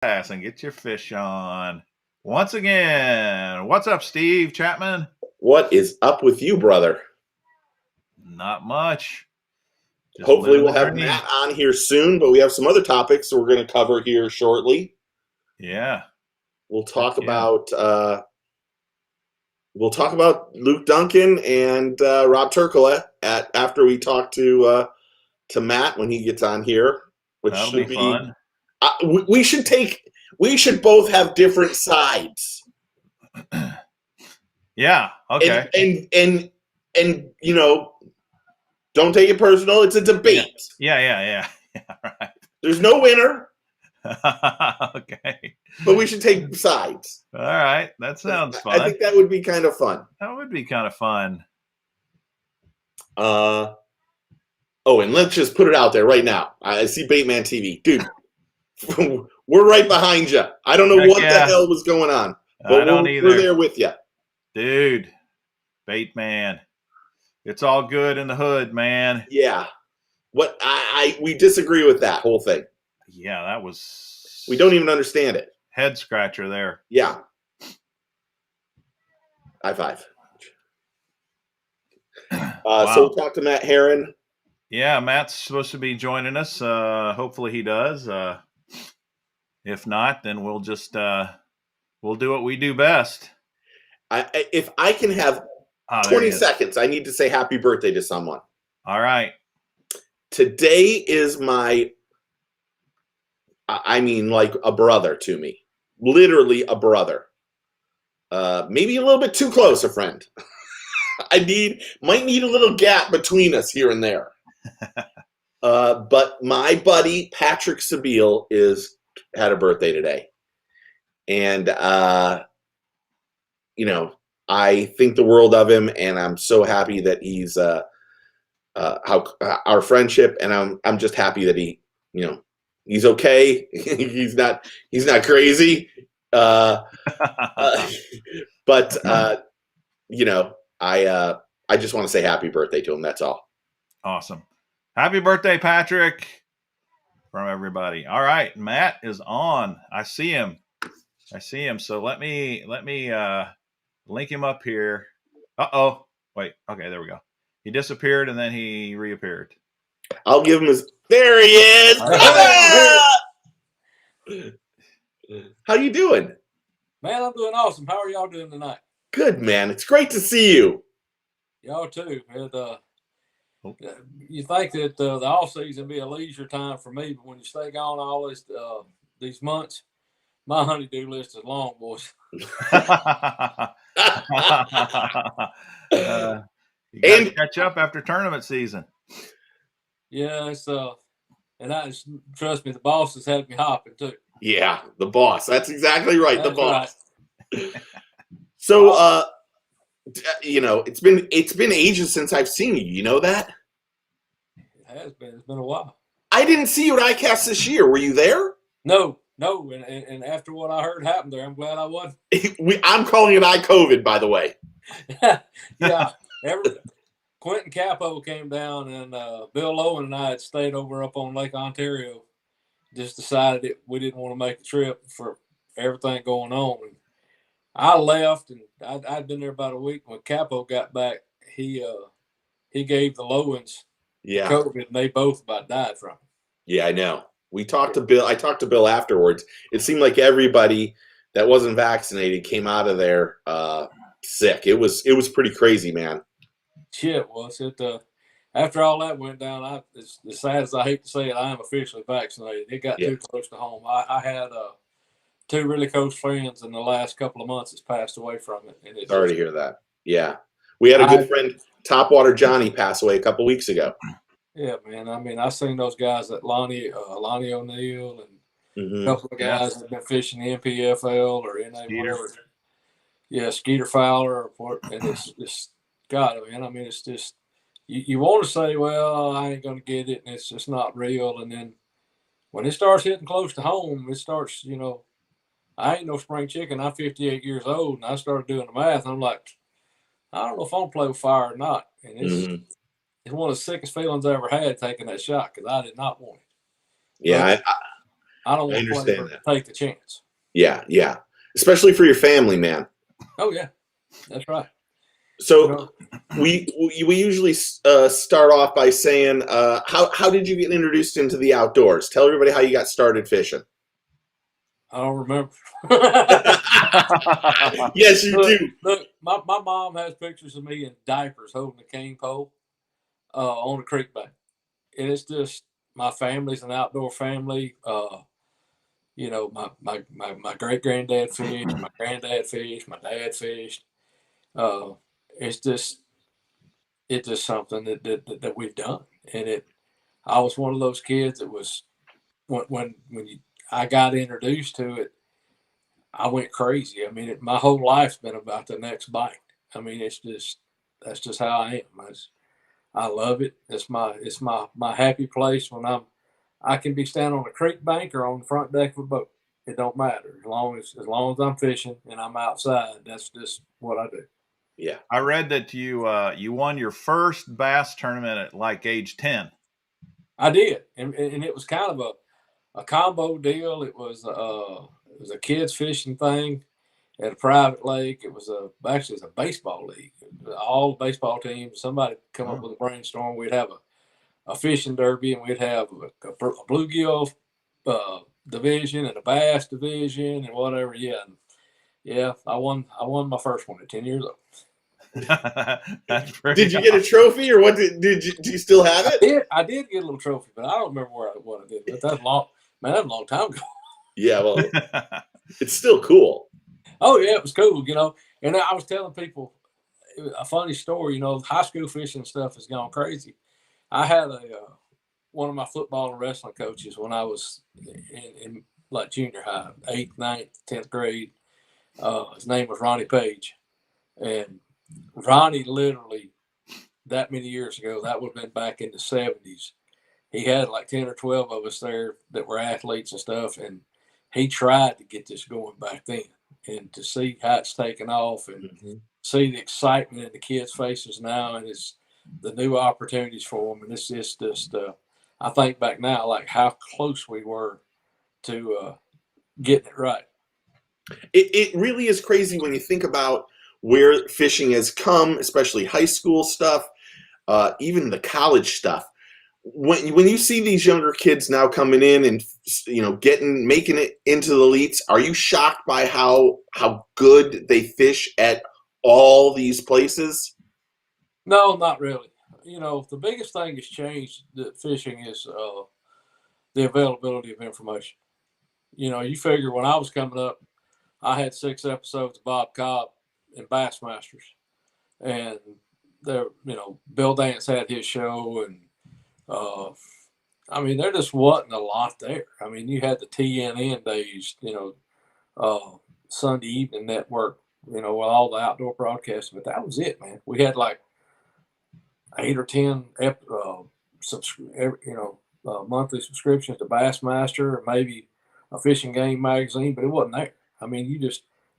And get your fish on. Once again, what's up, Steve Chapman? What is up with you, brother? Not much. Just hopefully we'll have Matt on here soon, but we have some other topics we're going to cover here shortly. Yeah. We'll talk about Luke Duncan and Rob Turkle after we talk to Matt when he gets on here, which That'll should be fun. We should both have different sides. Yeah. Okay. And you know, don't take it personal. It's a debate. Yeah. Right. There's no winner. Okay. But we should take sides. All right. That sounds fun. I think that would be kind of fun. That would be kind of fun. Oh, and let's just put it out there right now. I see Baitman TV. Dude, we're right behind you. I don't know what the hell was going on. But I don't either. We're there with you. Dude, Baitman. It's all good in the hood, man. Yeah. We disagree with that whole thing. Yeah, that was... We don't even understand it. Head scratcher there. Yeah. High five. Wow. So we'll talk to Matt Herren. Yeah, Matt's supposed to be joining us. Hopefully he does. If not, then we'll just we'll do what we do best. If I can have 20 seconds, I need to say happy birthday to someone. All right. Today is like a brother to me. Literally a brother. Maybe a little bit too close a friend. Might need a little gap between us here and there. But my buddy Patrick Sabile had a birthday today. And you know, I think the world of him, and I'm so happy that he's our friendship, and I'm just happy that he's okay. he's not crazy. But you know, I just want to say happy birthday to him. That's all. Awesome. Happy birthday, Patrick, from everybody. All right, Matt is on. I see him. So let me link him up here. Uh-oh. Wait. Okay, there we go. He disappeared and then he reappeared. I'll give him there he is. How you doing? Man, I'm doing awesome. How are y'all doing tonight? Good, man. It's great to see you. Y'all too. You think that the off season be a leisure time for me, but when you stay gone all these months, my honey-do list is long, boys. You gotta catch up after tournament season. Yeah, it's and trust me, the boss has had me hopping too. Yeah, the boss. That's exactly right. That's the boss. Right. So, you know, it's been ages since I've seen you. You know that? It has been. It's been a while. I didn't see you at ICAST this year. Were you there? No. And after what I heard happened there, I'm glad I wasn't. I'm calling it I-COVID, by the way. Yeah. Quentin Capo came down, and Bill Lowen and I had stayed over up on Lake Ontario. Just decided that we didn't want to make the trip for everything going on. And I left, and I'd been there about a week. When Capo got back, he gave the Lowens COVID, and they both about died from it. Yeah, I know. We talked to Bill. I talked to Bill afterwards. It seemed like everybody that wasn't vaccinated came out of there sick. It was pretty crazy, man. Yeah, it was. After all that went down, as sad as I hate to say it, I am officially vaccinated. It got too close to home. I had two really close friends in the last couple of months that's passed away from it. And sorry to hear that. Yeah. We had a good friend, Topwater Johnny, pass away a couple weeks ago. Yeah, man. I mean, I seen those guys at Lonnie O'Neill and a couple of guys that have been fishing the NPFL or NA whatever. Yeah, Skeeter Fowler, and it's God, man. I mean, it's just you want to say, well, I ain't gonna get it, and it's just not real. And then when it starts hitting close to home, it starts. You know, I ain't no spring chicken. I'm 58 years old, and I started doing the math. And I'm like, I don't know if I'm gonna play with fire or not. And it's one of the sickest feelings I ever had taking that shot because I did not want it. Yeah, I don't I want to play, understand but that. take the chance. Yeah, yeah. Especially for your family, man. Oh yeah, that's right. So You know, we usually start off by saying, how did you get introduced into the outdoors? Tell everybody how you got started fishing. I don't remember. Yes, you do. Look, my mom has pictures of me in diapers holding a cane pole on a creek bank, and it's just my family's an outdoor family. You know, my great granddad fished, my granddad fished, my dad fished. Uh, it's just something that we've done, and I was one of those kids that was I got introduced to it, I went crazy. I mean, my whole life's been about the next bite. I mean, that's just how I am. I love it. It's my happy place when I can be standing on a creek bank or on the front deck of a boat. It don't matter as long as I'm fishing and I'm outside. That's just what I do. Yeah. I read that you won your first bass tournament at like age 10. I did, and it was kind of a combo deal. It was a kids fishing thing at a private lake. It was actually a baseball league. All the baseball teams. Somebody come up with a brainstorm. We'd have a fishing derby, and we'd have a bluegill division and a bass division and whatever. Yeah. I won my first one at 10 years old. That's pretty Did you get a trophy, or what? Do you still have it? I did get a little trophy, but I don't remember what I did. But that's long, man. That's a long time ago. Yeah, well, it's still cool. Oh yeah, it was cool, you know. And I was telling people a funny story. You know, high school fishing stuff has gone crazy. I had one of my football and wrestling coaches when I was in like junior high, 8th, 9th, 10th grade. His name was Ronnie Page, and Ronnie literally that many years ago, that would have been back in the 70s. He had like 10 or 12 of us there that were athletes and stuff, and he tried to get this going back then. And to see how it's taken off and see the excitement in the kids' faces now, and it's the new opportunities for them. And it's just I think back now, like how close we were to getting it right. It really is crazy when you think about where fishing has come, especially high school stuff, even the college stuff. When you see these younger kids now coming in and making it into the elites, are you shocked by how good they fish at all these places? No, not really. You know, the biggest thing that's changed that fishing is the availability of information. You know, you figure when I was coming up, I had 6 episodes of Bob Cobb and Bassmasters, and there, Bill Dance had his show, and I mean, there just wasn't a lot there. I mean, you had the TNN days, Sunday Evening Network, with all the outdoor broadcasts, but that was it, man. We had like 8 or 10 monthly subscriptions to Bassmaster, or maybe a fishing game magazine, but it wasn't there. I mean,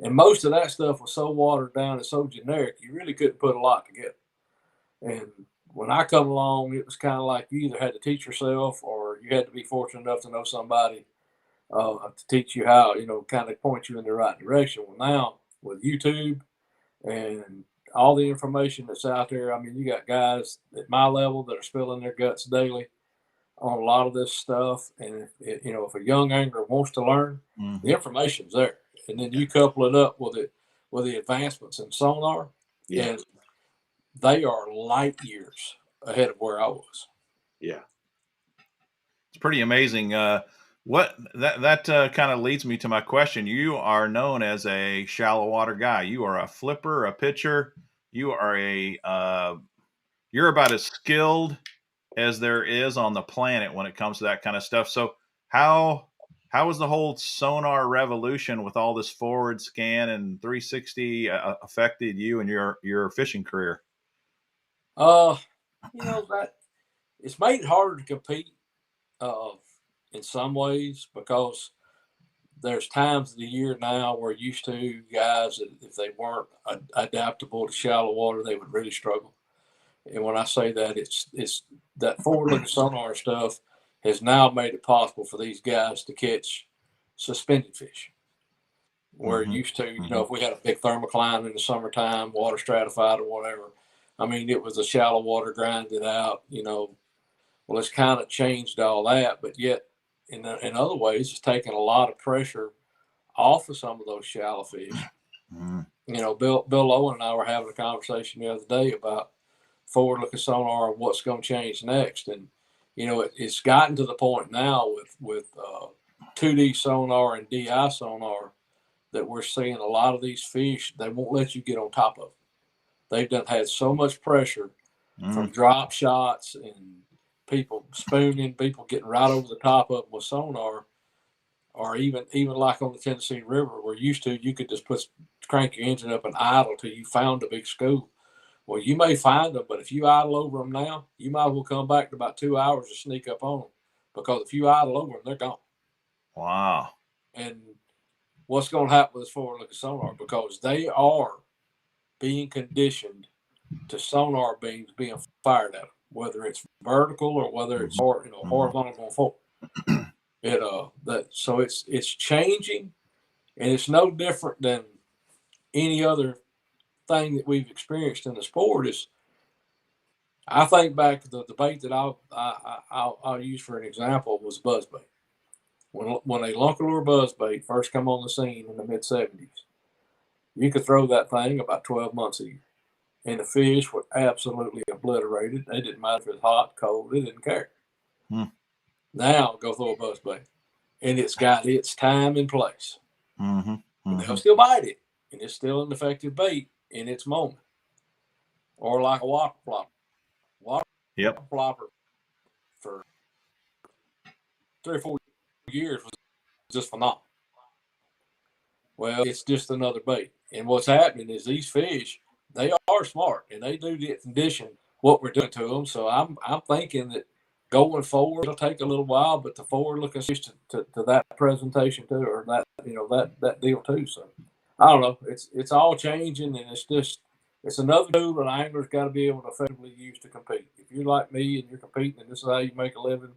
and most of that stuff was so watered down and so generic, you really couldn't put a lot together. And when I come along, it was kind of like you either had to teach yourself, or you had to be fortunate enough to know somebody to teach you how, kind of point you in the right direction. Well, now with YouTube and all the information that's out there, I mean, you got guys at my level that are spilling their guts daily on a lot of this stuff. And if a young angler wants to learn, the information's there, and then you couple it up with the advancements in sonar, and they are light years ahead of where I was. Yeah, it's pretty amazing. What that kind of leads me to my question. You are known as a shallow water guy. You are a flipper, a pitcher. You are you're about as skilled as there is on the planet when it comes to that kind of stuff. So how has the whole sonar revolution with all this forward scan and 360 affected you and your fishing career? That it's made it harder to compete in some ways, because there's times of the year now where used to guys, if they weren't adaptable to shallow water, they would really struggle. And when I say that, it's that forward looking sonar stuff has now made it possible for these guys to catch suspended fish. Where used to, you know, if we had a big thermocline in the summertime, water stratified or whatever, I mean, it was a shallow water, grinded out, you know. Well, it's kind of changed all that, but yet in other ways, it's taken a lot of pressure off of some of those shallow fish. You know, Bill Owen and I were having a conversation the other day about forward-looking sonar and what's going to change next. And, you know, it's gotten to the point now with 2D sonar and DI sonar that we're seeing a lot of these fish, they won't let you get on top of them. They've had so much pressure from drop shots and people spooning, people getting right over the top of them with sonar, or even like on the Tennessee River, where used to you could just crank your engine up and idle till you found a big school. Well, you may find them, but if you idle over them now, you might as well come back in about 2 hours to sneak up on them, because if you idle over them, they're gone. Wow. And what's going to happen with this forward-looking sonar? Because they are being conditioned to sonar beams being fired at them, whether it's vertical or whether it's horizontal going forward. So it's changing, and it's no different than any other thing that we've experienced in the sport. Is I think back to the bait that I'll use for an example was buzzbait. When a lunker lure buzzbait first come on the scene in the mid-70s, you could throw that thing about 12 months a year, and the fish were absolutely obliterated. It didn't matter if it was hot, cold, they didn't care. Now go throw a buzzbait, and it's got its time and place. And they'll still bite it, and it's still an effective bait in its moment. Or like a whopper flopper. Whopper flopper for 3 or 4 years was just phenomenal. Well, it's just another bait. And what's happening is these fish, they are smart, and they do get conditioned what we're doing to them. So I'm thinking that going forward, it'll take a little while, but the forward-looking fish to that presentation too, or that, you know, that deal too. So I don't know. It's all changing, and it's another tool that anglers got to be able to effectively use to compete. If you're like me and you're competing and this is how you make a living,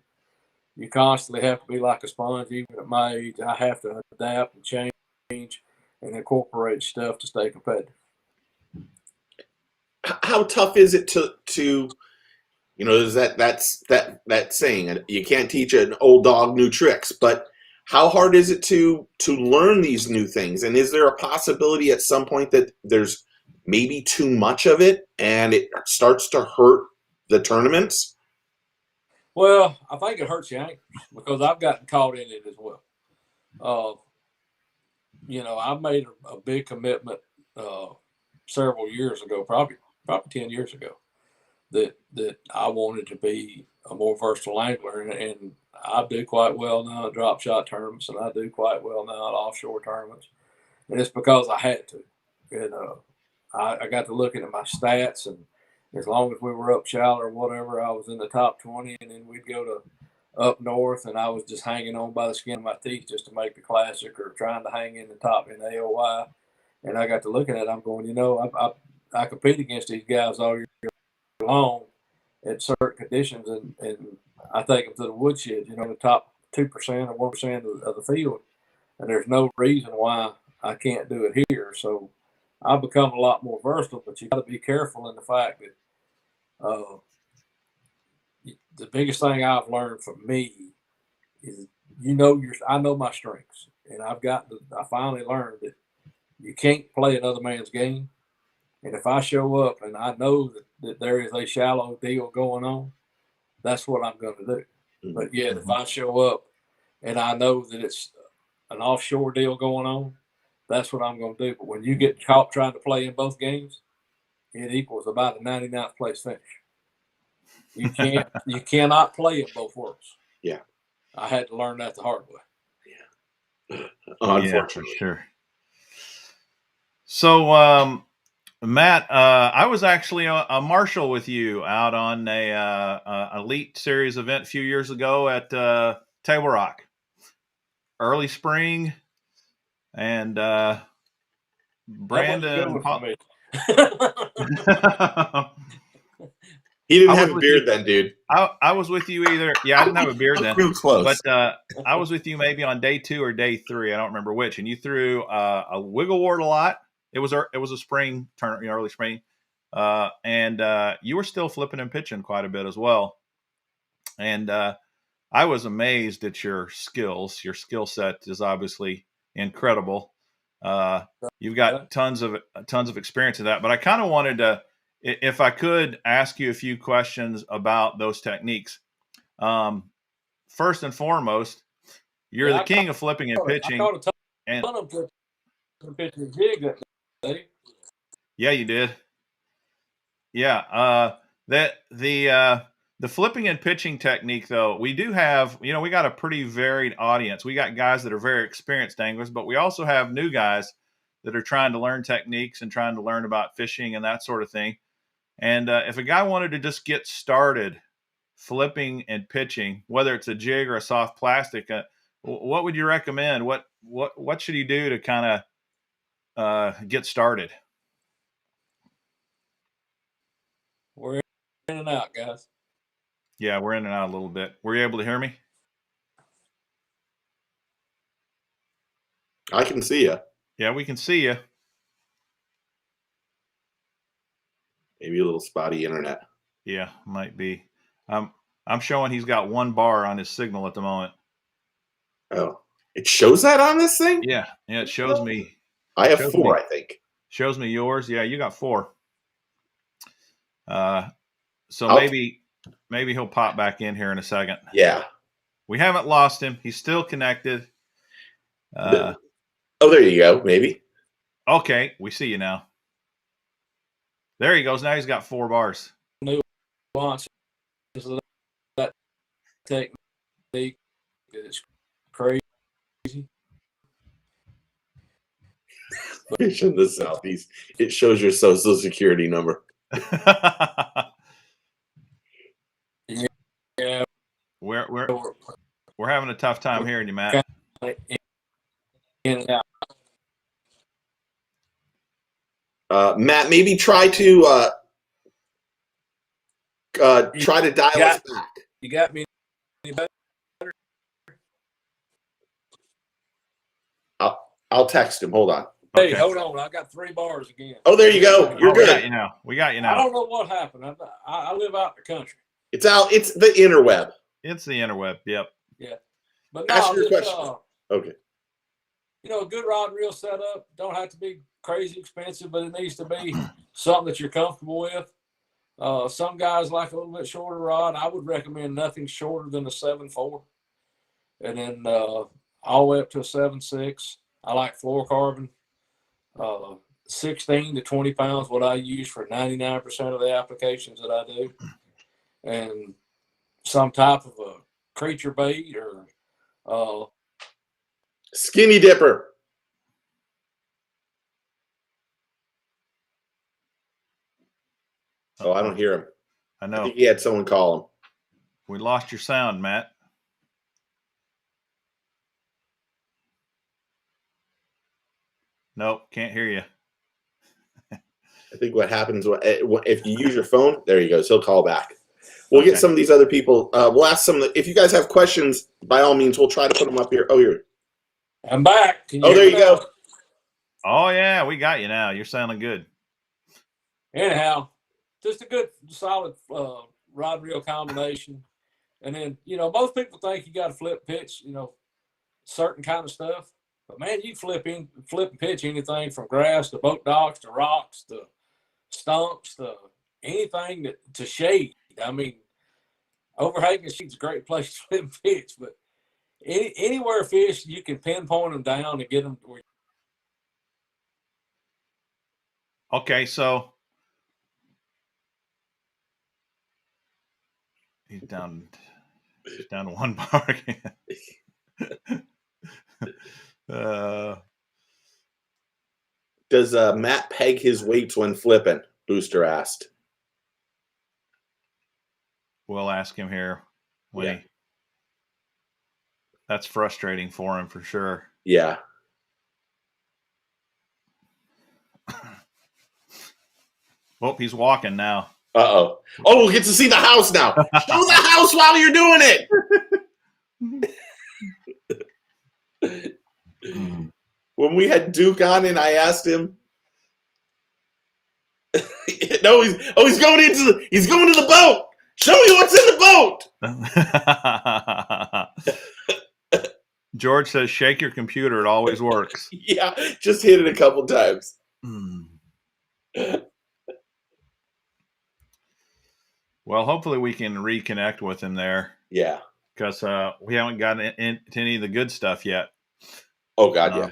you constantly have to be like a sponge. Even at my age, I have to adapt and change and incorporate stuff to stay competitive. How tough is it to you know, is that saying, you can't teach an old dog new tricks, but how hard is it to learn these new things? And is there a possibility at some point that there's maybe too much of it and it starts to hurt the tournaments? Well, I think it hurts the anglers, because I've gotten caught in it as well. You know, I made a big commitment several years ago, probably 10 years ago, that I wanted to be a more versatile angler, and I do quite well now at drop shot tournaments, and I do quite well now at offshore tournaments, and it's because I had to. And I got to looking at my stats, and as long as we were up shallow or whatever, I was in the top 20, and then we'd go to up north, and I was just hanging on by the skin of my teeth just to make the classic, or trying to hang in the top in the AOY. And I got to looking at it, I'm going, you know, I compete against these guys all year long at certain conditions, and I take them to the woodshed, you know, the top 2% or 1% of the field, and there's no reason why I can't do it here. So I've become a lot more versatile, but you got to be careful in the fact that the biggest thing I've learned from me is, I know my strengths, and I finally learned that you can't play another man's game. And if I show up and I know that there is a shallow deal going on, that's what I'm going to do. But yet, if I show up and I know that it's an offshore deal going on, that's what I'm going to do. But when you get caught trying to play in both games, it equals about a 99th place finish. You cannot play in both worlds. Yeah. I had to learn that the hard way. Yeah. Unfortunately. Yeah, for sure. So, Matt, I was actually a marshal with you out on a elite series event a few years ago at Table Rock, early spring, and Brandon. He didn't have a beard then, dude. I was with you either. Yeah, I didn't have a beard then. Real close. But I was with you maybe on day 2 or day 3. I don't remember which. And you threw a wiggle wart a lot. It was a spring turn, early spring. And you were still flipping and pitching quite a bit as well. And I was amazed at your skills. Your skill set is obviously incredible. You've got tons of experience in that. But I kind of wanted to, if I could, ask you a few questions about those techniques. First and foremost, you're the king of flipping and pitching. I caught a ton of pitching jig that day. Yeah, you did. Yeah. The flipping and pitching technique, though, we do have, we got a pretty varied audience. We got guys that are very experienced anglers, but we also have new guys that are trying to learn techniques and trying to learn about fishing and that sort of thing. And if a guy wanted to just get started flipping and pitching, whether it's a jig or a soft plastic, what would you recommend? What should he do to kind of get started? We're in and out, guys. Yeah, we're in and out a little bit. Were you able to hear me? I can see you. Yeah, we can see you. Maybe a little spotty internet. Yeah, might be. I'm showing he's got 1 bar on his signal at the moment. Oh, it shows that on this thing? Yeah, it shows me. I have 4, I think. Shows me yours. Yeah, you got 4. So maybe he'll pop back in here in a second. Yeah. We haven't lost him. He's still connected. Oh, there you go. Maybe. Okay, we see you now. There he goes. Now he's got 4 bars. Nuances of that technique is crazy. In the Southeast, it shows your social security number. Yeah, we're having a tough time hearing you, Matt. In and out. Matt, maybe try to dial us back. You got me any better? I'll text him. Hold on. Hey, Okay. hold on. I got 3 bars again. Oh, there you go. You're good. We got you now. I don't know what happened. I live out in the country. It's out. It's the interweb. It's the interweb. Yep. Yeah. But no, Ask your question. Okay. A good rod and reel setup don't have to be crazy expensive, but it needs to be something that you're comfortable with. Some guys like a little bit shorter rod. I would recommend nothing shorter than a 7.4, and then all the way up to a 7.6. I like fluorocarbon. 16 to 20 pounds, what I use for 99% of the applications that I do, and some type of a creature bait or skinny dipper. Oh, I don't hear him. I know. I think he had someone call him. We lost your sound, Matt. Nope, can't hear you. I think what happens if you use your phone, there you go. He'll call back. We'll get some of these other people. We'll ask some. If you guys have questions, by all means, we'll try to put them up here. Oh, here. I'm back. There you go. Oh, yeah, we got you now. You're sounding good. Anyhow, just a good, solid rod reel combination. And then, most people think you got to flip pitch, certain kind of stuff. But, man, you flip and pitch anything from grass to boat docks to rocks to stumps to anything to shade. I mean, overhanging sheet's a great place to flip and pitch, but anywhere fish, you can pinpoint them down and get them to where. Okay, so he's down to 1 bar again. Does Matt peg his weights when flipping? Booster asked. We'll ask him here. That's frustrating for him for sure. Yeah. Well, he's walking now. Uh-oh. Oh, we'll get to see the house now. Show the house while you're doing it. When we had Duke on and I asked him, no, he's going to the boat. Show me what's in the boat. George says, shake your computer. It always works. Yeah, just hit it a couple times. Well, hopefully we can reconnect with him there. Yeah. Because we haven't gotten into any of the good stuff yet. Oh, God, yeah.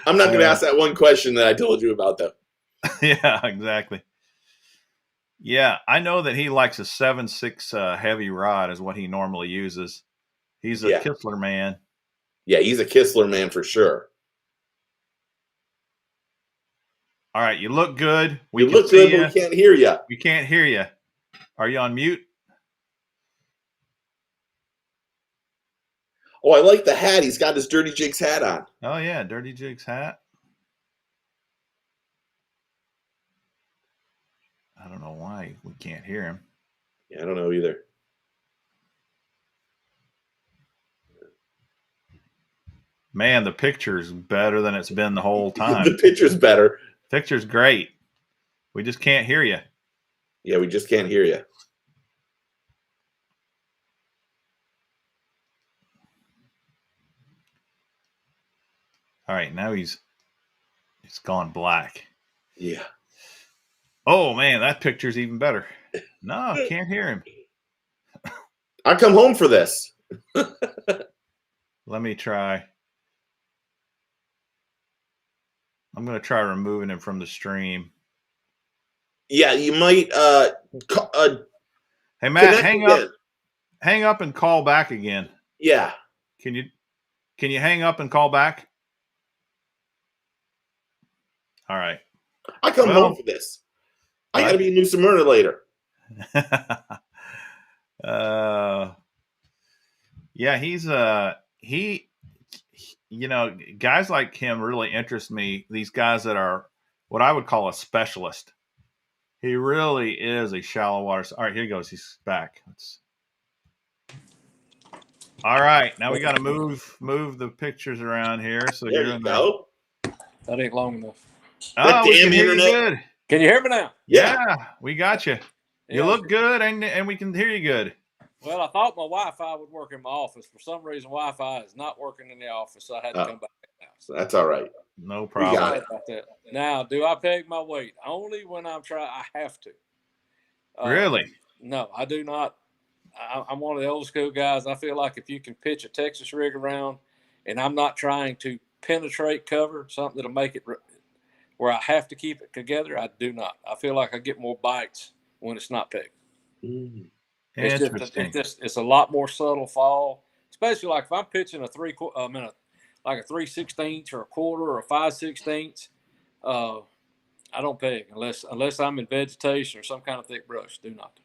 I'm not going to ask that one question that I told you about, though. Yeah, exactly. Yeah, I know that he likes a 7.6 heavy rod is what he normally uses. He's a Kistler man. Yeah, he's a Kistler man for sure. All right, you look good. You look good, but we can't hear you. We can't hear you. Are you on mute? Oh, I like the hat. He's got his Dirty Jigs hat on. Oh, yeah, Dirty Jigs hat. I don't know why we can't hear him. Yeah, I don't know either. Man, the picture's better than it's been the whole time. The picture's better. Picture's great. We just can't hear you. Yeah, we just can't hear you. All right, now he's gone black. Yeah. Oh, man, that picture's even better. No, can't hear him. I come home for this. Let me try. I'm going to try removing him from the stream. Yeah, you might. Hey, Matt, hang up and call back again. Yeah. Can you hang up and call back? All right. I come home for this. I got to be in New Smyrna later. Yeah, he's guys like him really interest me. These guys that are what I would call a specialist. He really is a shallow water. All right, here he goes. He's back. All right, now we got to move the pictures around here. So there you go. That ain't long enough. Oh, we can hear you good. Can you hear me now? Yeah, we got you. You look good, and we can hear you good. Well, I thought my Wi-Fi would work in my office. For some reason, Wi-Fi is not working in the office, so I had to come back now. So that's all right. No problem. Got it. About that. Now, do I peg my weight? Only when I'm trying. I have to. Really? No, I do not. I'm one of the old school guys. I feel like if you can pitch a Texas rig around, and I'm not trying to penetrate cover, something that'll make it where I have to keep it together, I do not. I feel like I get more bites when it's not pegged. It's a lot more subtle fall, especially like if I'm pitching a 3/4, like a 3/16 or a quarter or a 5/16. I don't peg unless I'm in vegetation or some kind of thick brush. Do not.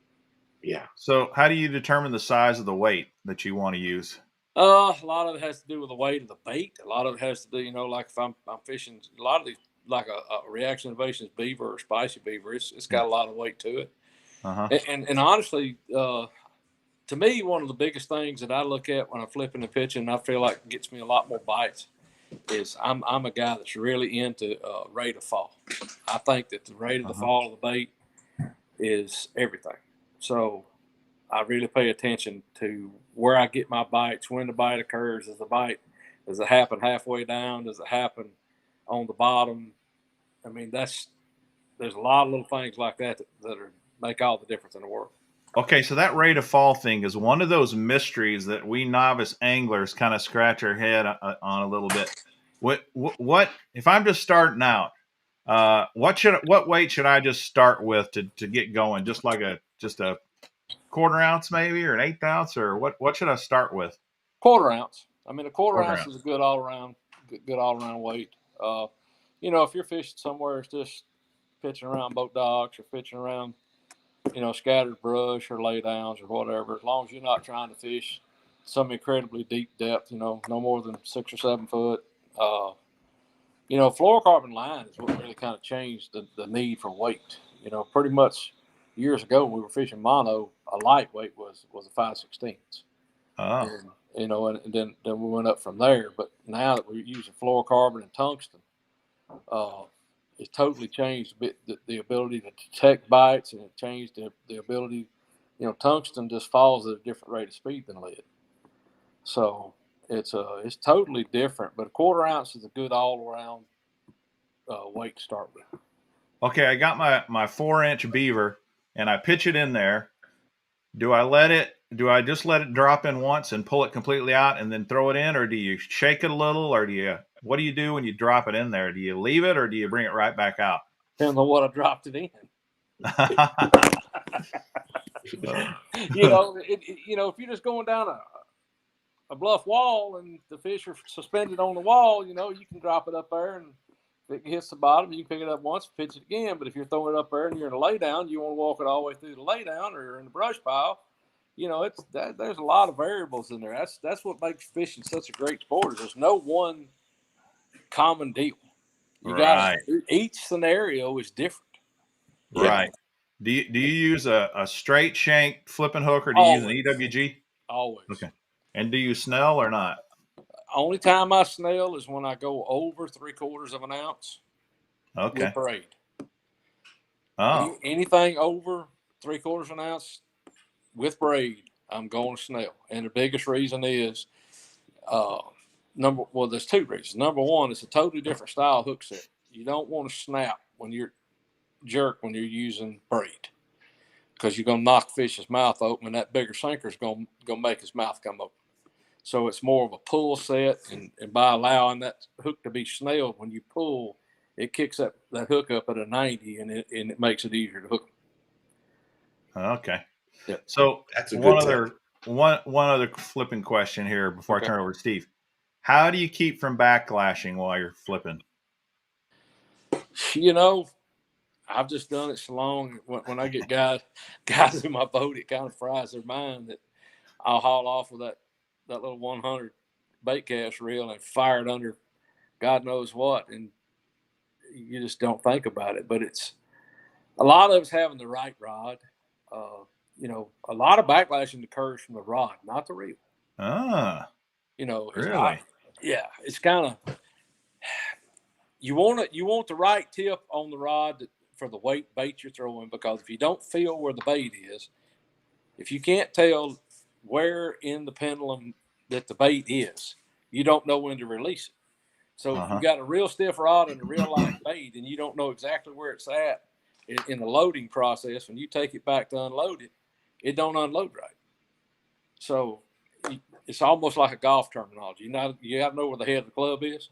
Yeah. So how do you determine the size of the weight that you want to use? A lot of it has to do with the weight of the bait. A lot of it has to do, like if I'm fishing, a lot of these, like a reaction innovations beaver or spicy beaver, it's got a lot of weight to it. And honestly, to me, one of the biggest things that I look at when I'm flipping and pitching, and I feel like gets me a lot more bites, is I'm a guy that's really into rate of fall. I think that the rate of the fall of the bait is everything. So I really pay attention to where I get my bites, when the bite occurs. Does it happen halfway down? Does it happen on the bottom? I mean, there's a lot of little things like that make all the difference in the world. Okay, so that rate of fall thing is one of those mysteries that we novice anglers kind of scratch our head on a little bit. What if I'm just starting out? What weight should I just start with to get going? Just a quarter ounce maybe, or an 1/8 ounce, or what should I start with? Quarter ounce. I mean, a quarter ounce is a good all around weight. If you're fishing somewhere, it's just pitching around boat docks or pitching around, scattered brush or lay downs or whatever. As long as you're not trying to fish some incredibly deep depth, no more than 6 or 7 foot. fluorocarbon line is what really kind of changed the need for weight. Pretty much years ago when we were fishing mono, a lightweight was a 5/16. Oh. And then we went up from there. But now that we're using fluorocarbon and tungsten, it's totally changed the ability to detect bites, and it changed the ability. Tungsten just falls at a different rate of speed than lead. So it's totally different. But a 1/4 ounce is a good all around weight to start with. Okay, I got my 4-inch beaver and I pitch it in there. Do I just let it drop in once and pull it completely out and then throw it in, or do you shake it a little, or what do you do when you drop it in there? Do you leave it or do you bring it right back out? Depends on what I dropped it in. If you're just going down a bluff wall and the fish are suspended on the wall, you can drop it up there, and if it hits the bottom, you can pick it up once, pitch it again. But if you're throwing it up there and you're in a laydown, you want to walk it all the way through the laydown or in the brush pile. There's a lot of variables in there. That's what makes fishing such a great sport. There's no one common deal. Each scenario is different. Right. Do you use a straight shank flipping hook, or do you use an EWG? Always. Okay. And do you snell or not? Only time I snell is when I go over 3/4 of an ounce. Okay. With braid. Oh. Anything over 3/4 of an ounce with braid, I'm going to snell. And the biggest reason is there's 2 reasons. Number one, it's a totally different style hook set. You don't want to snap when you're using braid, because you're going to knock fish's mouth open, and that bigger sinker is going to make his mouth come open. So it's more of a pull set, and by allowing that hook to be snelled, when you pull, it kicks that hook up at a 90, and it makes it easier to hook them. Okay. Yeah. So that's one other flipping question here before I turn it over to Steve. How do you keep from backlashing while you're flipping? I've just done it so long. When I get guys in my boat, it kind of fries their mind that I'll haul off with that little 100 bait cast reel and fire it under God knows what, and you just don't think about it. But it's a lot of us having the right rod. A lot of backlashing occurs from the rod, not the reel. Really? It's kind of you want the right tip on the rod for the bait you're throwing, because if you don't feel where the bait is, if you can't tell where in the pendulum that the bait is, you don't know when to release it. So if you got a real stiff rod and a real light bait, and you don't know exactly where it's at in the loading process, when you take it back to unload it, it don't unload right. So it's almost like a golf terminology. You got to know where the head of the club is.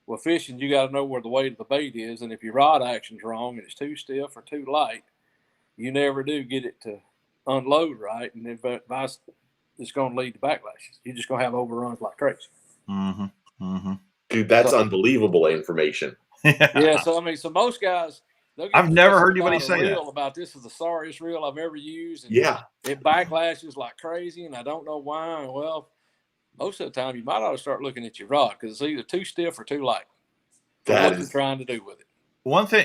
Well, fishing, you got to know where the weight of the bait is, and if your rod action's wrong and it's too stiff or too light, you never do get it to unload right, and it's going to lead to backlashes. You're just going to have overruns like crazy. Dude, that's unbelievable information. Yeah. So most guys, I've never heard anybody say that. About this is the sorriest reel I've ever used. And it backlashes like crazy, and I don't know why. Well, most of the time, you might ought to start looking at your rod, because it's either too stiff or too light. What you're trying to do with it. One thing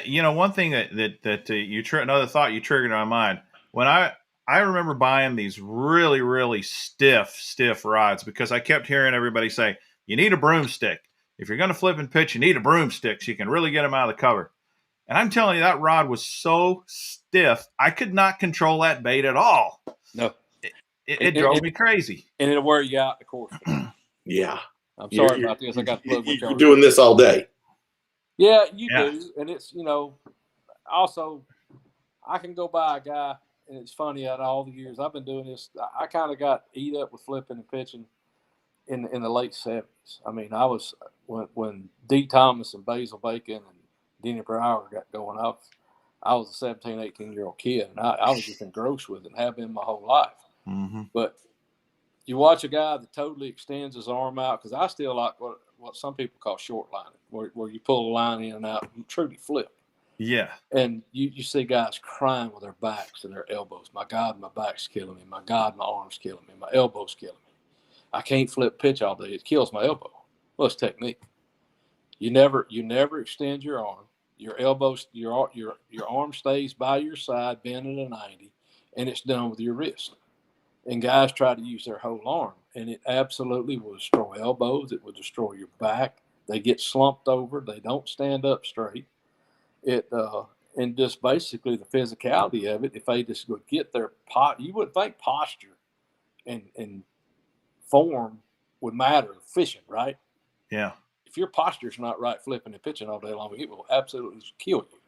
another thought you triggered in my mind, when I remember buying these really, really stiff rods, because I kept hearing everybody say, you need a broomstick. If you're going to flip and pitch, you need a broomstick so you can really get them out of the cover. And I'm telling you, that rod was so stiff, I could not control that bait at all. No. It drove me crazy. And it'll wear you out the course. Yeah. I'm sorry about this. I got to plug with you're doing this all day. Yeah, you do. And it's, also, I can go by a guy, and it's funny, out of all the years I've been doing this, I kind of got eat up with flipping and pitching in the late 70s. I mean, I was, when D. Thomas and Basil Bacon and Denny Brower got going up, I was a 17, 18-year-old kid, and I was just engrossed with it and have been my whole life. But you watch a guy that totally extends his arm out, because I still like what some people call short lining, where you pull a line in and out and truly flip. Yeah. And you see guys crying with their backs and their elbows. My God, my back's killing me. My God, my arm's killing me. My elbow's killing me. I can't flip pitch all day. It kills my elbow. Well, it's technique. You never extend your arm. Your elbows, your arm stays by your side, bent at a 90, and it's done with your wrist. And guys try to use their whole arm, and it absolutely will destroy elbows. It will destroy your back. They get slumped over. They don't stand up straight. And just basically the physicality of it. If they just would get their you wouldn't think posture and form would matter fishing, right? Yeah. If your posture's not right, flipping and pitching all day long, it will absolutely kill you.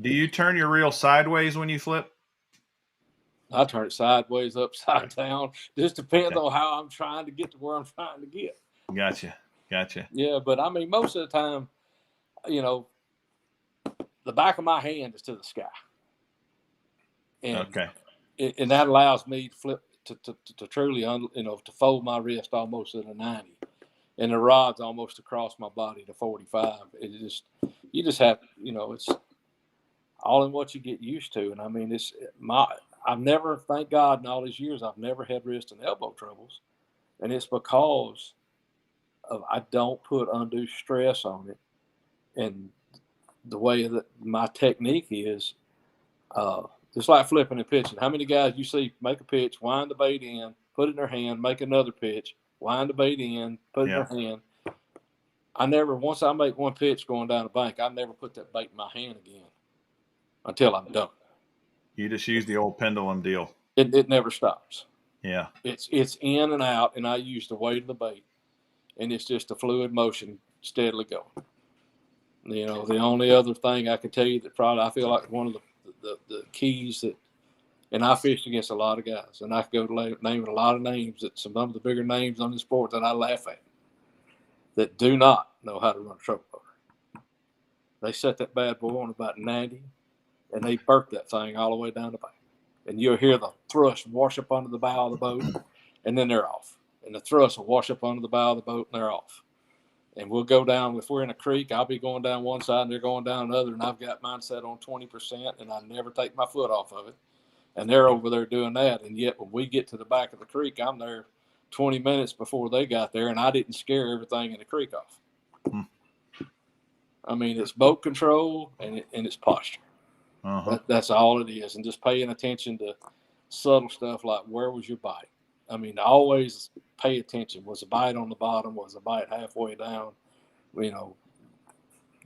Do you turn your reel sideways when you flip? I turn it sideways, upside down. Just depends on how I'm trying to get to where I'm trying to get. Gotcha. Yeah, but I mean, most of the time, you know, the back of my hand is to the sky. And, and that allows me to flip to truly, to fold my wrist almost at a 90. And the rod's almost across my body to 45. You just have, it's all in what you get used to. And I mean, I've never, thank God, in all these years, I've never had wrist and elbow troubles. And it's because of I don't put undue stress on it. And the way that my technique is, just like flipping and pitching. How many guys you see make a pitch, wind the bait in, put it in their hand, make another pitch, wind the bait in, put it in their hand. Once I make one pitch going down the bank, I never put that bait in my hand again until I'm done. You just use the old pendulum deal. It never stops. Yeah. It's in and out, and I use the weight of the bait, and it's just a fluid motion steadily going. The only other thing I can tell you that probably I feel like one of the keys that, and I fished against a lot of guys, and I could go name a lot of names, that some of the bigger names on the sport that I laugh at, that do not know how to run a stroke motor. They set that bad boy on about 90, and they burp that thing all the way down the bank. And you'll hear the thrust wash up under the bow of the boat, and then they're off. And the thrust will wash up under the bow of the boat, and they're off. And we'll go down, if we're in a creek, I'll be going down one side and they're going down another, and I've got mine set on 20%, and I never take my foot off of it. And they're over there doing that. And yet when we get to the back of the creek, I'm there 20 minutes before they got there, and I didn't scare everything in the creek off. I mean, it's boat control and it's posture. That's all it is. And just paying attention to subtle stuff like, where was your bite? I mean, always pay attention. Was the bite on the bottom? Was the bite halfway down?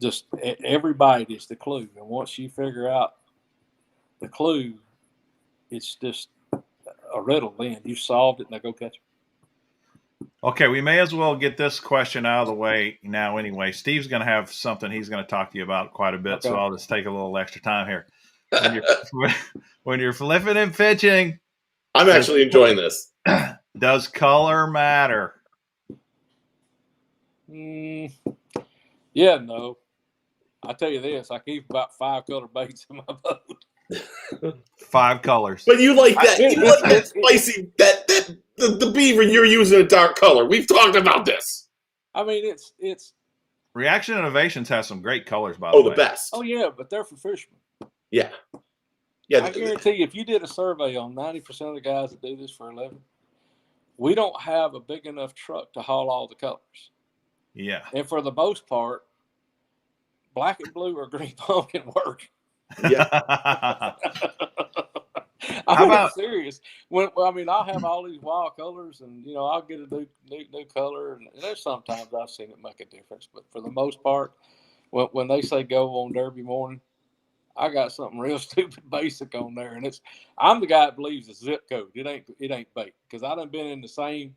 Just every bite is the clue. And once you figure out the clue, it's just a riddle then. You solved it, now go catch it. Okay, we may as well get this question out of the way now anyway. Steve's going to have something he's going to talk to you about quite a bit, so I'll just take a little extra time here. When you're flipping and pitching, I'm actually enjoying this. Does color matter? Yeah, no. I tell you this, I keep about 5 color baits in my boat. 5 colors. But you like that? You like that spicy? The beaver you're using a dark color. We've talked about this. I mean, it's Reaction Innovations has some great colors, by the way. Oh, the best. Oh yeah, but they're for fishermen. Yeah. I guarantee you, if you did a survey on 90% of the guys that do this for a living, we don't have a big enough truck to haul all the colors. Yeah. And for the most part, black and blue or green pumpkin work. Yeah. I'm serious. I'll have all these wild colors, and I'll get a new color, and there's sometimes I've seen it make a difference. But for the most part, when they say go on Derby morning, I got something real stupid basic on there, and I'm the guy that believes it's zip code. It ain't bait, because I done been in the same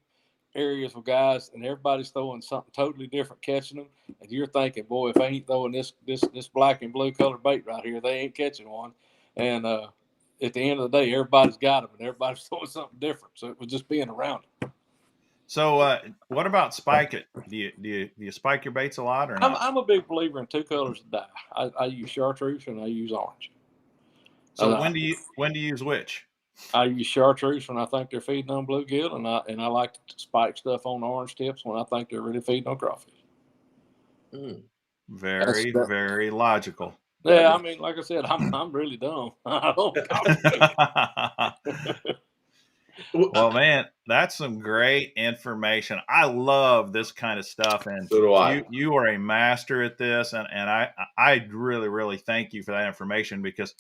areas with guys, and everybody's throwing something totally different, catching them, and you're thinking, boy, if I ain't throwing this black and blue color bait right here, they ain't catching one. And at the end of the day, everybody's got them, and everybody's throwing something different. So it was just being around it. So what about spike it? Do you spike your baits a lot or not? I'm a big believer in 2 colors to dye. I use chartreuse and I use orange. So when do you use which? I use chartreuse when I think they're feeding on bluegill, and I like to spike stuff on orange tips when I think they're really feeding on crawfish. Very, very logical. Yeah, I mean, like I said, I'm really dumb. I don't Well, man, that's some great information. I love this kind of stuff, and So do I. you are a master at this, and I really thank you for that information, because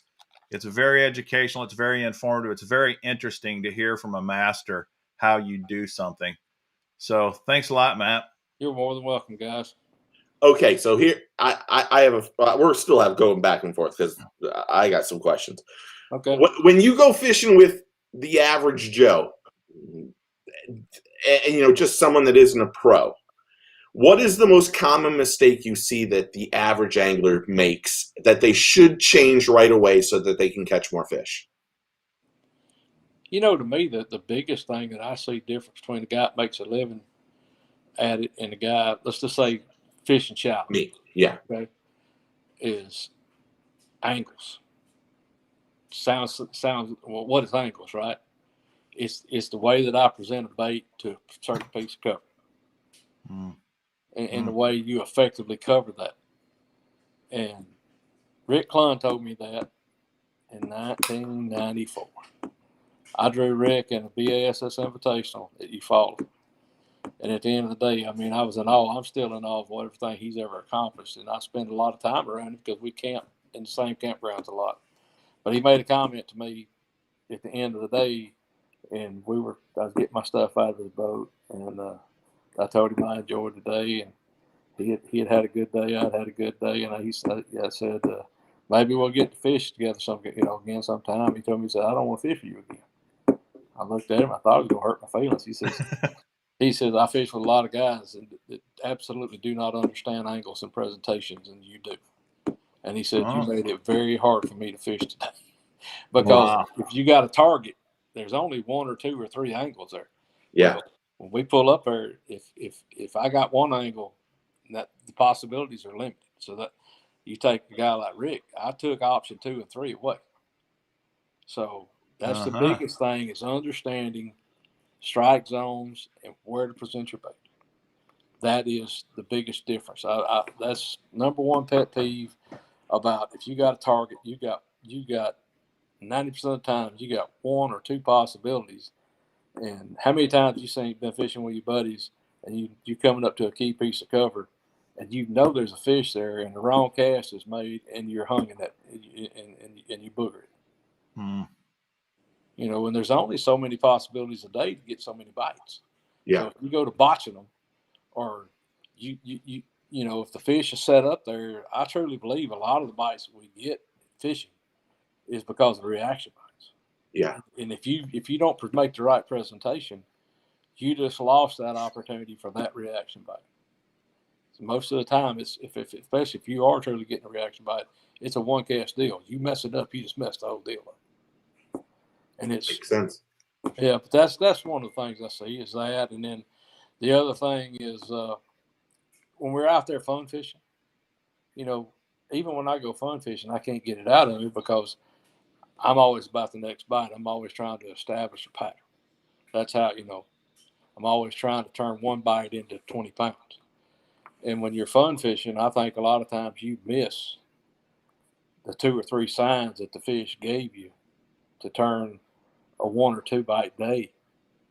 it's very educational, it's very informative, it's very interesting to hear from a master how you do something. So thanks a lot, Matt. You're more than welcome, guys. Okay, so here I have we're still have going back and forth because I got some questions. Okay. When you go fishing with the average Joe, and just someone that isn't a pro, what is the most common mistake you see that the average angler makes that they should change right away so that they can catch more fish? To me, the biggest thing that I see difference between a guy that makes a living at it and a guy, let's just say fishing shallow. Me, yeah. Okay, is angles. Sounds well, what is angles, right? It's the way that I present a bait to a certain piece of cover. And the way you effectively cover that. And Rick Clun told me that in 1994. I drew Rick in a BASS Invitational that you followed. And at the end of the day, I mean, I was in awe. I'm still in awe of everything he's ever accomplished. And I spend a lot of time around him because we camp in the same campgrounds a lot. But he made a comment to me at the end of the day, and I was getting my stuff out of the boat, and I told him I enjoyed the day, and he had a good day. I'd had a good day, and I said, maybe we'll get to fish together again sometime. He told me, he said, I don't want to fish with you again. I looked at him. I thought it was going to hurt my feelings. He says, I fish with a lot of guys that absolutely do not understand angles and presentations, and you do. And he said, you made it very hard for me to fish today. Because if you got a target, there's only one or two or three angles there. Yeah. Well, when we pull up there, if I got one angle, that the possibilities are limited. So that you take a guy like Rick, I took option 2 and 3 away. So that's the biggest thing, is understanding strike zones and where to present your bait. That is the biggest difference. That's number one pet peeve about, if you got a target, you got 90% of the time you got one or two possibilities. And how many times you been fishing with your buddies and you coming up to a key piece of cover and there's a fish there and the wrong cast is made and you're hung in that and you booger it. And there's only so many possibilities a day to get so many bites. Yeah. So if you go to botching them, or if the fish is set up there, I truly believe a lot of the bites that we get fishing is because of the reaction bites. Yeah. And if you don't make the right presentation, you just lost that opportunity for that reaction bite. So most of the time, especially if you are truly getting a reaction bite, it's a one cast deal. You mess it up, you just mess the whole deal up. And it makes sense. Yeah, but that's one of the things I see is that. And then the other thing is when we're out there fun fishing, even when I go fun fishing, I can't get it out of me because I'm always about the next bite. I'm always trying to establish a pattern. That's how, I'm always trying to turn one bite into 20 pounds. And when you're fun fishing, I think a lot of times you miss the 2 or 3 signs that the fish gave you to turn a 1 or 2 bite day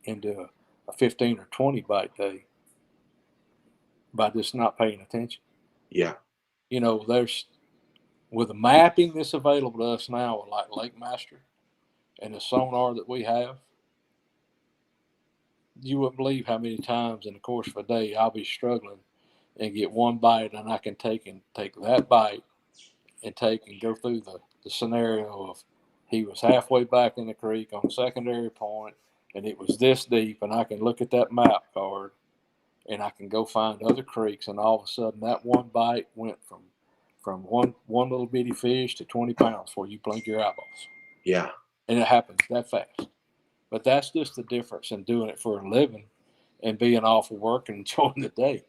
into a 15 or 20 bite day by just not paying attention. Yeah. There's, with the mapping that's available to us now, like Lake Master and the sonar that we have, you wouldn't believe how many times in the course of a day I'll be struggling and get one bite, and I can take that bite and go through the scenario of he was halfway back in the creek on secondary point, and it was this deep, and I can look at that map card, and I can go find other creeks, and all of a sudden that one bite went from one little bitty fish to 20 pounds before you blink your eyeballs. Yeah. And it happens that fast. But that's just the difference in doing it for a living and being off of work and enjoying the day.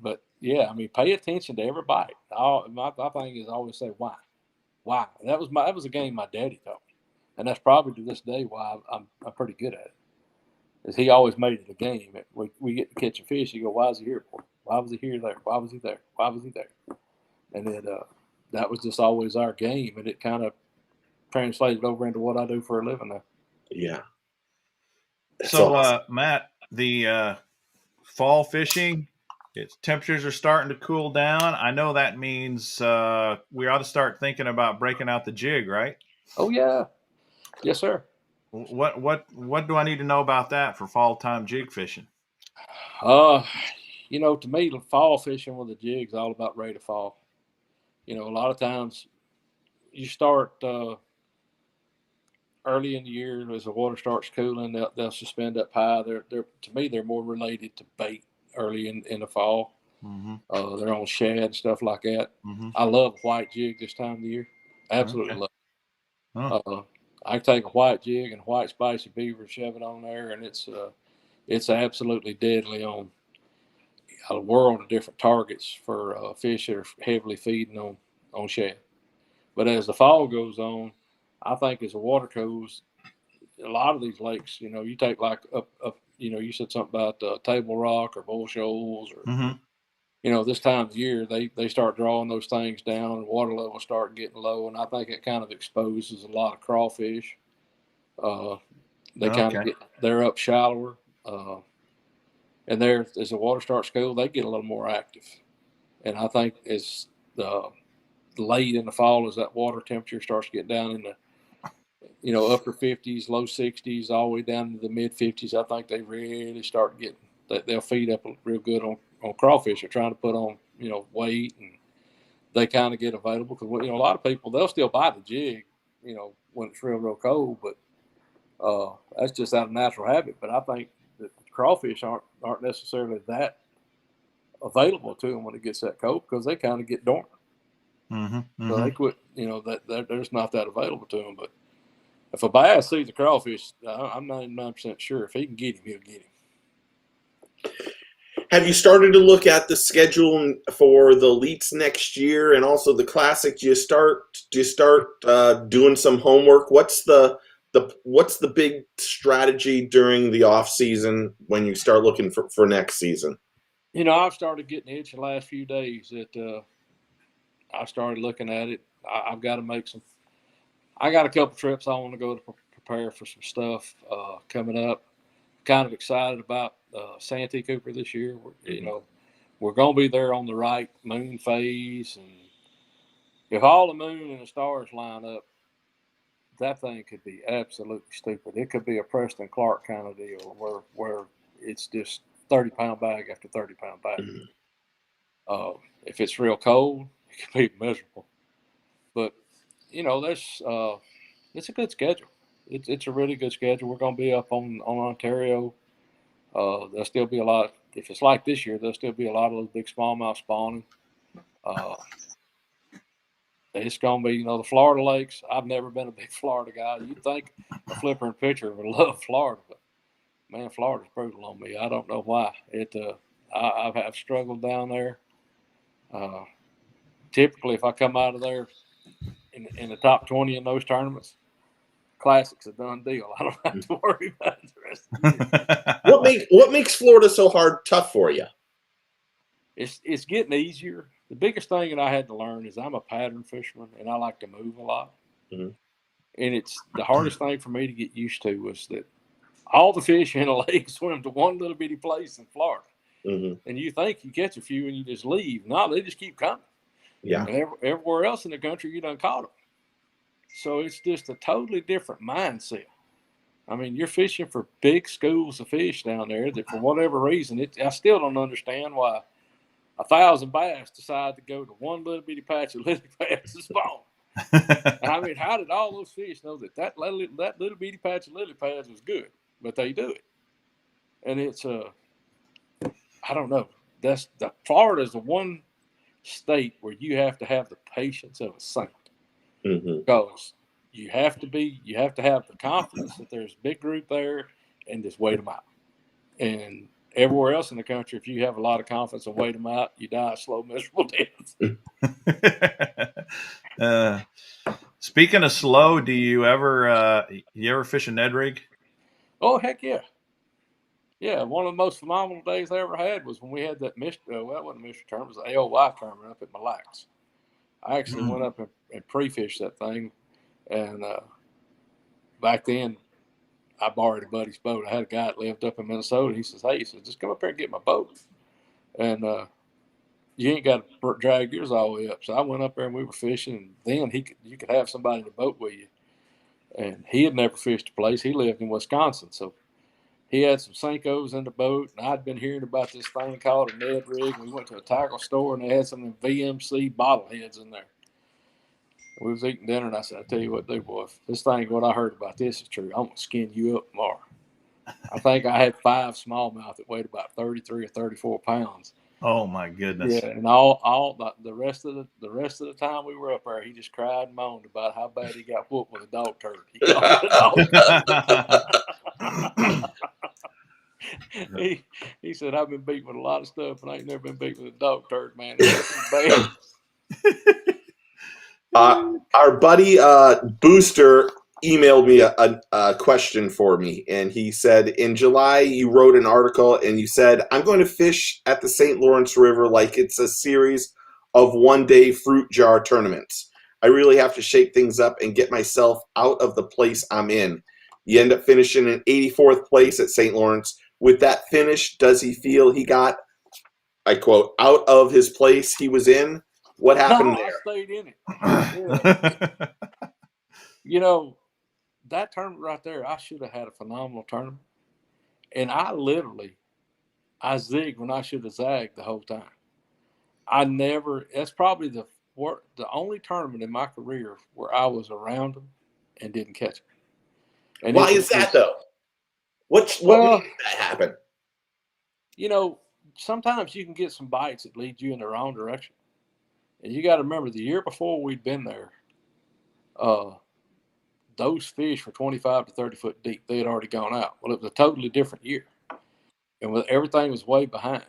But yeah, I mean, pay attention to every bite. My thing is always say why. And that was a game my daddy taught me, and that's probably to this day why I'm pretty good at it. Is he always made it a game. We get to catch a fish. You go, why is he here for? Why was he here there? Why was he there? Why was he there? And then that was just always our game, and it kind of translated over into what I do for a living now. Yeah. So, awesome. Matt, the fall fishing, its temperatures are starting to cool down. I know that means we ought to start thinking about breaking out the jig, right? Oh yeah, yes sir. What do I need to know about that for fall time jig fishing? Uh, to me, the fall fishing with a jig is all about ready to fall. A lot of times you start early in the year as the water starts cooling. They'll suspend up high. They're to me they're more related to bait early in the fall. Mm-hmm. They're on shad and stuff like that. Mm-hmm. I love white jig this time of the year. Absolutely Okay. love Huh. it. I take a white jig and white spicy beaver, shove it on there, and it's absolutely deadly on a world of different targets for fish that are heavily feeding on shad. But as the fall goes on, I think as the water cools, a lot of these lakes, you take like up, you said something about Table Rock or Bull Shoals or Mm-hmm. this time of year they start drawing those things down and water levels start getting low, and I think it kind of exposes a lot of crawfish. Uh, they kind of Okay. they're up shallower, and there as the water starts cool, they get a little more active. And I think as the late in the fall, as that water temperature starts to get down in the upper 50s, low 60s, all the way down to the mid 50s, I think they really start getting that they'll feed up real good on crawfish. They're trying to put on weight, and they kind of get available because a lot of people they'll still buy the jig when it's real cold, but that's just out of natural habit. But I think that the crawfish aren't necessarily that available to them when it gets that cold because they kind of get dormant. Mm-hmm. So Mm-hmm. they quit. That there's not that available to them. But if a bass sees a crawfish, I'm 99% sure if he can get him, he'll get him. Have you started to look at the schedule for the elites next year and also the classic? Do you start doing some homework? What's the big strategy during the off season when you start looking for next season? I've started getting itch the last few days that I started looking at it. I've got to make some. I got a couple trips I want to go to prepare for some stuff coming up. Kind of excited about Santee Cooper this year. We're going to be there on the right moon phase, and if all the moon and the stars line up, that thing could be absolutely stupid. It could be a Preston Clark kind of deal where it's just 30-pound bag after 30-pound bag. If it's real cold, it could be miserable. But there's it's a good schedule. It's a really good schedule. We're going to be up on Ontario. There'll still be a lot. If it's like this year, there'll still be a lot of those big smallmouth spawning. Uh, it's going to be, the Florida lakes. I've never been a big Florida guy. You'd think a flipper and pitcher would love Florida, but man, Florida's brutal on me. I don't know why. I've struggled down there. Typically, if I come out of there in the top 20 in those tournaments, Classic's a done deal. I don't have to worry about the rest of the year. What makes Florida so tough for you? It's getting easier. The biggest thing that I had to learn is I'm a pattern fisherman and I like to move a lot. Mm-hmm. And it's the hardest thing for me to get used to was that all the fish in a lake swim to one little bitty place in Florida. Mm-hmm. And you think you catch a few and you just leave. No, they just keep coming. Yeah. And everywhere else in the country, you done caught them. So it's just a totally different mindset. I mean, you're fishing for big schools of fish down there that for whatever reason, I still don't understand why 1,000 bass decide to go to one little bitty patch of lily pads to spawn. I mean, how did all those fish know that little bitty patch of lily pads was good? But they do it. And it's, I don't know. Florida is the one state where you have to have the patience of a saint. Mm-hmm. Because you have to have the confidence that there's a big group there and just wait them out. And everywhere else in the country, if you have a lot of confidence and wait them out, you die a slow, miserable death. Speaking of slow, do you ever fish a Ned rig? Oh, heck yeah. Yeah, one of the most phenomenal days I ever had was when we had that that wasn't a mystery tournament, it was an AOY tournament up at Mille Lacs. I actually went up and pre-fished that thing. And back then, I borrowed a buddy's boat. I had a guy that lived up in Minnesota. He says, "Hey," he says, "just come up here and get my boat, and you ain't got to drag yours all the way up." So I went up there and we were fishing. And then you could have somebody in the boat with you, and he had never fished a place. He lived in Wisconsin, so he had some Senkos in the boat, and I'd been hearing about this thing called a Ned rig. We went to a tackle store, and they had some of them VMC bottle heads in there. We was eating dinner, and I said, "I tell you what, dude, boy, if this thing, what I heard about this is true, I'm going to skin you up tomorrow." I think I had 5 smallmouth that weighed about 33 or 34 pounds. Oh my goodness! Yeah, and all the rest of the time we were up there, he just cried and moaned about how bad he got whooped with a dog turd. He called it a dog turd. He said, "I've been beat with a lot of stuff, but I ain't never been beat with a dog turd, man." Bad. Our buddy Booster emailed me a question for me, and he said, in July you wrote an article and you said, "I'm going to fish at the St. Lawrence River like it's a series of one-day fruit jar tournaments. I really have to shake things up and get myself out of the place I'm in." You end up finishing in 84th place at St. Lawrence. With that finish, does he feel he got, I quote, out of his place he was in? What happened there? I stayed in it. Yeah. You know, that tournament right there, I should have had a phenomenal tournament. And I zigged when I should have zagged the whole time. That's probably the only tournament in my career where I was around them and didn't catch them. And why is that, though? What made that happen? You know, sometimes you can get some bites that lead you in the wrong direction. And you got to remember, the year before we'd been there, those fish were 25 to 30 foot deep. They had already gone out. Well, it was a totally different year. And everything was way behind.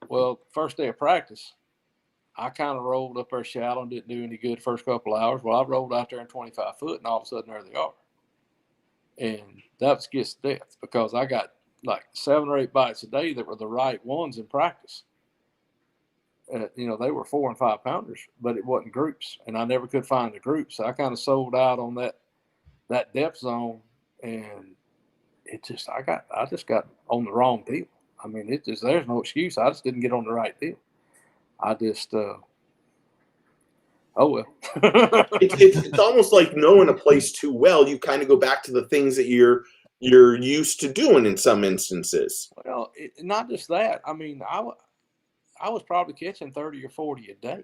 Well, first day of practice, I kind of rolled up there shallow and didn't do any good first couple of hours. Well, I rolled out there in 25 foot, and all of a sudden there they are. And that was gets death, because I got like 7 or 8 bites a day that were the right ones in practice. You know, they were 4 and 5 pounders, but it wasn't groups, and I never could find the groups. So I kind of sold out on that depth zone, and I just got on the wrong deal. I mean, there's no excuse. I just didn't get on the right deal. I just oh well. it's almost like knowing a place too well. You kind of go back to the things that you're used to doing in some instances. Well, not just that. I mean, I was probably catching 30 or 40 a day.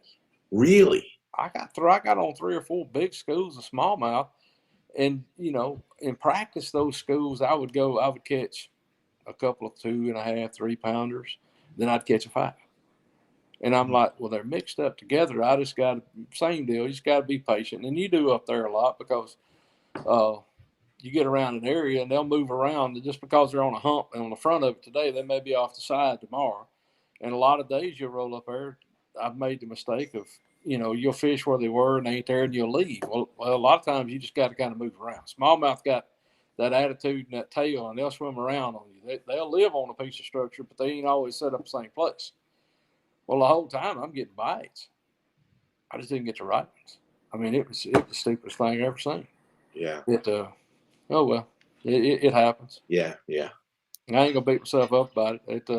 Really? I got on 3 or 4 big schools of smallmouth, and you know, in practice, those schools I would catch a couple of 2.5, 3 pounders, then I'd catch a 5. And I'm like, well, they're mixed up together. I just got same deal. You just got to be patient, and you do up there a lot, because you get around an area and they'll move around. And just because they're on a hump and on the front of it today, they may be off the side tomorrow. And a lot of days you'll roll up there. I've made the mistake of, you know, you'll fish where they were and they ain't there, and you'll leave. Well, a lot of times you just got to kind of move around. Smallmouth got that attitude and that tail, and they'll swim around on you. They'll live on a piece of structure, but they ain't always set up the same place. Well, the whole time I'm getting bites. I just didn't get the right ones. I mean, it was the stupidest thing I've ever seen. Yeah. Oh well, it happens. Yeah. I ain't gonna beat myself up about it.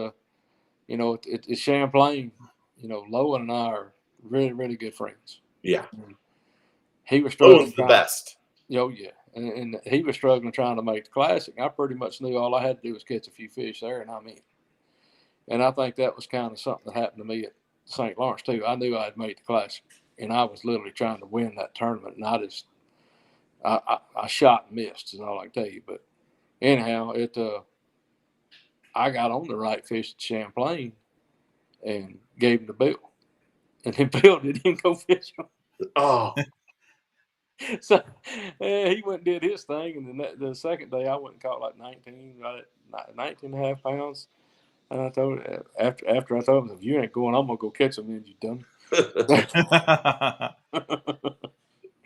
You know, it's Champlain. You know, Lowen and I are really, really good friends. Yeah. And he was struggling. Lowen's the best. Oh yeah, and he was struggling trying to make the Classic. I pretty much knew all I had to do was catch a few fish there, and I'm in. And I think that was kind of something that happened to me at St. Lawrence too. I knew I'd made the Classic, and I was literally trying to win that tournament, and I shot and missed, is all I can tell you. But anyhow, I got on the right fish at Champlain and gave him the bill, and then Bill didn't go fish him. Oh. So he went and did his thing, and then the second day I went and caught like 19 and a half pounds. And I told him, after I told him, if you ain't going, I'm gonna go catch them. Then you dumb.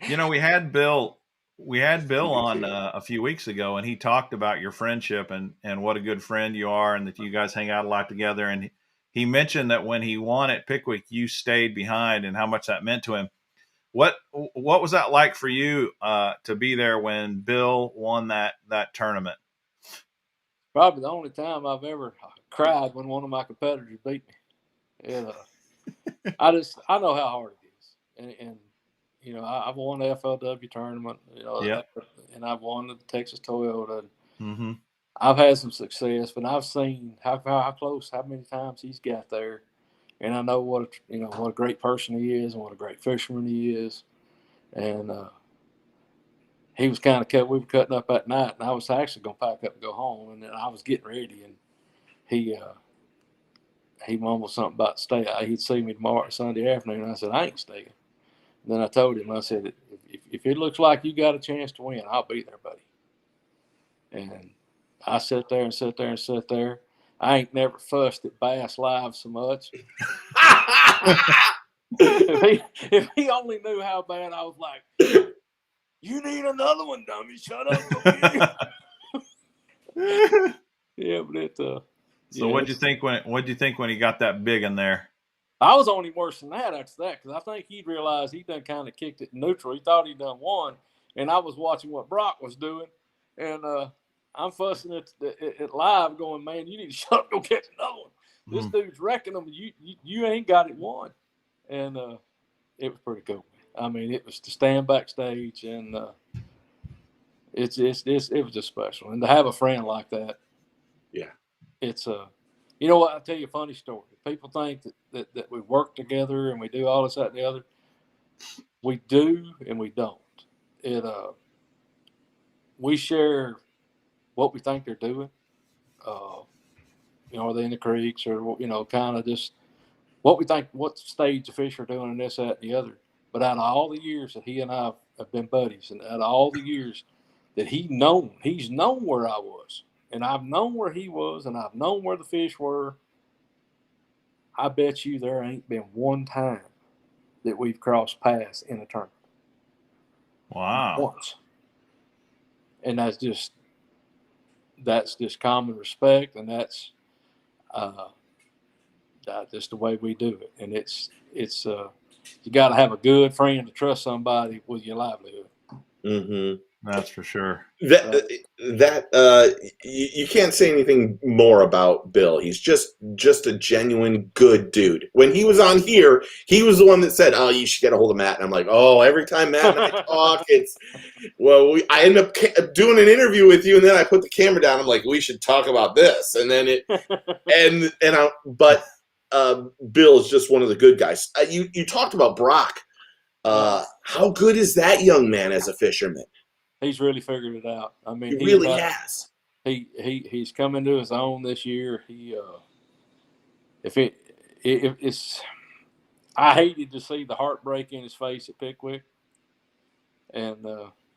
You know, we had Bill on a few weeks ago, and he talked about your friendship and what a good friend you are, and that you guys hang out a lot together. And he mentioned that when he won at Pickwick, you stayed behind, and how much that meant to him. what was that like for you to be there when Bill won that tournament? Probably the only time I've ever cried when one of my competitors beat me. I know how hard it is, and you know, I've won the FLW tournament, you know, and I've won the Texas Toyota. Mm-hmm. I've had some success, but I've seen how close, how many times he's got there, and I know what a great person he is and what a great fisherman he is, and he was kind of we were cutting up that night, and I was actually going to pack up and go home, and then I was getting ready, and he mumbled something about stay. He'd see me tomorrow Sunday afternoon, and I said, I ain't staying. And then I told him, I said, if it looks like you got a chance to win, I'll be there, buddy. And I sat there and sat there and sat there. I ain't never fussed at Bass Live so much. if he only knew how bad I was like, you need another one, dummy. Shut up. Yeah, but it. So what'd you think when he got that big in there? I was on him worse than that after that, because I think he'd realized he done kind of kicked it in neutral. He thought he'd done won, and I was watching what Brock was doing, and I'm fussing at live, going, man, you need to shut up, go catch another one. This dude's wrecking them. You ain't got it won, and it was pretty cool. I mean, it was to stand backstage, and it was just special, and to have a friend like that. Yeah, it's you know what? I'll tell you a funny story. People think that we work together and we do all this, that, and the other. We do and we don't. We share what we think they're doing. You know, are they in the creeks, or, you know, kind of just what we think, what stage the fish are doing, and this, that, and the other. But out of all the years that he and I have been buddies, and out of all the years that he's known where I was, and I've known where he was, and I've known where the fish were, I bet you there ain't been one time that we've crossed paths in a tournament. Wow. Once. And that's just common respect, and that's just the way we do it. And it's you got to have a good friend to trust somebody with your livelihood. Mm-hmm. That's for sure. You can't say anything more about Bill. He's just a genuine good dude. When he was on here, he was the one that said, "Oh, you should get a hold of Matt." And I'm like, "Oh, every time Matt and I talk, I end up doing an interview with you, and then I put the camera down. I'm like, we should talk about this." And then but Bill is just one of the good guys. You talked about Brock. How good is that young man as a fisherman? He's really figured it out. I mean, he really has. He's come into his own this year. I hated to see the heartbreak in his face at Pickwick, and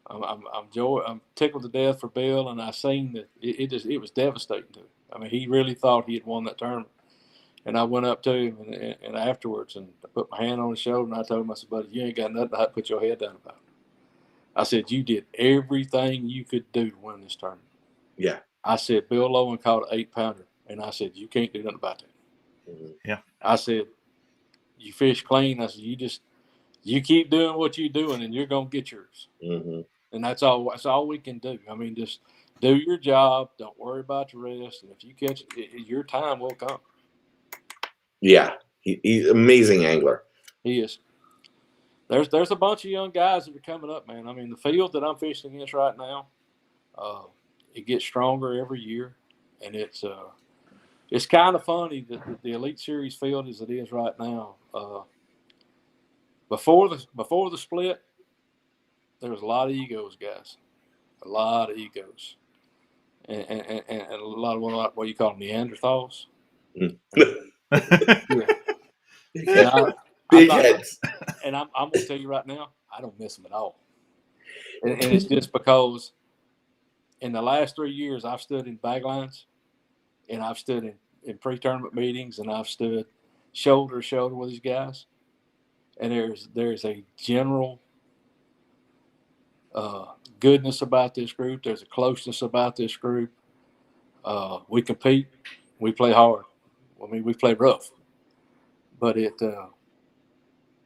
I'm tickled to death for Bill, and I seen that it was devastating to him. I mean, he really thought he had won that tournament, and I went up to him and afterwards, and I put my hand on his shoulder, and I told him, I said, "Buddy, you ain't got nothing to put your head down about it." I said, "You did everything you could do to win this tournament." Yeah. I said, "Bill Lowen caught an 8-pounder," and I said, "You can't do nothing about that." Mm-hmm. Yeah. I said, "You fish clean." I said, you keep doing what you're doing, and you're gonna get yours." Mm-hmm. And that's all. That's all we can do. I mean, just do your job. Don't worry about the rest. And if you catch it, your time will come. Yeah, he's an amazing angler. He is. There's a bunch of young guys that are coming up, man. I mean, the field that I'm fishing against right now, it gets stronger every year, and it's kind of funny that the Elite Series field as it is right now. Before the split, there was a lot of egos, guys, a lot of egos, and a lot of what you call Neanderthals. Yeah. Big heads. And I'm going to tell you right now, I don't miss them at all. And it's just because in the last 3 years, I've stood in bag lines, and I've stood in pre-tournament meetings, and I've stood shoulder to shoulder with these guys. And there's a general goodness about this group. There's a closeness about this group. We compete. We play hard. I mean, we play rough. But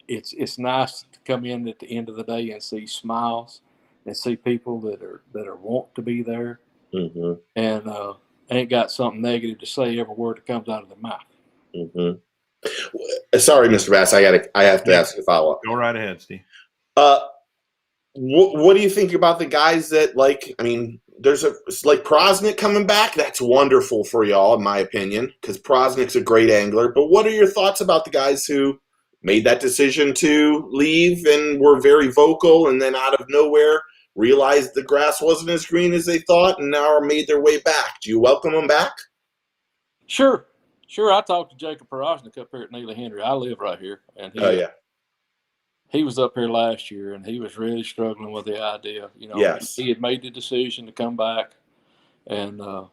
it's nice to come in at the end of the day and see smiles and see people that are want to be there, Mm-hmm. and ain't got something negative to say every word that comes out of their mouth. Mm-hmm. Sorry, Mr. Bass, I have to ask you a follow-up. Go right ahead, Steve. What do you think about the guys that, like, I mean, there's like Prosnick coming back? That's wonderful for y'all, in my opinion, because Prosnick's a great angler. But what are your thoughts about the guys who made that decision to leave and were very vocal, and then out of nowhere realized the grass wasn't as green as they thought, and now are made their way back? Do you welcome them back? Sure. I talked to Jacob Prosnick up here at Neely Henry. I live right here, and he was up here last year, and he was really struggling with the idea. You know, yes. He had made the decision to come back, and I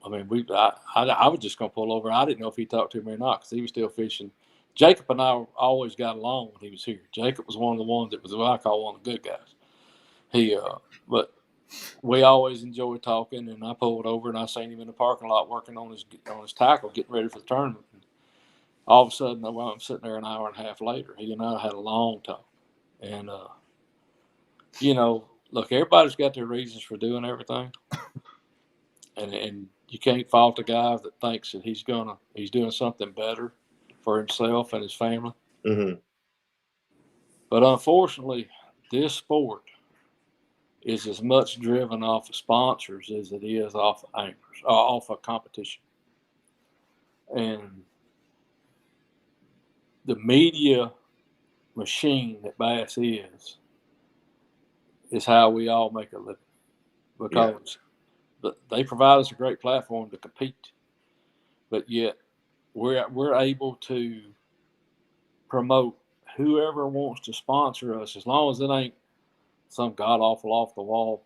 mean, I was just going to pull over. I didn't know if he talked to me or not because he was still fishing. Jacob and I always got along when he was here. Jacob was one of the ones that was what I call one of the good guys. But we always enjoyed talking, and I pulled over and I seen him in the parking lot working on his tackle, getting ready for the tournament. And all of a sudden, I'm sitting there an hour and a half later. He and I had a long talk, and you know, look, everybody's got their reasons for doing everything, and you can't fault a guy that thinks that he's doing something better for himself and his family. Mm-hmm. But unfortunately, this sport is as much driven off of sponsors as it is off of anglers, off of competition. And the media machine that Bass is how we all make a living, because they provide us a great platform to compete, but yet we're able to promote whoever wants to sponsor us, as long as it ain't some god awful off the wall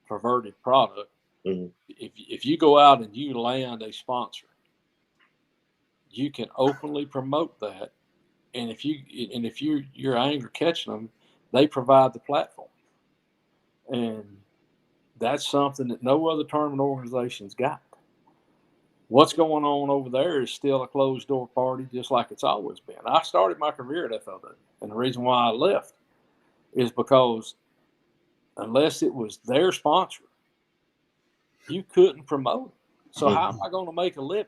perverted product. Mm-hmm. If you go out and you land a sponsor, you can openly promote that, and if you're angler catching them, they provide the platform, and that's something that no other tournament organization's got. What's going on over there is still a closed door party, just like it's always been. I started my career at FEUD, and the reason why I left is because unless it was their sponsor, you couldn't promote it. So how am I going to make a living?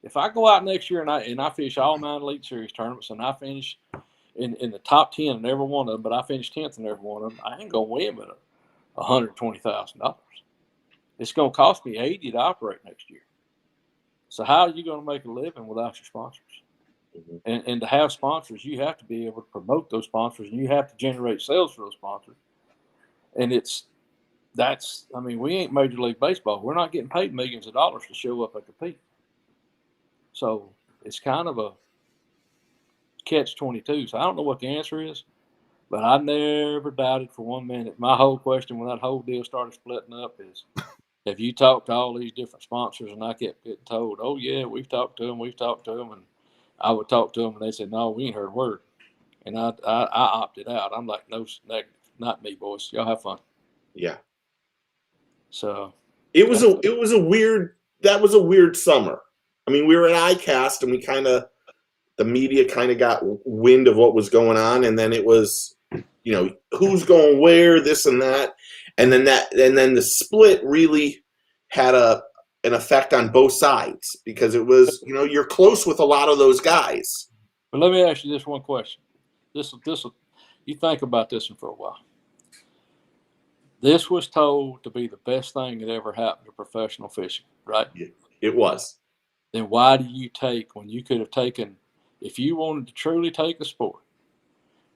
If I go out next year and I fish all 9 Elite Series tournaments and I finish in the top 10 in every one of them, but I finish 10th in every one of them, I ain't going to win but $120,000. It's going to cost me $80 to operate next year. So how are you going to make a living without your sponsors? Mm-hmm. And to have sponsors, you have to be able to promote those sponsors, and you have to generate sales for those sponsors. And we ain't Major League Baseball. We're not getting paid millions of dollars to show up and compete. So it's kind of a catch-22. So I don't know what the answer is, but I never doubted for 1 minute. My whole question when that whole deal started splitting up is, have you talked to all these different sponsors? And I kept getting told, oh, yeah, we've talked to them. And I would talk to them, and they said, no, we ain't heard a word. And I opted out. I'm like, no, negative. Not me, boys. Y'all have fun. Yeah. So that was a weird summer. I mean, we were at ICAST, and the media kind of got wind of what was going on, and then it was, who's going where, this and that. And then the split really had an effect on both sides, because it was, you're close with a lot of those guys. But let me ask you this one question. This you think about this one for a while. This was told to be the best thing that ever happened to professional fishing, right? It was. Then why do you take, when you could have taken, if you wanted to truly take the sport,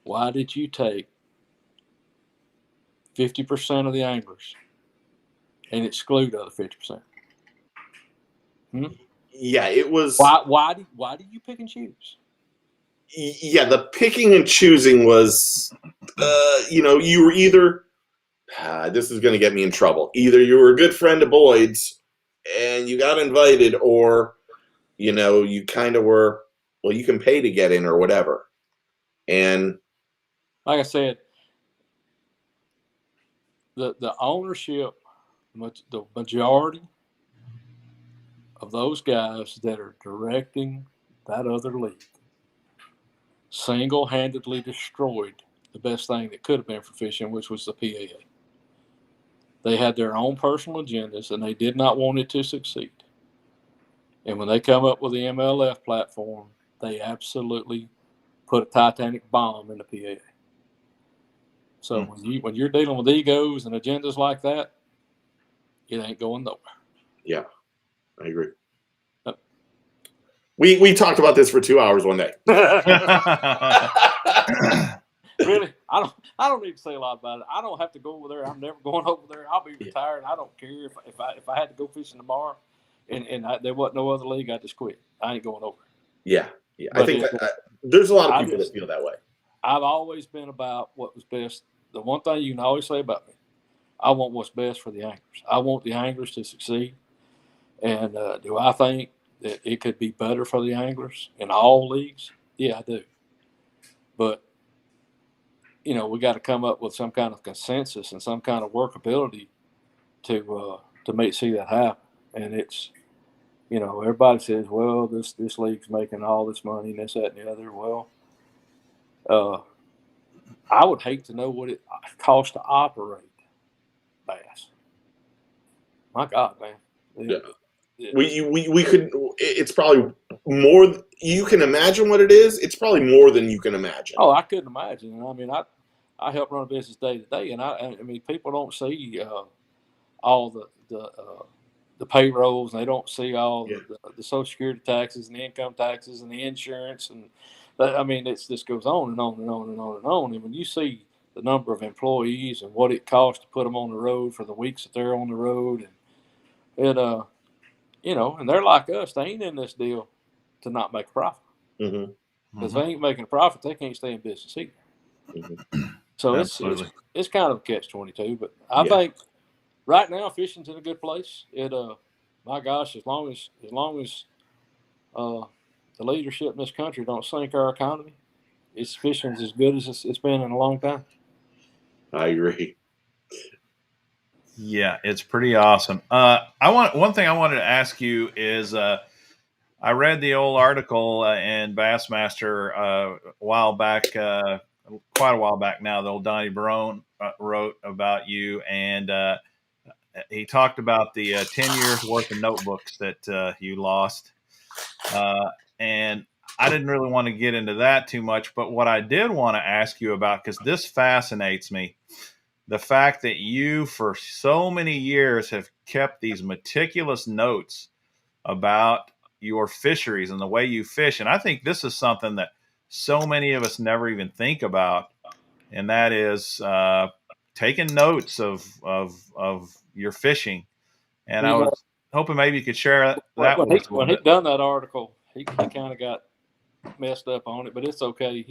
why did you take 50% of the anglers and exclude the other 50%? Yeah, it was. Why do you pick and choose? Yeah, the picking and choosing was, you were either, this is going to get me in trouble. Either you were a good friend of Boyd's and you got invited, or, you kind of were, well, you can pay to get in or whatever. And like I said, the ownership, the majority of those guys that are directing that other league single-handedly destroyed the best thing that could have been for fishing, which was the PAA. They had their own personal agendas, and they did not want it to succeed. And when they come up with the MLF platform, they absolutely put a Titanic bomb in the PAA. So when you're dealing with egos and agendas like that, it ain't going nowhere. Yeah, I agree. We talked about this for 2 hours one day. Really, I don't need to say a lot about it. I don't have to go over there. I'm never going over there. I'll be retired. I don't care if I had to go fishing tomorrow, and there wasn't no other league, I just quit. I ain't going over. Yeah. I think there's a lot of people that feel that way. I've always been about what was best. The one thing you can always say about me, I want what's best for the anglers. I want the anglers to succeed. And do I think that it could be better for the anglers in all leagues? Yeah, I do. But, we got to come up with some kind of consensus and some kind of workability to see that happen. And it's, everybody says, well, this league's making all this money and this, that, and the other. Well, I would hate to know what it costs to operate bass. My God, man. Yeah. We could. It's probably more. You can imagine what it is. It's probably more than you can imagine. Oh, I couldn't imagine. I mean, I help run a business day to day, and I mean, people don't see all the payrolls, and they don't see all the Social Security taxes and the income taxes and the insurance, and I mean, this goes on and on and on and on and on. And when you see the number of employees and what it costs to put them on the road for the weeks that they're on the road, and and they're like us. They ain't in this deal to not make a profit. Because if they ain't making a profit, they can't stay in business either. So it's kind of a catch-22. But I think right now fishing's in a good place. My gosh, as long as the leadership in this country don't sink our economy, fishing's as good as it's been in a long time. I agree. Yeah, it's pretty awesome. One thing I wanted to ask you is I read the old article in Bassmaster a while back, quite a while back now. The old Donnie Barone wrote about you, and he talked about the 10 years worth of notebooks that you lost. And I didn't really want to get into that too much, but what I did want to ask you about, because this fascinates me, the fact that you for so many years have kept these meticulous notes about your fisheries and the way you fish. And I think this is something that so many of us never even think about. And that is taking notes of your fishing. And I was hoping maybe you could share that with us a little bit. When he done that article, he kind of got messed up on it, but it's okay.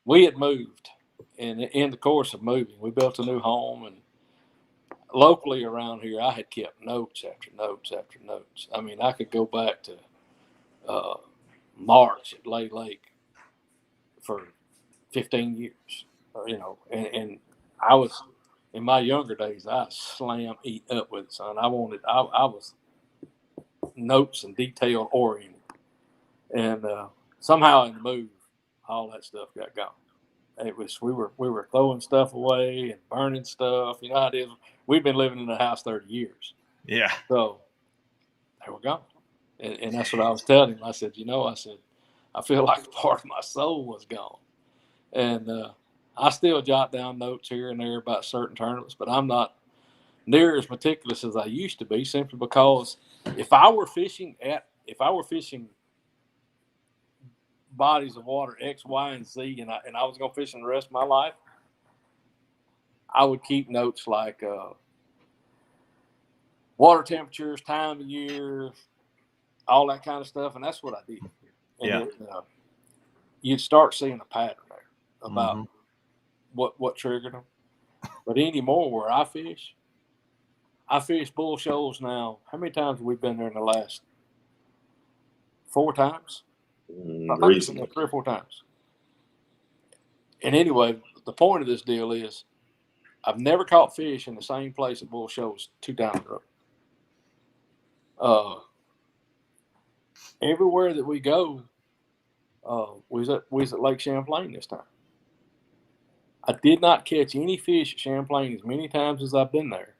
We had moved, and in the course of moving, we built a new home, and locally around here, I had kept notes after notes after notes. I mean, I could go back to March at Lay Lake for 15 years, and I was, in my younger days, I eat up with it, son. I was notes and detail oriented, and somehow in the move, all that stuff got gone. It was we were throwing stuff away and burning stuff. You know how it is. We've been living in the house 30 years. Yeah. So they were gone, and that's what I was telling him. I said, I feel like part of my soul was gone, and I still jot down notes here and there about certain tournaments, but I'm not near as meticulous as I used to be, simply because if I were fishing bodies of water X, Y, and Z, and I was going to fish in the rest of my life, I would keep notes like water temperatures, time of year, all that kind of stuff, and that's what I did. And you'd start seeing a pattern there about what triggered them. But anymore, where I fish bull shoals now. How many times have we been there in the last 4 times? Recently. 3 or 4 times. And anyway, the point of this deal is I've never caught fish in the same place at bull shows 2 times in a row. Everywhere that we go, We was at Lake Champlain this time. I did not catch any fish at Champlain as many times as I've been there.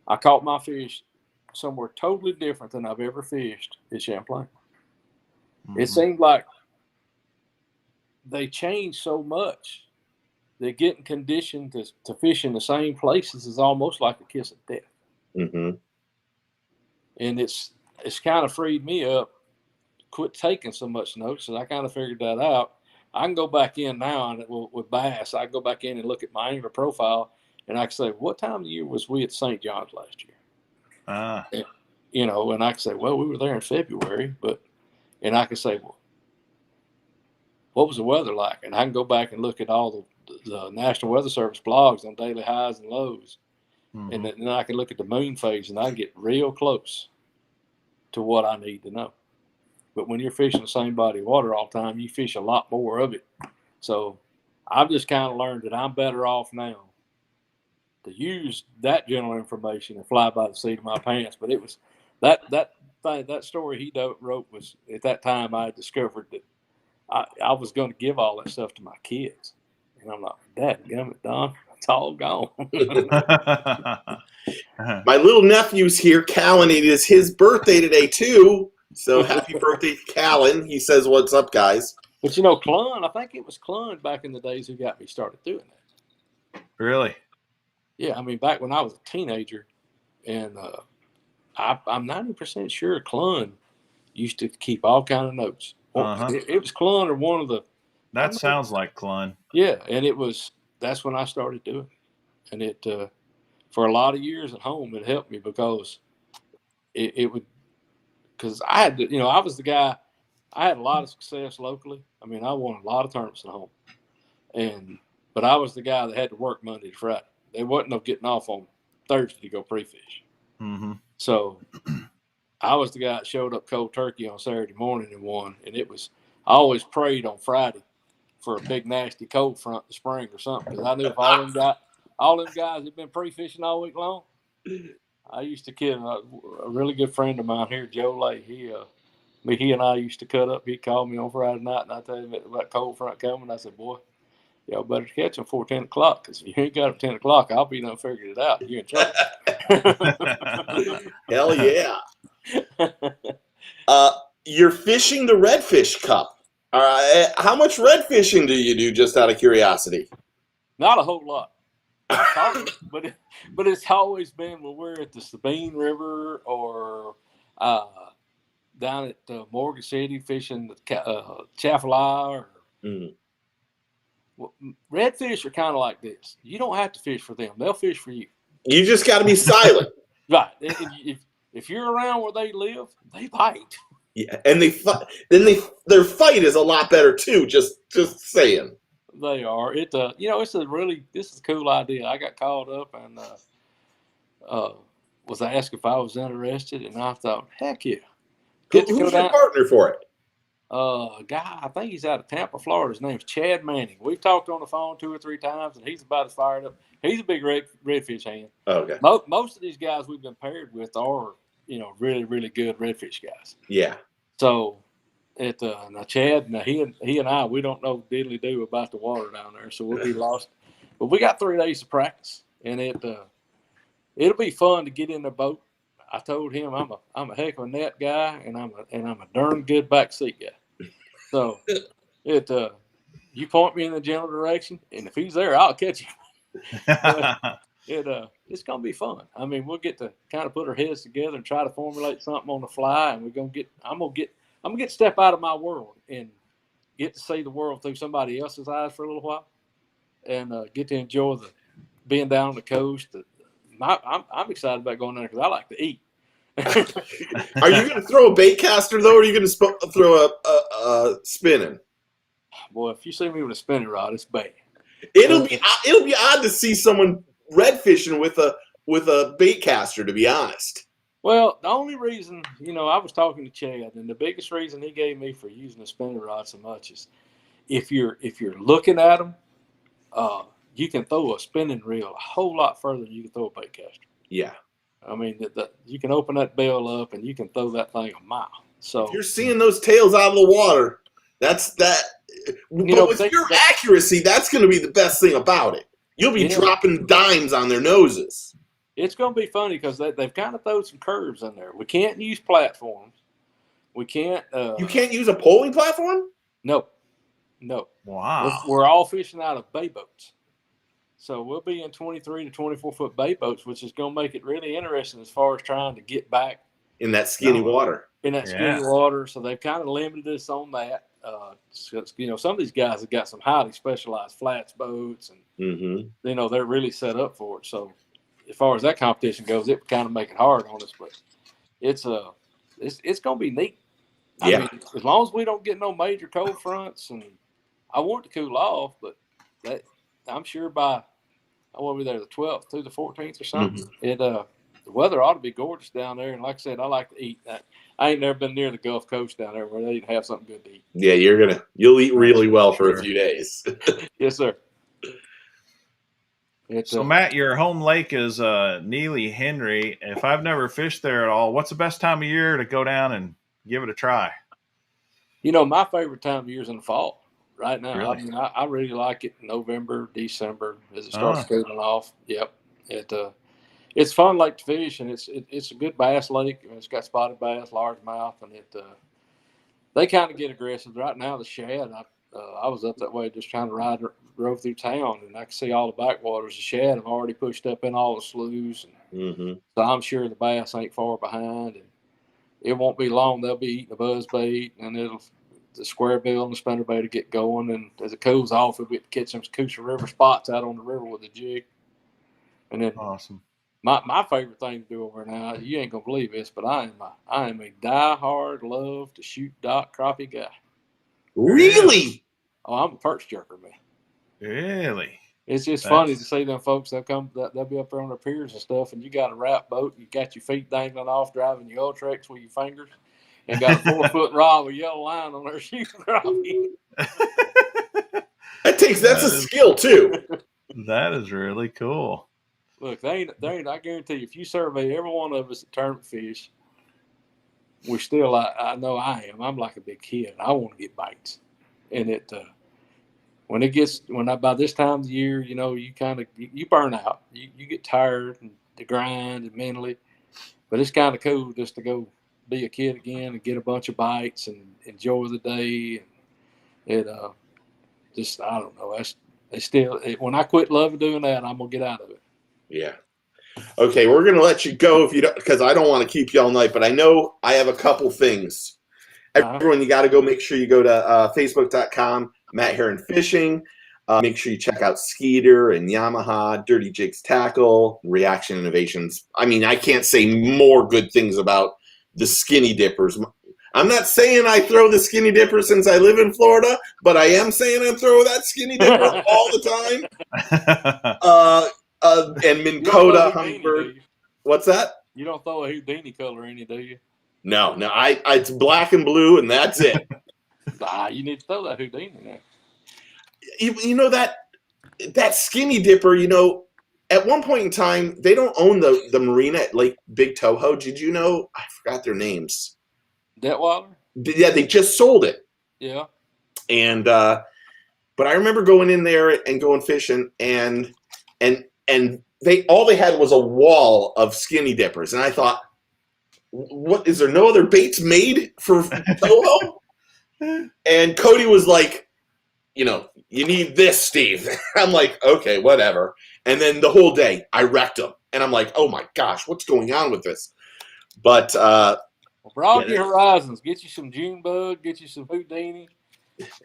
I caught my fish somewhere totally different than I've ever fished at Champlain. Mm-hmm. It seemed like they changed so much that getting conditioned to fish in the same places is almost like a kiss of death. Mm-hmm. And it's kind of freed me up, quit taking so much notes, and I kind of figured that out. I can go back in now and with bass, I can go back in and look at my angler profile, and I can say, what time of the year was we at St. John's last year? And, you know, and I can say, well, we were there in February, and I can say, well, what was the weather like? And I can go back and look at all the National Weather Service blogs on daily highs and lows. Mm-hmm. And then I can look at the moon phase, and I can get real close to what I need to know. But when you're fishing the same body of water all the time, you fish a lot more of it. So I've just kind of learned that I'm better off now to use that general information and fly by the seat of my pants. But it was that story he wrote was, at that time I discovered that I was going to give all that stuff to my kids. And I'm like, dadgummit, Don, it's all gone. My little nephew's here. Callan, it is his birthday today, too. So happy birthday to Callan. He says, what's up, guys? But, you know, Clun, I think it was Clun back in the days who got me started doing that. Really? Yeah, I mean, back when I was a teenager, and I'm 90% sure Clun used to keep all kind of notes. It was Clun or one of the... That sounds like Clun. Yeah, and that's when I started doing it. And it, for a lot of years at home, it helped me because it would... Because I had to, you know, I was the guy, I had a lot of success locally. I mean, I won a lot of tournaments at home. But I was the guy that had to work Monday to Friday. They wasn't no getting off on Thursday to go pre-fish. Mm-hmm. So I was the guy that showed up cold turkey on Saturday morning and won. And I always prayed on Friday for a big, nasty cold front in the spring or something. Because I knew if all them guys had been pre-fishing all week long, I used to kid a really good friend of mine here, Joe Lay. He and I used to cut up. He'd call me on Friday night, and I tell him about cold front coming. I said, boy, y'all better catch him before 10 o'clock, because if you ain't got him 10 o'clock, I'll be done figured it out. You're in trouble. Hell yeah. You're fishing the Redfish Cup. How much red fishing do you do, just out of curiosity? Not a whole lot. But it's always been when we're at the Sabine River or down at Morgan City fishing the Chaffalay. Redfish are kind of like this. You don't have to fish for them; they'll fish for you. You just got to be silent, right? If you're around where they live, they bite. Yeah, and they fight. Their fight is a lot better too. Just saying. They are. You know, this is a cool idea. I got called up and was asked if I was interested, and I thought, heck yeah. Who's your partner for it? Guy, I think he's out of Tampa, Florida. His name's Chad Manning. We've talked on the phone 2 or 3 times, and he's about as fired up. He's a big redfish hand. Okay. Most of these guys we've been paired with are, you know, really, really good redfish guys. Yeah. So now Chad, he and I, we don't know diddly do about the water down there, so we'll be lost. But we got 3 days of practice, and it'll be fun to get in the boat. I told him I'm a heck of a net guy, and I'm a darn good backseat guy. So you point me in the general direction, and if he's there, I'll catch him. It's gonna be fun. I mean, we'll get to kind of put our heads together and try to formulate something on the fly, and I'm gonna get to step out of my world and get to see the world through somebody else's eyes for a little while, and get to enjoy being down on the coast. I'm excited about going there because I like to eat. Are you going to throw a bait caster though, or are you going to throw a spinning? Boy, if you see me with a spinning rod, it's bad. It'll be odd to see someone red fishing with a bait caster, to be honest. Well, the only reason, you know, I was talking to Chad, and the biggest reason he gave me for using a spinning rod so much is if you're looking at them, you can throw a spinning reel a whole lot further than you can throw a bait caster. Yeah. I mean, you can open that bell up and you can throw that thing a mile. So if you're seeing those tails out of the water, That's that. You But know, with your accuracy, that's going to be the best thing about it. You'll be dropping dimes on their noses. It's going to be funny because they've kind of thrown some curves in there. We can't use platforms. We can't. You can't use a polling platform? No. Wow. We're all fishing out of bay boats. So we'll be in 23 to 24-foot bay boats, which is going to make it really interesting as far as trying to get back. In that skinny water. In that skinny water. So they've kind of limited us on that. You know, some of these guys have got some highly specialized flats boats, and you know, they're really set up for it. So as far as that competition goes, it would kind of make it hard on us, but it's going to be neat. I mean, as long as we don't get no major cold fronts, and I want it to cool off, but that I'm sure by I will be there the 12th through the 14th or something. The weather ought to be gorgeous down there, and like I said, I like to eat. I ain't never been near the Gulf Coast down there where they have something good to eat. Yeah, you'll eat really well for a few days. Yes, sir. So Matt, your home lake is Neely Henry. If I've never fished there at all, what's the best time of year to go down and give it a try? You know, my favorite time of year is in the fall. Right now, really? I mean, I really like it in November, December as it starts cooling off. Yep, it's fun lake to fish, and it's a good bass lake. I mean, it's got spotted bass, largemouth, and they kind of get aggressive right now. The shad, I was up that way just trying to drove through town, and I could see all the backwaters. The shad have already pushed up in all the sloughs, and so I'm sure the bass ain't far behind, and it won't be long. They'll be eating a buzz bait, and the square bill and the spinner bait to get going, and as it cools off, we'll get to catch some Coosa River spots out on the river with a jig. And then awesome. My favorite thing to do over now, you ain't gonna believe this, but I am a diehard love to shoot dock crappie guy. Really? Oh, I'm a perch jerker, man. Really? It's just funny to see them folks. They'll be up there on their piers and stuff, and you got a wrap boat, you got your feet dangling off, driving your Ultrex with your fingers, and got a 4-foot rod with yellow line on there shooting crappie. That's a skill too. That is really cool. Look, they ain't. I guarantee you, if you survey every one of us at tournament fish, we're still. I know I am. I'm like a big kid. I want to get bites, and by this time of the year, you know, you kind of you burn out. You get tired and the grind and mentally, but it's kind of cool just to go be a kid again and get a bunch of bites and enjoy the day. And just I don't know. When I quit loving doing that, I'm gonna get out of it. Yeah. Okay, we're gonna let you go if you don't, because I don't want to keep you all night. But I know I have a couple things. Everyone, you got to go. Make sure you go to Facebook.com, Matt Herren Fishing. Make sure you check out Skeeter and Yamaha, Dirty Jigs Tackle, Reaction Innovations. I mean, I can't say more good things about the skinny dippers. I'm not saying I throw the skinny dipper since I live in Florida, but I am saying I throw that skinny dipper all the time. And Minn Kota Hummingbird. What's that? You don't throw a Houdini color in it, do you? No. It's black and blue, and that's it. You need to throw that Houdini there. You know that skinny dipper, you know, at one point in time, they don't own the marina at Lake Big Toho. Did you know? I forgot their names. Detweiler? Yeah, they just sold it. Yeah. And but I remember going in there and going fishing, and they had was a wall of skinny dippers, and I thought, what is there no other baits made for Toho? And Cody was like, you know, you need this, Steve. I'm like, okay, whatever. And then the whole day I wrecked them, and I'm like, oh my gosh, what's going on with this? But broaden your horizons. Get you some June bug. Get you some Houdini,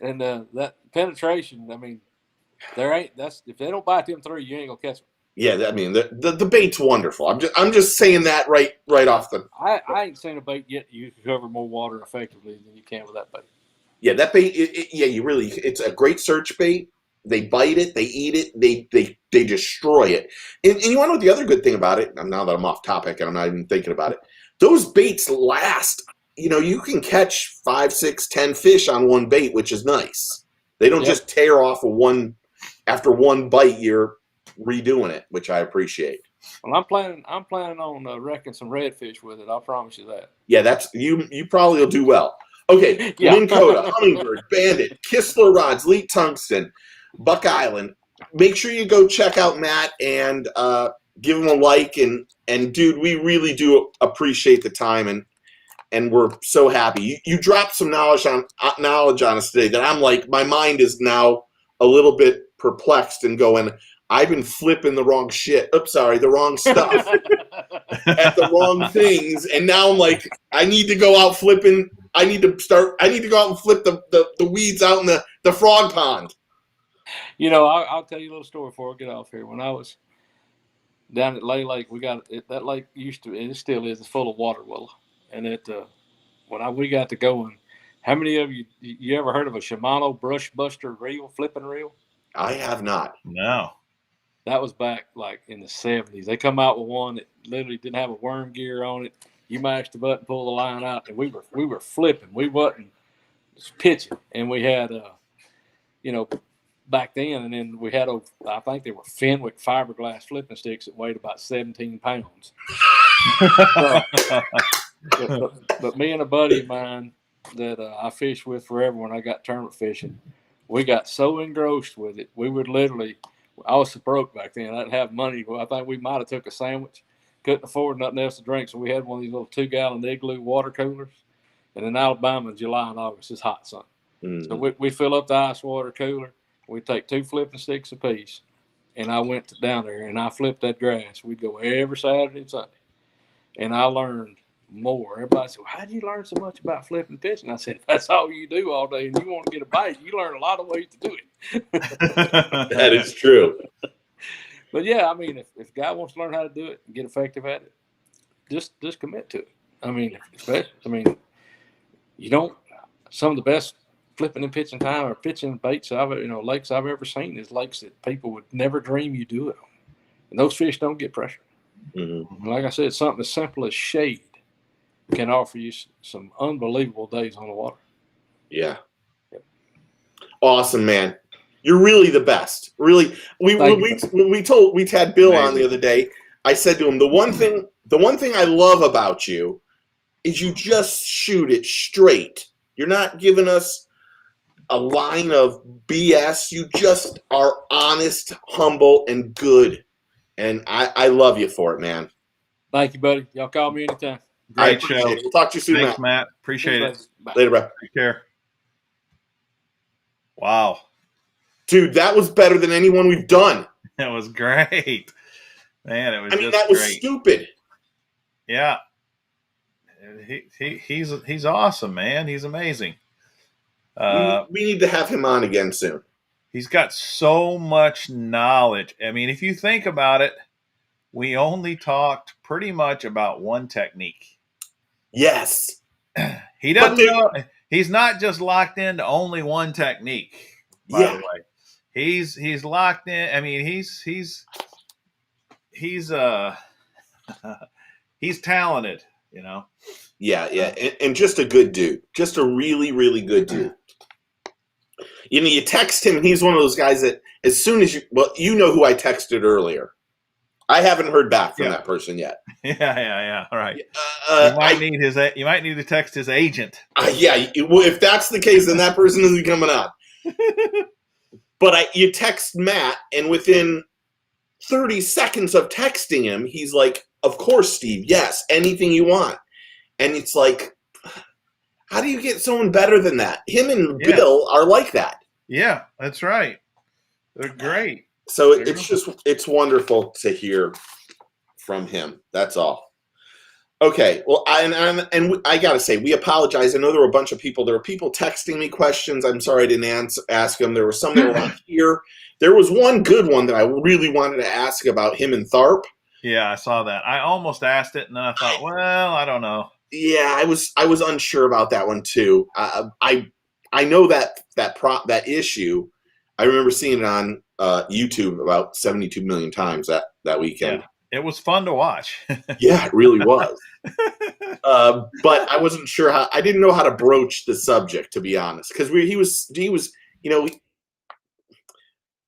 and that penetration. I mean, if they don't bite them three, you ain't gonna catch them. Yeah, I mean the bait's wonderful. I'm just saying that right off the. I ain't seen a bait yet you can cover more water effectively than you can with that bait. Yeah, that bait. It's a great search bait. They bite it, they eat it, they destroy it. And you want to know the other good thing about it? Now that I'm off topic and I'm not even thinking about it, those baits last. You know, you can catch 5, 6, 10 fish on one bait, which is nice. They don't just tear off after one bite. You're redoing it, which I appreciate. Well, I'm planning on wrecking some redfish with it. I promise you that. Yeah, that's you probably will do well. Okay, Yeah. Minn Kota, Hummingbird, Bandit, Kistler Rods, Leak Tungsten, Buck Island. Make sure you go check out Matt and give him a like. And dude, we really do appreciate the time, and we're so happy. You dropped some knowledge on us today that I'm like, my mind is now a little bit perplexed and going, I've been flipping the wrong shit. Oops, sorry, the wrong stuff at the wrong things, and now I'm like, I need to go out flipping. I need to go out and flip the weeds out in the frog pond. I'll tell you a little story before I get off here. When I was down at Lay Lake, that lake used to, and it still is, it's full of water willow. And we got to going, how many of you ever heard of a Shimano brush buster reel, flipping reel? I have not. No. That was back like in the 70s. They come out with one that literally didn't have a worm gear on it. You mashed the button, pull the line out, and we were flipping. We wasn't just pitching, and we had back then, and then we had I think they were Fenwick fiberglass flipping sticks that weighed about 17 pounds. But me and a buddy of mine that I fished with forever when I got tournament fishing, we got so engrossed with it, we would literally. I was so broke back then. I didn't have money. Well, I think we might have took a sandwich. Couldn't afford nothing else to drink, so we had one of these little 2-gallon Igloo water coolers. And in Alabama, in July and August, it's hot sun. So we fill up the ice water cooler. We take 2 flipping sticks apiece, and I went down there and I flipped that grass. We'd go every Saturday and Sunday, and I learned more. Everybody said, well, "How do you learn so much about flipping fishing?" I said, "That's all you do all day, and you want to get a bite. You learn a lot of ways to do it." That is true. But yeah, I mean, if a guy wants to learn how to do it and get effective at it, just commit to it. I mean, you don't. Some of the best flipping and pitching time or pitching baits lakes I've ever seen is lakes that people would never dream you do it on, and those fish don't get pressure. Mm-hmm. Like I said, something as simple as shade can offer you some unbelievable days on the water. Yeah. Yep. Awesome, man. You're really the best. Really, we had Bill on the other day. I said to him, the one thing I love about you is you just shoot it straight. You're not giving us a line of BS. You just are honest, humble, and good. And I love you for it, man. Thank you, buddy. Y'all call me anytime. Great show. We'll talk to you soon, Thanks, Matt. Appreciate it. Bye. Later, bro. Take care. Wow. Dude, that was better than anyone we've done. That was great. Man, it was that was great. Stupid. Yeah. He's awesome, man. He's amazing. We need to have him on again soon. He's got so much knowledge. I mean, if you think about it, we only talked pretty much about one technique. Yes. He doesn't know. He's not just locked into only one technique, by the way. He's locked in. I mean, he's talented, you know. Yeah, and just a good dude. Just a really, really good dude. You text him, he's one of those guys that as soon as you know who I texted earlier. I haven't heard back from that person yet. Yeah. All right. You might need to text his agent. If that's the case, then that person isn't coming on. But you text Matt, and within 30 seconds of texting him, he's like, "Of course, Steve. Yes, anything you want." And it's like, how do you get someone better than that? Him and Bill are like that. Yeah, that's right. They're great. So it's wonderful to hear from him. That's all. Okay. Well, I got to say, we apologize. I know there were a bunch of people. There were people texting me questions. I'm sorry I didn't ask them. There were some that were on here. There was one good one that I really wanted to ask about him and Tharp. Yeah, I saw that. I almost asked it, and then I thought, well, I don't know. Yeah, I was unsure about that one too. I know that issue. I remember seeing it on YouTube about 72 million times that weekend. Yeah, it was fun to watch. Yeah, it really was. But I wasn't sure how. I didn't know how to broach the subject, to be honest, because he was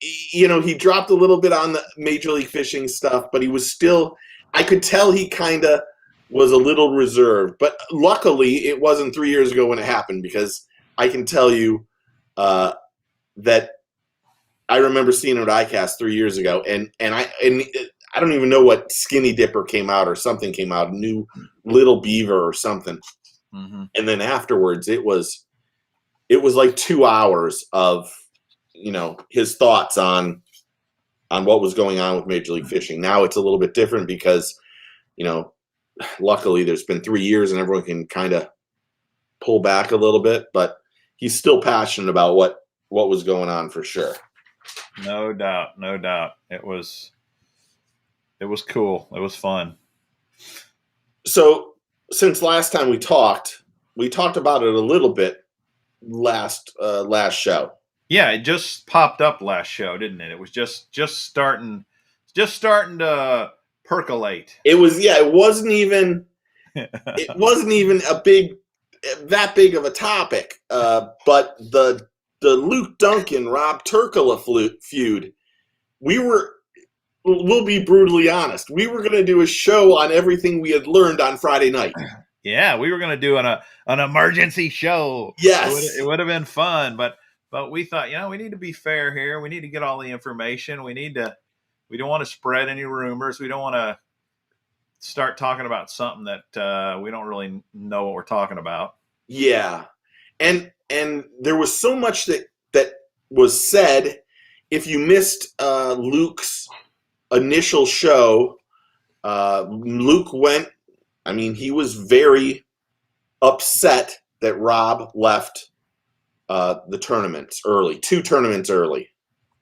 he dropped a little bit on the Major League Fishing stuff, but he was still. I could tell he kind of was a little reserved. But luckily, it wasn't 3 years ago when it happened, because I can tell you that I remember seeing it at ICAST 3 years ago, and I don't even know what Skinny Dipper came out or something came out, new Little Beaver or something. Mm-hmm. And then afterwards, it was like 2 hours of, his thoughts on what was going on with Major League Fishing. Now it's a little bit different because, luckily there's been 3 years and everyone can kind of pull back a little bit, but he's still passionate about what was going on for sure. No doubt. No doubt. It was cool. It was fun. So since last time we talked about it a little bit last show. Yeah, it just popped up last show, didn't it? It was just starting to percolate. It wasn't even that big of a topic. But the Luke Duncan Rob Turkula feud, we'll be brutally honest. We were going to do a show on everything we had learned on Friday night. Yeah, we were going to do an emergency show. Yes. It would have been fun, but we thought, we need to be fair here. We need to get all the information. We don't want to spread any rumors. We don't want to start talking about something that we don't really know what we're talking about. Yeah. And there was so much that was said. If you missed Luke's initial show, Luke he was very upset that Rob left the tournaments early, 2 tournaments early.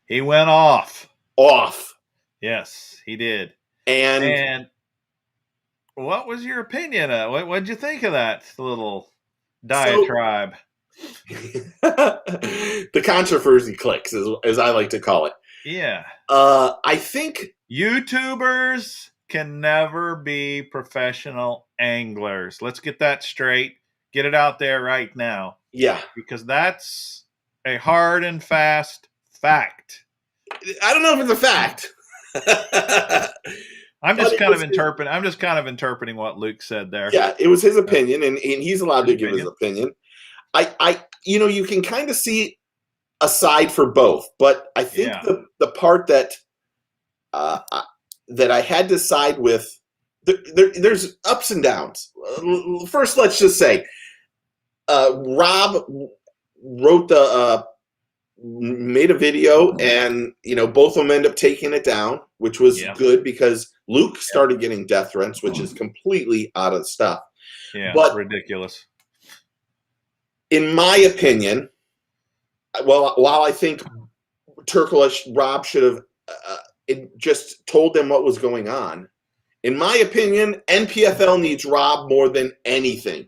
He went off. Yes, he did. And what was your opinion? What'd you think of that little diatribe? The controversy clicks, as I like to call it. Yeah. I think YouTubers can never be professional anglers. Let's get that straight. Get it out there right now. Yeah. Because that's a hard and fast fact. I don't know if it's a fact. I'm just kind of interpreting what Luke said there. Yeah, it was his opinion, and he's allowed to give his opinion. You can kind of see a side for both, but I think the part that that I had to side with, there's ups and downs. First, let's just say Rob made a video, and both of them end up taking it down, which was good because Luke started getting death threats, which is completely out of stuff. Yeah, but ridiculous. In my opinion, while I think Rob should have just told them what was going on, in my opinion, NPFL needs Rob more than anything.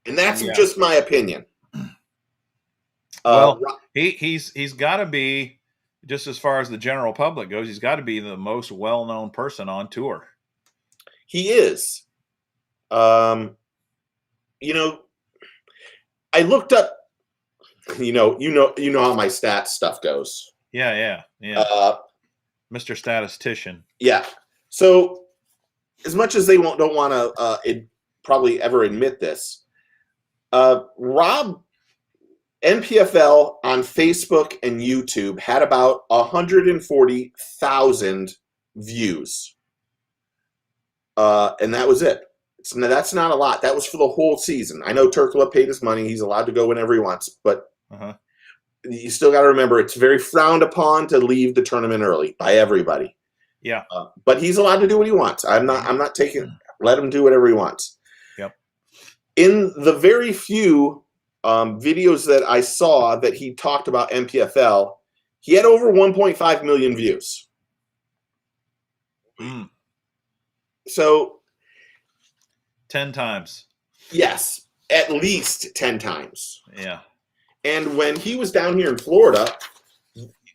And that's just my opinion. Well, he's got to be, just as far as the general public goes, he's got to be the most well-known person on tour. He is. I looked up. You know how my stats stuff goes. Yeah. Mr. Statistician. Yeah. So, as much as they don't want to probably ever admit this, Rob, NPFL on Facebook and YouTube had about 140,000 views. And that was it. That's not a lot. That was for the whole season. I know Turkula paid his money. He's allowed to go whenever he wants. But you still got to remember, it's very frowned upon to leave the tournament early by everybody. Yeah. But he's allowed to do what he wants. I'm not taking. Let him do whatever he wants. Yep. In the very few videos that I saw that he talked about NPFL, he had over 1.5 million views. So 10 times. Yes, at least 10 times. Yeah. And when he was down here in Florida,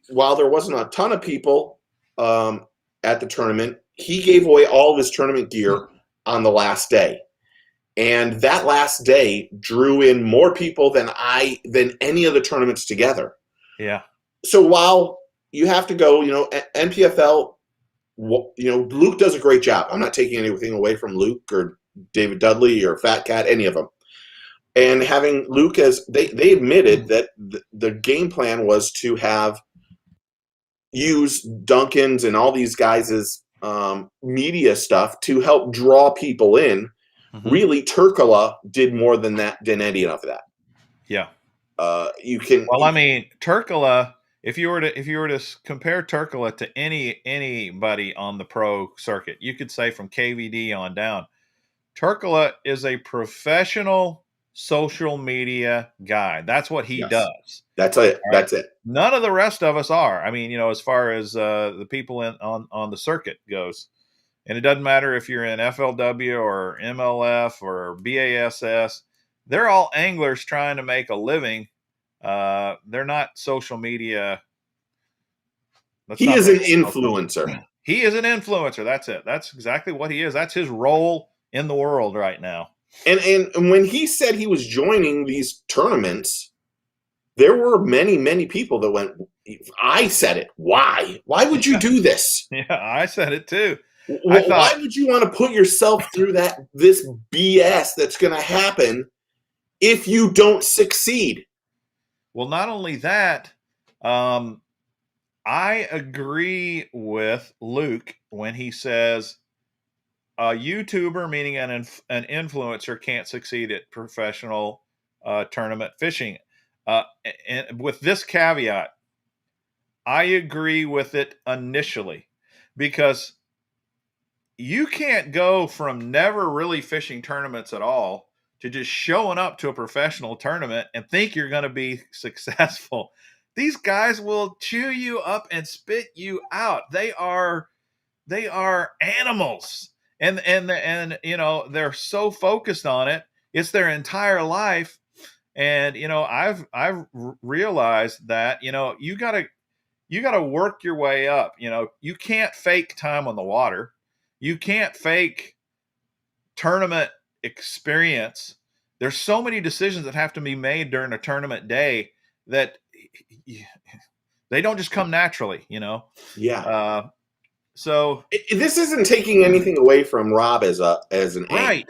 while there wasn't a ton of people at the tournament, he gave away all of his tournament gear on the last day. And that last day drew in more people than any of the tournaments together. Yeah. So while you have to go, NPFL Luke does a great job. I'm not taking anything away from Luke or David Dudley or Fat Cat, any of them. And having Luke as they admitted that the game plan was to use Duncan's and all these guys' media stuff to help draw people in. Mm-hmm. Really, Turkula did more than any of that. Yeah. Turkula. If you were to compare Turkula to anybody on the pro circuit, you could say from KVD on down, Turkula is a professional social media guy. That's what he does. That's it. Right? That's it. None of the rest of us are. I mean, as far as the people on the circuit goes, and it doesn't matter if you're in FLW or MLF or BASS, they're all anglers trying to make a living. They're not social media. He is an influencer. He is an influencer. That's it. That's exactly what he is. That's his role in the world right now. And when he said he was joining these tournaments, there were many people that went, I said it. Why? Why would you do this? Yeah, I said it too. Why would you want to put yourself through this BS that's going to happen if you don't succeed? Well, not only that, I agree with Luke when he says a YouTuber, meaning an influencer, can't succeed at professional tournament fishing. And with this caveat, I agree with it initially, because you can't go from never really fishing tournaments at all to just showing up to a professional tournament and think you're going to be successful. These guys will chew you up and spit you out. They are animals. And they're so focused on it. It's their entire life. And I've realized that you gotta work your way up. You can't fake time on the water. You can't fake tournament experience. There's so many decisions that have to be made during a tournament day that they don't just come naturally. Yeah. So this isn't taking anything away from Rob as an right.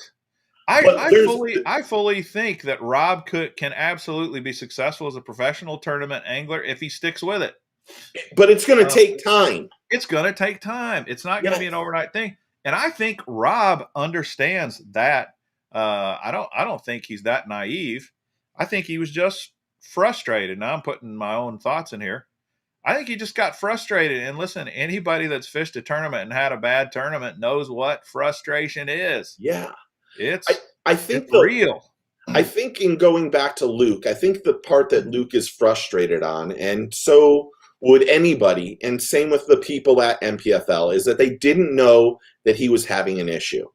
I fully think that Rob can absolutely be successful as a professional tournament angler if he sticks with it. But it's going to take time. It's going to take time. It's not going to be an overnight thing. And I think Rob understands that. I don't think he's that naive. I think he was just frustrated. Now I'm putting my own thoughts in here. I think he just got frustrated. And listen, anybody that's fished a tournament and had a bad tournament knows what frustration is. Yeah. I think it's real. I think in going back to Luke, I think the part that Luke is frustrated on, and so would anybody, and same with the people at NPFL, is that they didn't know that he was having an issue.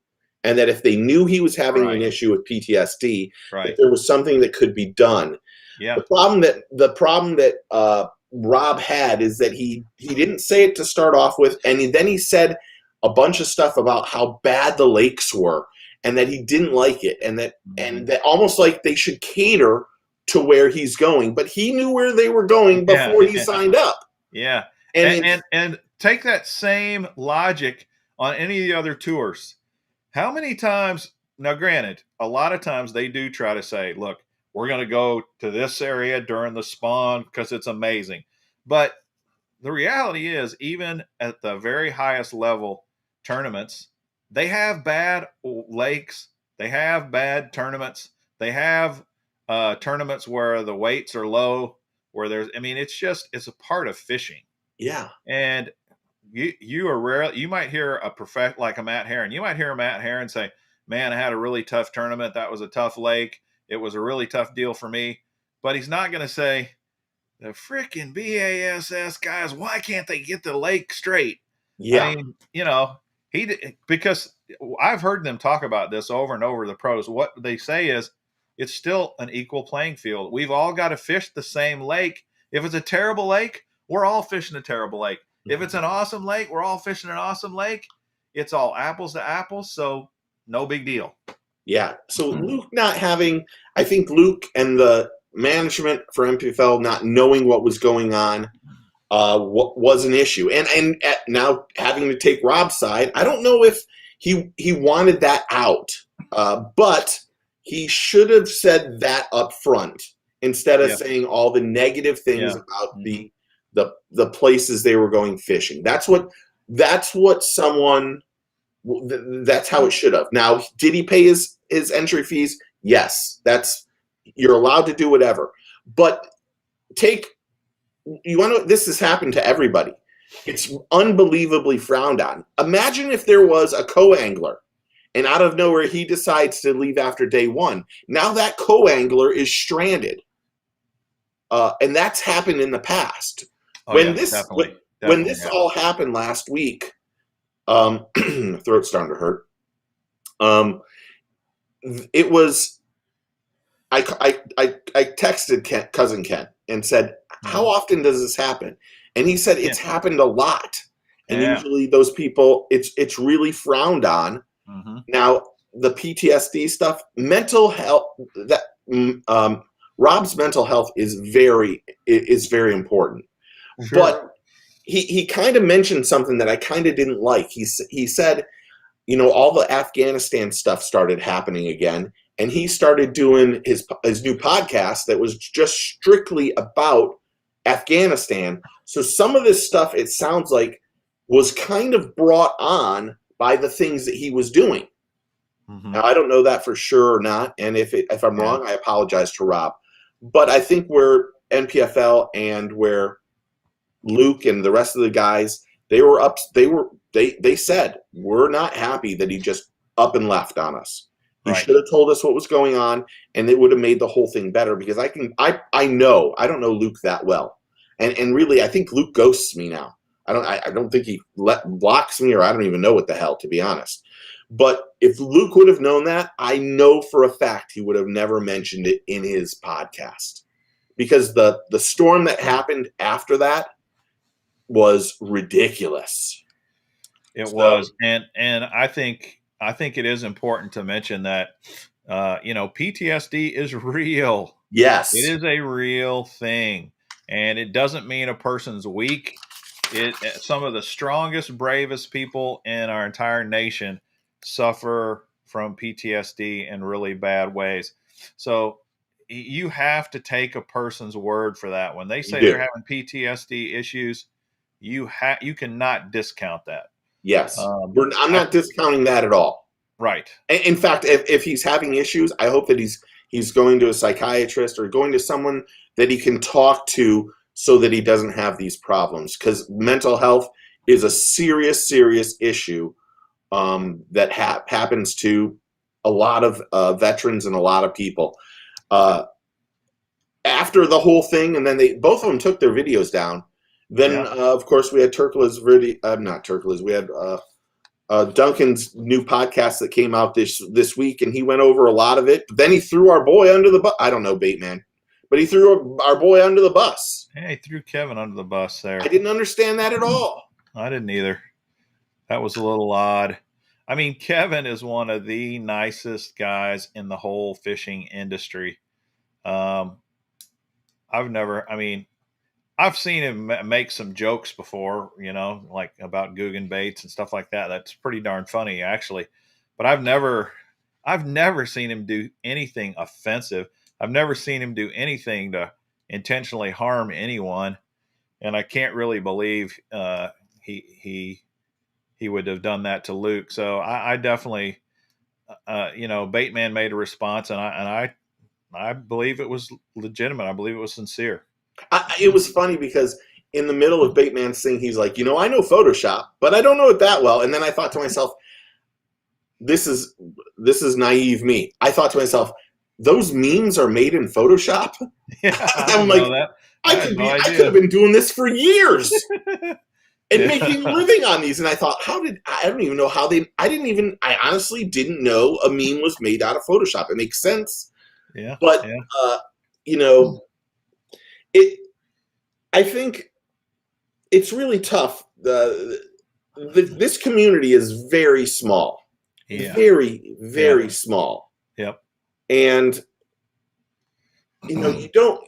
And that if they knew he was having an issue with PTSD, that there was something that could be done. Yeah. The problem that Rob had is that he didn't say it to start off with, and then he said a bunch of stuff about how bad the lakes were, and that he didn't like it, and that almost like they should cater to where he's going. But he knew where they were going before he signed up. Yeah. And take that same logic on any of the other tours. How many times, now granted, a lot of times they do try to say, look, we're going to go to this area during the spawn because it's amazing. But the reality is, even at the very highest level tournaments, they have bad lakes. They have bad tournaments. They have tournaments where the weights are low, where it's a part of fishing. Yeah. And you are rare. You might hear like a Matt Herren. You might hear Matt Herren say, man, I had a really tough tournament. That was a tough lake. It was a really tough deal for me. But he's not going to say, the freaking BASS guys, why can't they get the lake straight? Yeah. I mean, because I've heard them talk about this over and over, the pros. What they say is it's still an equal playing field. We've all got to fish the same lake. If it's a terrible lake, we're all fishing a terrible lake. If it's an awesome lake, we're all fishing an awesome lake. It's all apples to apples, so no big deal. Yeah. So Luke I think Luke and the management for MPFL not knowing what was going on, was an issue. And now having to take Rob's side, I don't know if he wanted that out, but he should have said that up front instead of saying all the negative things about the places they were going fishing. That's how it should have. Now, did he pay his entry fees? Yes. You're allowed to do whatever. But you want to, this has happened to everybody. It's unbelievably frowned on. Imagine if there was a co-angler and out of nowhere he decides to leave after day one. Now that co-angler is stranded. And that's happened in the past. When this all happened last week, throat's starting to hurt. It was, I texted cousin Ken and said, how often does this happen? And he said it's happened a lot. And usually those people, it's really frowned on. Mm-hmm. Now, the PTSD stuff, mental health, Rob's mental health is very important. Sure. But he kind of mentioned something that I kind of didn't like. He said, all the Afghanistan stuff started happening again. And he started doing his new podcast that was just strictly about Afghanistan. So some of this stuff, it sounds like, was kind of brought on by the things that he was doing. Mm-hmm. Now, I don't know that for sure or not. And if I'm wrong, I apologize to Rob. But I think where NPFL and where Luke and the rest of the guys, they said, we're not happy that he just up and left on us. He should have told us what was going on, and it would have made the whole thing better. Because I don't know Luke that well, and really, I think Luke ghosts me now. I don't think he blocks me, or I don't even know what the hell, to be honest. But if Luke would have known that, I know for a fact he would have never mentioned it in his podcast, because the storm that happened after that was ridiculous. It was, and I think it is important to mention that, PTSD is real. Yes. It is a real thing. And it doesn't mean a person's weak. Some of the strongest, bravest people in our entire nation suffer from PTSD in really bad ways. So you have to take a person's word for that. When they say they're having PTSD issues, you cannot discount that. Yes. I'm not discounting that at all. Right. In fact, if he's having issues, I hope that he's going to a psychiatrist or going to someone that he can talk to so that he doesn't have these problems. Because mental health is a serious, serious issue that happens to a lot of veterans and a lot of people. After the whole thing, and then both of them took their videos down. Then, of course, we had we had Duncan's new podcast that came out this week, and he went over a lot of it. But then he threw our boy under the bus. I don't know, Bateman, but he threw our boy under the bus. Yeah, he threw Kevin under the bus there. I didn't understand that at all. I didn't either. That was a little odd. I mean, Kevin is one of the nicest guys in the whole fishing industry. I've seen him make some jokes before, like about Guggen baits and stuff like that. That's pretty darn funny, actually. But I've never seen him do anything offensive. I've never seen him do anything to intentionally harm anyone. And I can't really believe he would have done that to Luke. So I definitely, Bateman made a response, and I believe it was legitimate. I believe it was sincere. It was funny because in the middle of Bateman's thing, he's like, I know Photoshop, but I don't know it that well. And then I thought to myself, this is naive me. I thought to myself, those memes are made in Photoshop? Yeah, I'm like, I could have been doing this for years and making a living on these. And I thought, I don't even know how I honestly didn't know a meme was made out of Photoshop. It makes sense. Yeah. But, I think it's really tough. This community is very small. Yeah. Very, very small. Yep. And, you don't.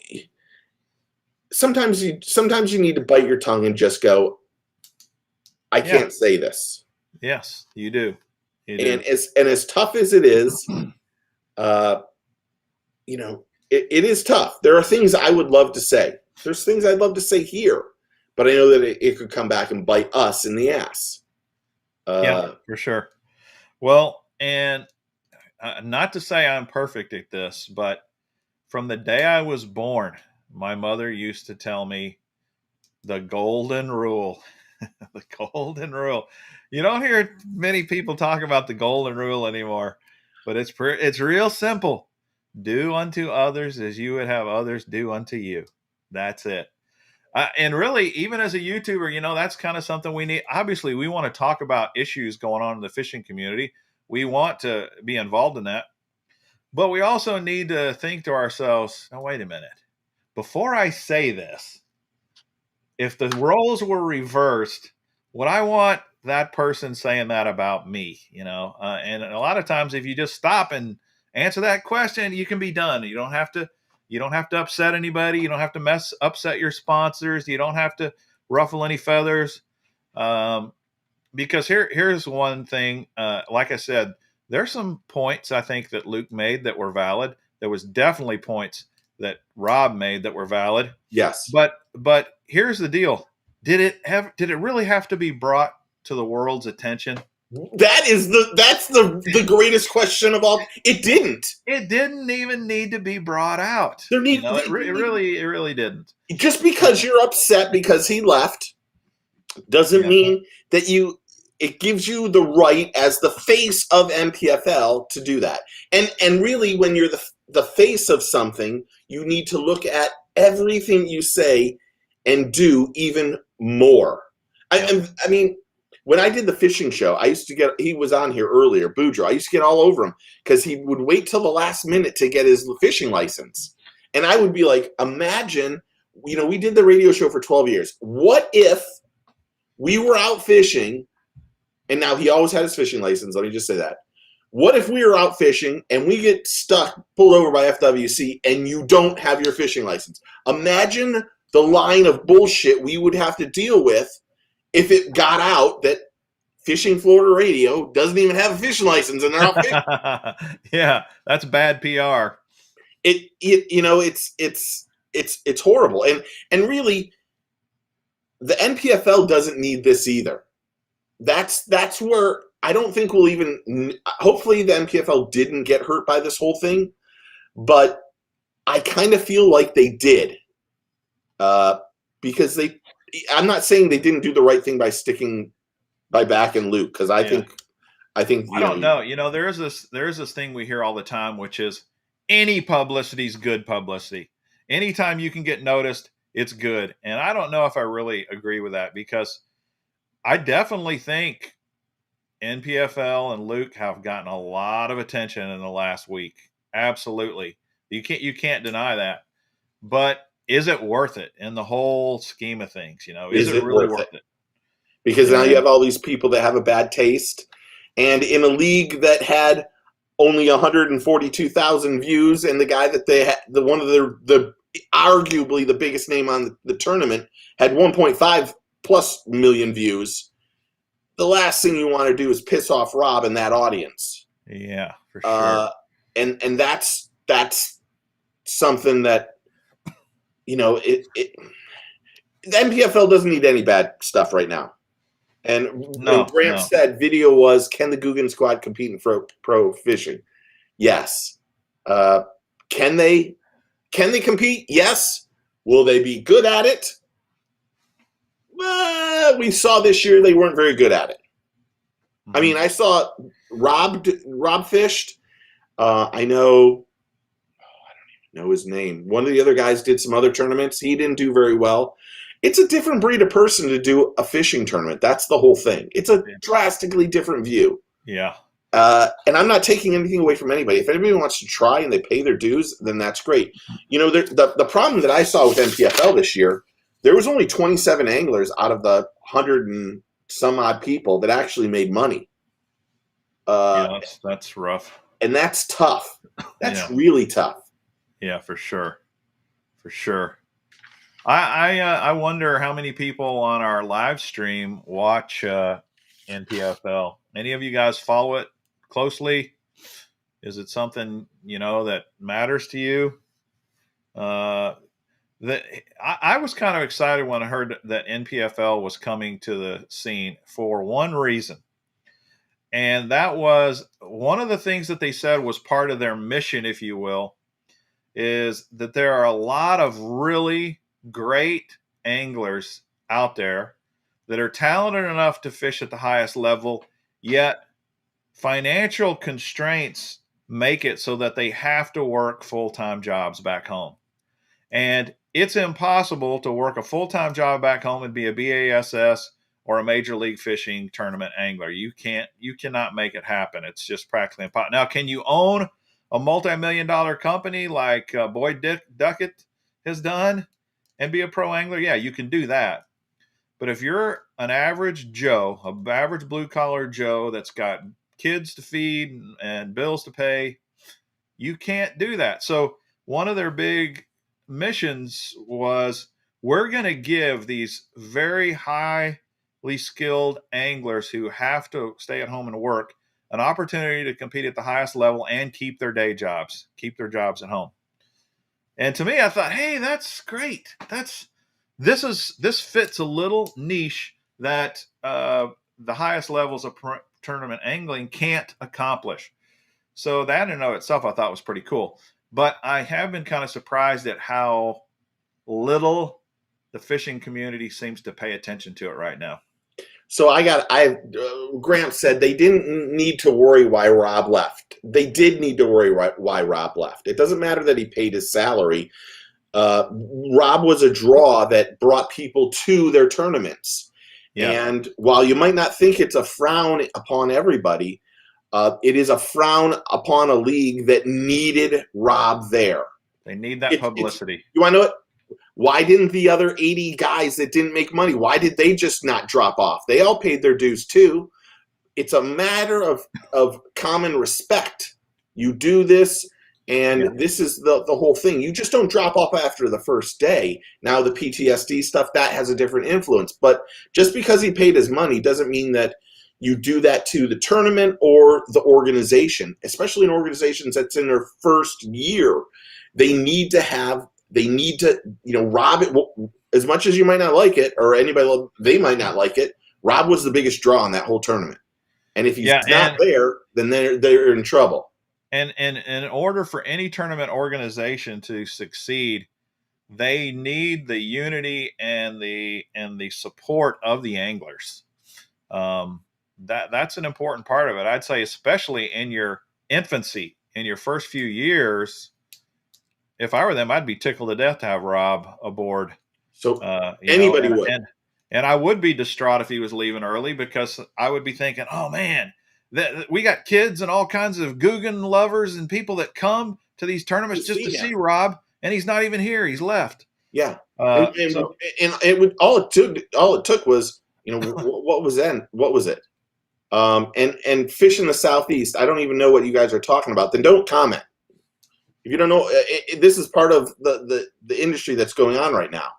sometimes you need to bite your tongue and just go, I can't say this. Yes, you do. And as tough as it is, you know, it is tough. There are things I would love to say. There's things I'd love to say here, but I know that it could come back and bite us in the ass. Yeah, for sure. Well, and not to say I'm perfect at this, but from the day I was born, my mother used to tell me the golden rule. The golden rule. You don't hear many people talk about the golden rule anymore, but it's real simple. Do unto others as you would have others do unto you. That's it. And really, even as a YouTuber, you know, that's kind of something we need. Obviously, we want to talk about issues going on in the fishing community. We want to be involved in that. But we also need to think to ourselves, oh, wait a minute. Before I say this, if the roles were reversed, would I want that person saying that about me? You know, and a lot of times, if you just stop and answer that question, you can be done. You don't have to upset anybody. You don't have to upset your sponsors. You don't have to ruffle any feathers. Because here's one thing. Like I said, there's some points I think that Luke made that were valid. There was definitely points that Rob made that were valid. Yes. But here's the deal. Did it really have to be brought to the world's attention? That's the greatest question of all. It didn't. It didn't even need to be brought out. It really didn't. Just because you're upset because he left doesn't mean that it gives you the right as the face of NPFL to do that. And really, when you're the face of something, you need to look at everything you say and do even more. I mean, when I did the fishing show, he was on here earlier, Boudreaux. I used to get all over him because he would wait till the last minute to get his fishing license. And I would be like, imagine, you know, we did the radio show for 12 years. What if we were out fishing, and now he always had his fishing license, let me just say that. What if we were out fishing and we get pulled over by FWC, and you don't have your fishing license? Imagine the line of bullshit we would have to deal with if it got out that Fishing Florida Radio doesn't even have a fishing license and they're out fishing. Yeah, that's bad PR. It's horrible. And really, the NPFL doesn't need this either. That's where I don't think we'll even. Hopefully, the NPFL didn't get hurt by this whole thing, but I kind of feel like they did, because I'm not saying they didn't do the right thing by sticking by Back and Luke, because I think I don't know. You know, there is this thing we hear all the time, which is any publicity is good publicity. Anytime you can get noticed, it's good. And I don't know if I really agree with that, because I definitely think NPFL and Luke have gotten a lot of attention in the last week. Absolutely. You can't deny that. But is it worth it in the whole scheme of things? You know, is it really worth it? Because now you have all these people that have a bad taste, and in a league that had only 142,000 views, and the guy that they had, one of the arguably the biggest name on the tournament, had 1.5 plus million views. The last thing you want to do is piss off Rob and that audience. Yeah, for sure. And that's something that, you know, the NPFL doesn't need any bad stuff right now. And Grant said, video was, can the Guggen squad compete in pro fishing? Yes. Can they compete? Yes. Will they be good at it? We saw this year they weren't very good at it. I mean, I saw Rob fished. I know, I don't even know his name. One of the other guys did some other tournaments. He didn't do very well. It's a different breed of person to do a fishing tournament. That's the whole thing. It's a drastically different view. Yeah. And I'm not taking anything away from anybody. If anybody wants to try and they pay their dues, then that's great. You know, the problem that I saw with NPFL this year, there was only 27 anglers out of the 100 and some odd people that actually made money. That's rough. And that's tough. That's really tough. Yeah, for sure. For sure. I wonder how many people on our live stream watch NPFL. Any of you guys follow it closely? Is it something that matters to you? I was kind of excited when I heard that NPFL was coming to the scene for one reason. And that was one of the things that they said was part of their mission, if you will, is that there are a lot of really great anglers out there that are talented enough to fish at the highest level, yet financial constraints make it so that they have to work full-time jobs back home. And it's impossible to work a full-time job back home and be a BASS or a major league fishing tournament angler. You cannot make it happen. It's just practically impossible. Now, can you own a multi-million-dollar company like Boyd Duckett has done and be a pro angler? Yeah, you can do that. But if you're an average Joe, an average blue-collar Joe that's got kids to feed and bills to pay, you can't do that. So one of their big missions was, we're going to give these very highly skilled anglers who have to stay at home and work an opportunity to compete at the highest level and keep their day jobs, keep their jobs at home. And to me, I thought, hey, that's great. This fits a little niche that the highest levels of tournament angling can't accomplish. So that in and of itself, I thought was pretty cool. But I have been kind of surprised at how little the fishing community seems to pay attention to it right now. So Grant said they didn't need to worry why Rob left. They did need to worry why Rob left. It doesn't matter that he paid his salary. Rob was a draw that brought people to their tournaments. Yeah. And while you might not think it's a frown upon everybody, it is a frown upon a league that needed Rob there. They need that publicity. You want to know what? Why didn't the other 80 guys that didn't make money, why did they just not drop off? They all paid their dues too. It's a matter of common respect. You do this, and this is the whole thing. You just don't drop off after the first day. Now the PTSD stuff, that has a different influence. But just because he paid his money doesn't mean that you do that to the tournament or the organization, especially in organizations that's in their first year. They need to, Rob, as much as you might not like it, or anybody, they might not like it, Rob was the biggest draw in that whole tournament. And if he's not there, then they're in trouble. And in order for any tournament organization to succeed, they need the unity and the support of the anglers. That's an important part of it. I'd say, especially in your infancy, in your first few years. If I were them, I'd be tickled to death to have Rob aboard. So anybody would. And I would be distraught if he was leaving early, because I would be thinking, oh, man, we got kids and all kinds of Guggen lovers and people that come to these tournaments just to see Rob, and he's not even here. He's left. Yeah. And it would, all it took was, what was it? And fish in the Southeast. I don't even know what you guys are talking about. Then don't comment. If you don't know, this is part of the industry that's going on right now.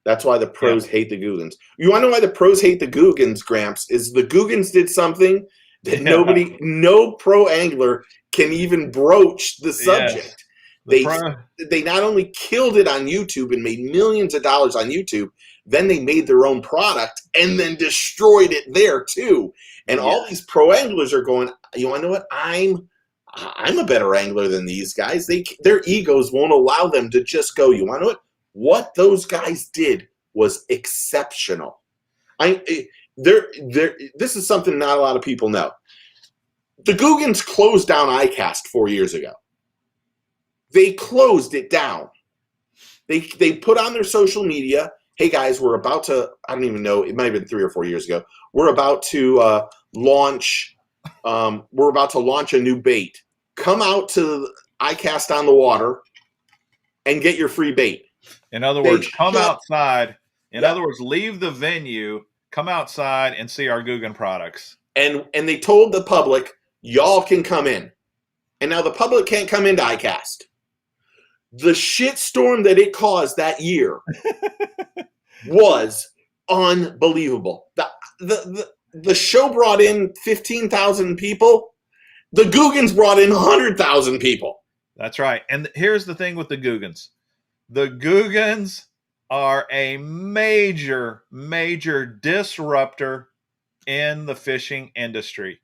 That's why the pros hate the Guggens. You want to know why the pros hate the Guggens, Gramps? Is the Guggens did something that no pro angler can even broach the subject. Yes. They not only killed it on YouTube and made millions of dollars on YouTube, then they made their own product and then destroyed it there too. And all these pro anglers are going, you want to know what? I'm a better angler than these guys. Their egos won't allow them to just go, you want to know what those guys did was exceptional. This is something not a lot of people know. The Guggens closed down iCast 4 years ago. They closed it down. They put on their social media, hey guys, we're about to, I don't even know, it might have been 3 or 4 years ago. We're about to launch a new bait. Come out to iCast on the water and get your free bait. In other words, come outside. In other words, leave the venue, come outside and see our Guggen products. And they told the public, y'all can come in. And now the public can't come into iCast. The shitstorm that it caused that year was unbelievable. The show brought in 15,000 people. The Googans brought in 100,000 people. That's right. And here's the thing with the Googans. The Googans are a major, major disruptor in the fishing industry.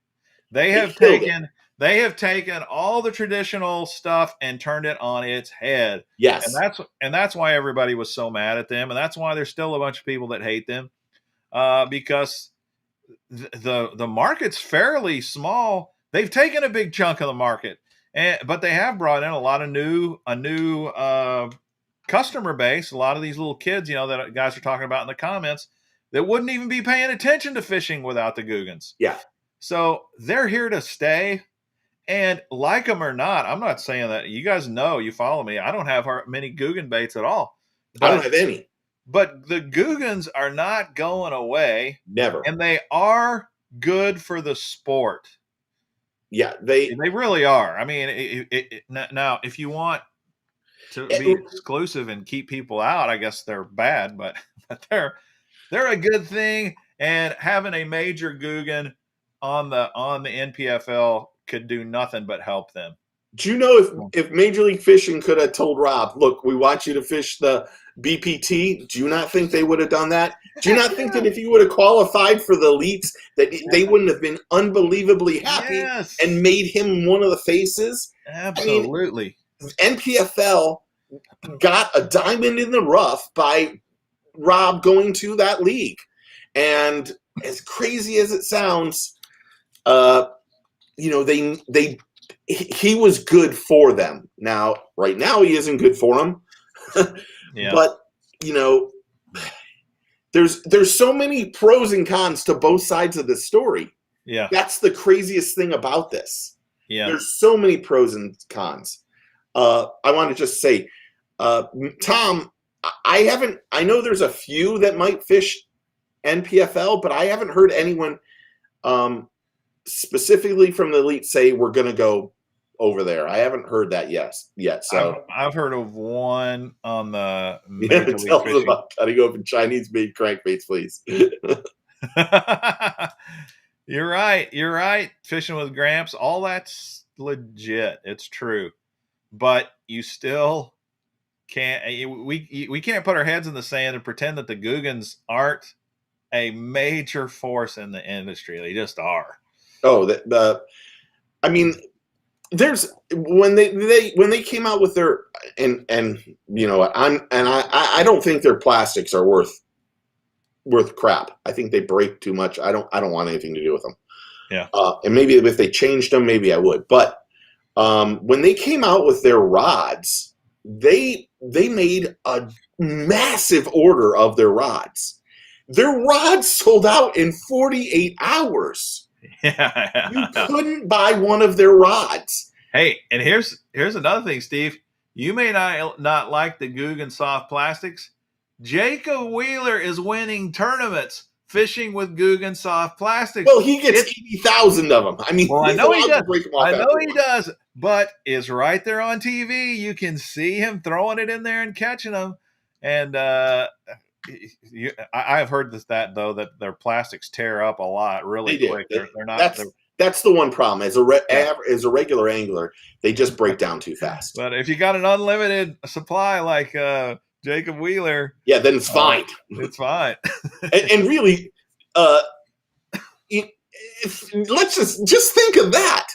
They have taken all the traditional stuff and turned it on its head. Yes. And that's why everybody was so mad at them. And that's why there's still a bunch of people that hate them, because the market's fairly small. They've taken a big chunk of the market, but they have brought in a new customer base. A lot of these little kids, that guys are talking about in the comments, that wouldn't even be paying attention to fishing without the Googans. Yeah. So they're here to stay, and like them or not, I'm not saying that. You guys know, you follow me. I don't have many Googan baits at all. I don't have any. But the Googans are not going away. Never. And they are good for the sport. Yeah, they really are. I mean, now if you want to be exclusive and keep people out, I guess they're bad, but they're a good thing. And having a major Googan on the NPFL could do nothing but help them. Do you know if Major League Fishing could have told Rob, look, we want you to fish the BPT, do you not think they would have done that? Do you not think that if you would have qualified for the elites, that they wouldn't have been unbelievably happy and made him one of the faces? Absolutely. I mean, NPFL got a diamond in the rough by Rob going to that league. And as crazy as it sounds, he was good for them. Now, right now, he isn't good for them. Yeah. But, there's so many pros and cons to both sides of this story. Yeah. That's the craziest thing about this. Yeah. There's so many pros and cons. I want to just say, Tom, I know there's a few that might fish NPFL, but I haven't heard anyone specifically from the elite say we're going to go over there. I haven't heard that yet. So I've heard of one on the tell us about cutting open Chinese made crankbaits, please. You're right. Fishing with Gramps, all that's legit. It's true, but you still can't. We can't put our heads in the sand and pretend that the Googans aren't a major force in the industry. They just are. Oh, I mean, there's when they came out with their I don't think their plastics are worth crap. I think they break too much. I don't want anything to do with them. Yeah. And maybe if they changed them, maybe I would. But when they came out with their rods, they made a massive order of their rods. Their rods sold out in 48 hours. Yeah. You couldn't buy one of their rods. Hey, and here's another thing, Steve. You may not like the Googan soft plastics. Jacob Wheeler is winning tournaments fishing with Googan soft plastics. Well, he gets 80,000 of them. I mean, I know he does. I know he does, but it's right there on TV. You can see him throwing it in there and catching them. And I've heard that their plastics tear up a lot really quick. They're not. That's the one problem. As a regular angler, they just break down too fast. But if you got an unlimited supply like Jacob Wheeler, yeah, then it's fine. It's fine. and really, let's just think of that.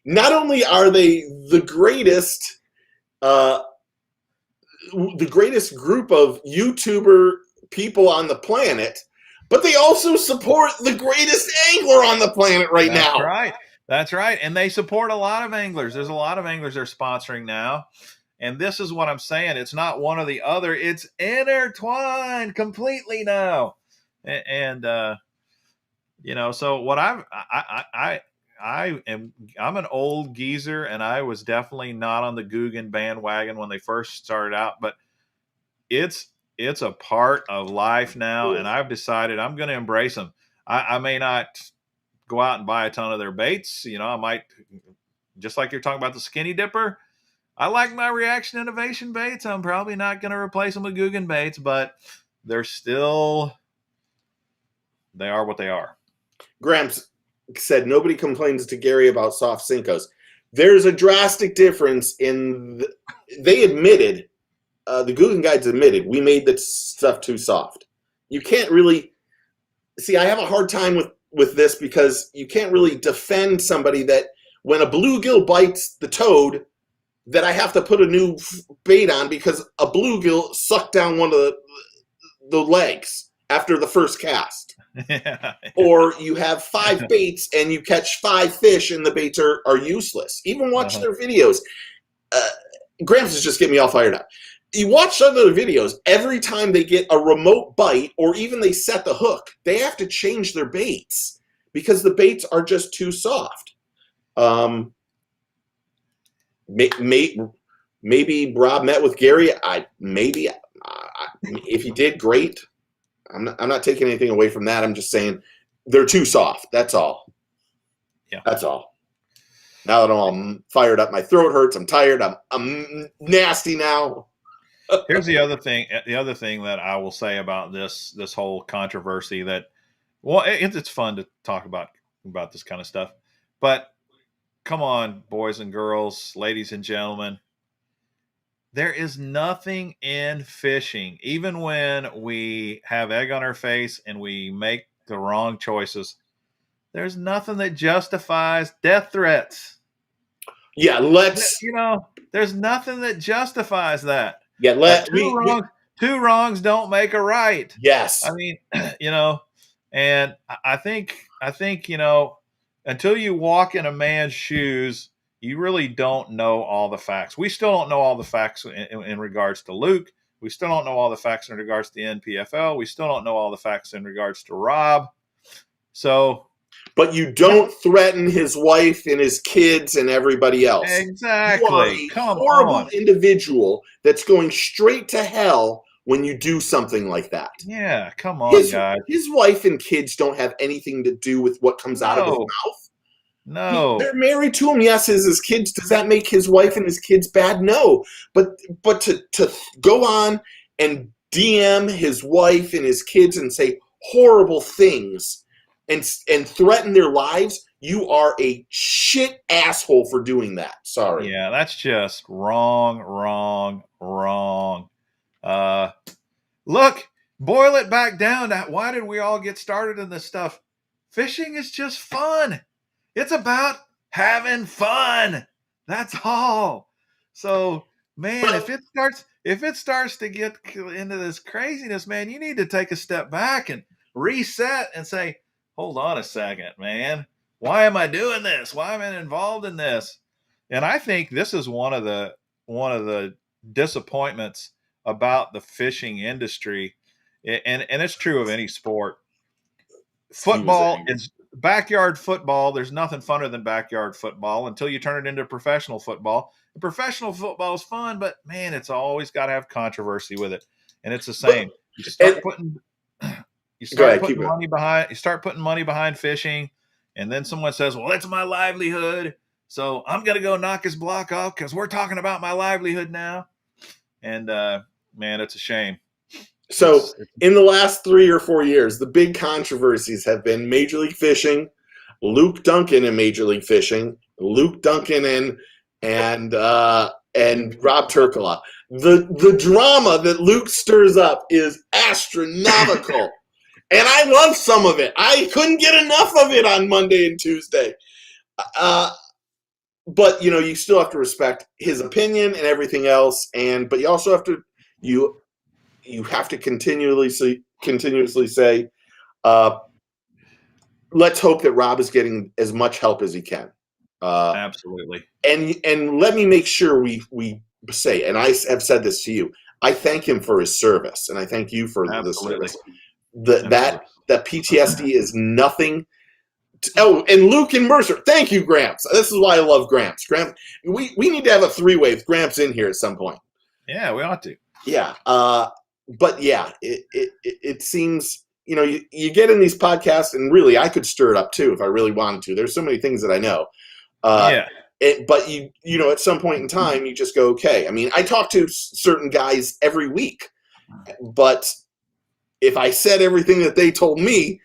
Not only are they the greatest group of YouTuber people on the planet, but they also support the greatest angler on the planet now. That's right. And they support a lot of anglers. There's a lot of anglers they're sponsoring now. And this is what I'm saying. It's not one or the other. It's intertwined completely now. And so what I'm an old geezer, and I was definitely not on the Googan bandwagon when they first started out, but it's a part of life now, and I've decided I'm going to embrace them. I may not go out and buy a ton of their baits. I might, just like you're talking about the skinny dipper, I like my reaction innovation baits. I'm probably not going to replace them with Guggen baits, but they're still, they are what they are. Gramps said nobody complains to Gary about soft Cincos. There's a drastic difference in, they admitted, the Guggen guides admitted, we made the stuff too soft. You can't really, see, I have a hard time with this because you can't really defend somebody that when a bluegill bites the toad, that I have to put a new bait on because a bluegill sucked down one of the legs after the first cast. Yeah. Or you have 5 baits and you catch 5 fish and the baits are useless. Even watch their videos. Gramps is just getting me all fired up. You watch some of the videos, every time they get a remote bite or even they set the hook, they have to change their baits because the baits are just too soft. Maybe Rob met with Gary. If he did, great. I'm not taking anything away from that. I'm just saying they're too soft. That's all. Yeah, that's all. Now that I'm all fired up, my throat hurts. I'm tired. I'm nasty now. Here's the other thing. The other thing that I will say about this whole controversy that, well, it's fun to talk about this kind of stuff, but come on, boys and girls, ladies and gentlemen. There is nothing in fishing, even when we have egg on our face and we make the wrong choices. There's nothing that justifies death threats. Yeah, there's nothing that justifies that. Yeah, two wrongs don't make a right. Yes. I mean, and I think, until you walk in a man's shoes, you really don't know all the facts. We still don't know all the facts in regards to Luke. We still don't know all the facts in regards to the NPFL. We still don't know all the facts in regards to Rob. So, but you don't threaten his wife and his kids and everybody else. Exactly. You are a horrible individual that's going straight to hell when you do something like that. Yeah, come on, guys. His wife and kids don't have anything to do with what comes out of his mouth. No. They're married to him. Yes, as his kids. Does that make his wife and his kids bad? No. But to go on and DM his wife and his kids and say horrible things and threaten their lives, you are a shit asshole for doing that. Sorry. Yeah, that's just wrong. Look, boil it back down to why did we all get started in this stuff? Fishing is just fun. It's about having fun. That's all. So, man, if it starts to get into this craziness, man, you need to take a step back and reset and say, hold on a second, man. Why am I doing this? Why am I involved in this? And I think this is one of the disappointments about the fishing industry, and it's true of any sport. Football is backyard football. There's nothing funner than backyard football until you turn it into professional football. And professional football is fun, but man, it's always got to have controversy with it. And it's the same. You start putting money behind fishing, and then someone says, well, that's my livelihood, so I'm going to go knock his block off because we're talking about my livelihood now. And man, it's a shame. So in the last 3 or 4 years, the big controversies have been Major League Fishing, Luke Duncan in Major League Fishing, Luke Duncan and Rob Turcola. The drama that Luke stirs up is astronomical. And I love some of it. I couldn't get enough of it on Monday and Tuesday. But you still have to respect his opinion and everything else. But you also have to you have to continuously say, let's hope that Rob is getting as much help as he can. Absolutely. And let me make sure we say, and I have said this to you, I thank him for his service, and I thank you for the service. That PTSD is nothing. And Luke and Mercer, thank you, Gramps. This is why I love Gramps. Gramps, we need to have a 3-way with Gramps in here at some point. Yeah, we ought to. Yeah. But yeah, it seems, you get in these podcasts, and really I could stir it up too if I really wanted to. There's so many things that I know. But you know, at some point in time, you just go, okay. I mean, I talk to certain guys every week, but if I said everything that they told me,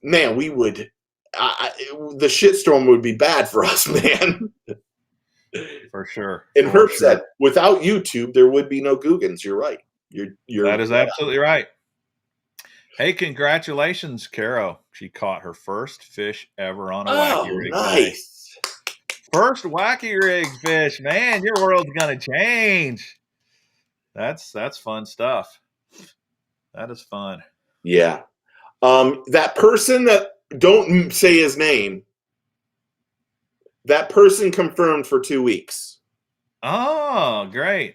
man, we would. The shitstorm would be bad for us, man. For sure. And Herb said, without YouTube, there would be no Googans. You're right. That is absolutely right. Hey, congratulations, Caro. She caught her first fish ever on a wacky rig. Nice. First wacky rig fish. Man, your world's going to change. That's fun stuff. That is fun. Yeah. That person that, don't say his name, that person confirmed for 2 weeks. Oh, great.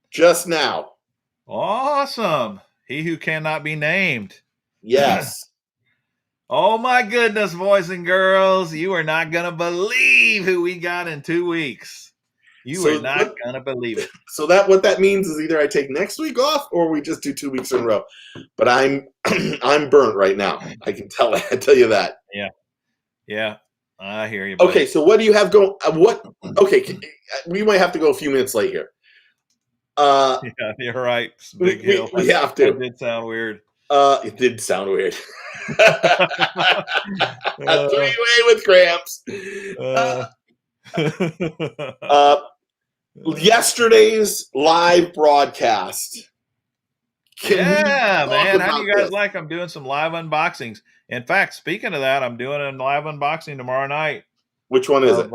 Just now. Awesome. He who cannot be named. Yes. Oh my goodness, boys and girls. You are not going to believe who we got in 2 weeks. You are not going to believe it. So what that means is either I take next week off or we just do 2 weeks in a row. But I'm burnt right now. I can tell you that. Yeah. Yeah. I hear you. Buddy. Okay, so what do you have going? Okay, we might have to go a few minutes late here. Yeah, you're right. Big hill. We have to. That did sound weird. It did sound weird. 3-way with cramps. Yesterday's live broadcast. Yeah, man. How do you guys like? I'm doing some live unboxings. In fact, speaking of that, I'm doing a live unboxing tomorrow night. Which one is it?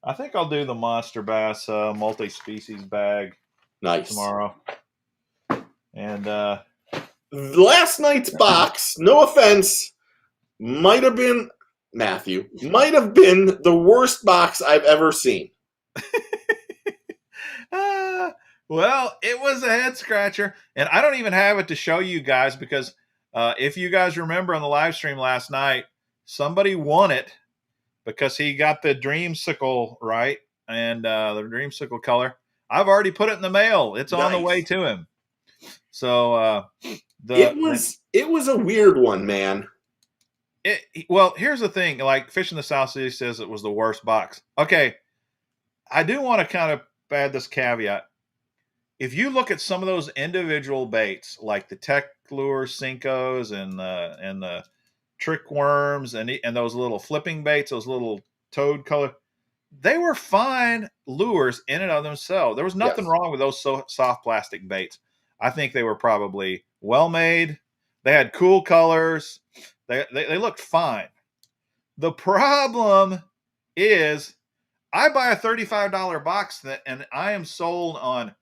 I think I'll do the Monster Bass multi-species bag. Nice. Tomorrow. And last night's box, no offense, might have been the worst box I've ever seen. Well, it was a head scratcher, and I don't even have it to show you guys because if you guys remember on the live stream last night, somebody won it because he got the dreamsicle right and the dreamsicle color. I've already put it in the mail. It's on the way to him. So it was a weird one, man. Well, here's the thing. Like Fish in the South City says it was the worst box. Okay, I do want to kind of add this caveat. If you look at some of those individual baits, like the Tech Lure Cincos and the Trick Worms and those little flipping baits, those little toad color, they were fine lures in and of themselves. There was nothing wrong with those soft plastic baits. I think they were probably well made. They had cool colors. They looked fine. The problem is I buy a $35 box and I am sold on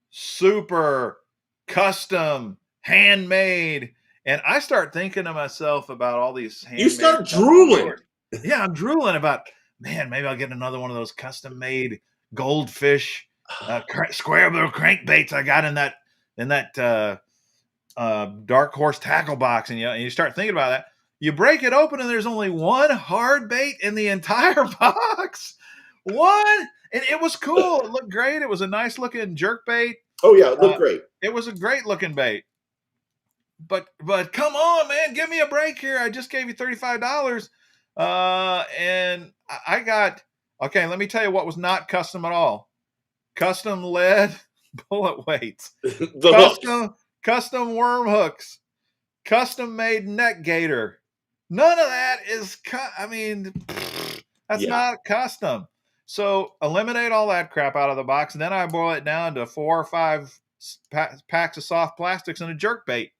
super custom handmade. And I start thinking to myself about all these handmade. You start drooling. Yeah, I'm drooling about, man, maybe I'll get another one of those custom made goldfish square little crankbaits I got in that Dark Horse tackle box. And you start thinking about that. You break it open and there's only one hard bait in the entire box. One. And it was cool. It looked great. It was a nice looking jerk bait. Oh yeah, it looked great. It was a great looking bait. But come on, man, give me a break here. I just gave you $35. And I got, okay, let me tell you what was not custom at all. Custom lead bullet weights. Custom worm hooks. Custom made neck gator. None of that is, that's not custom. So eliminate all that crap out of the box. And then I boil it down to 4 or 5 packs of soft plastics and a jerk bait.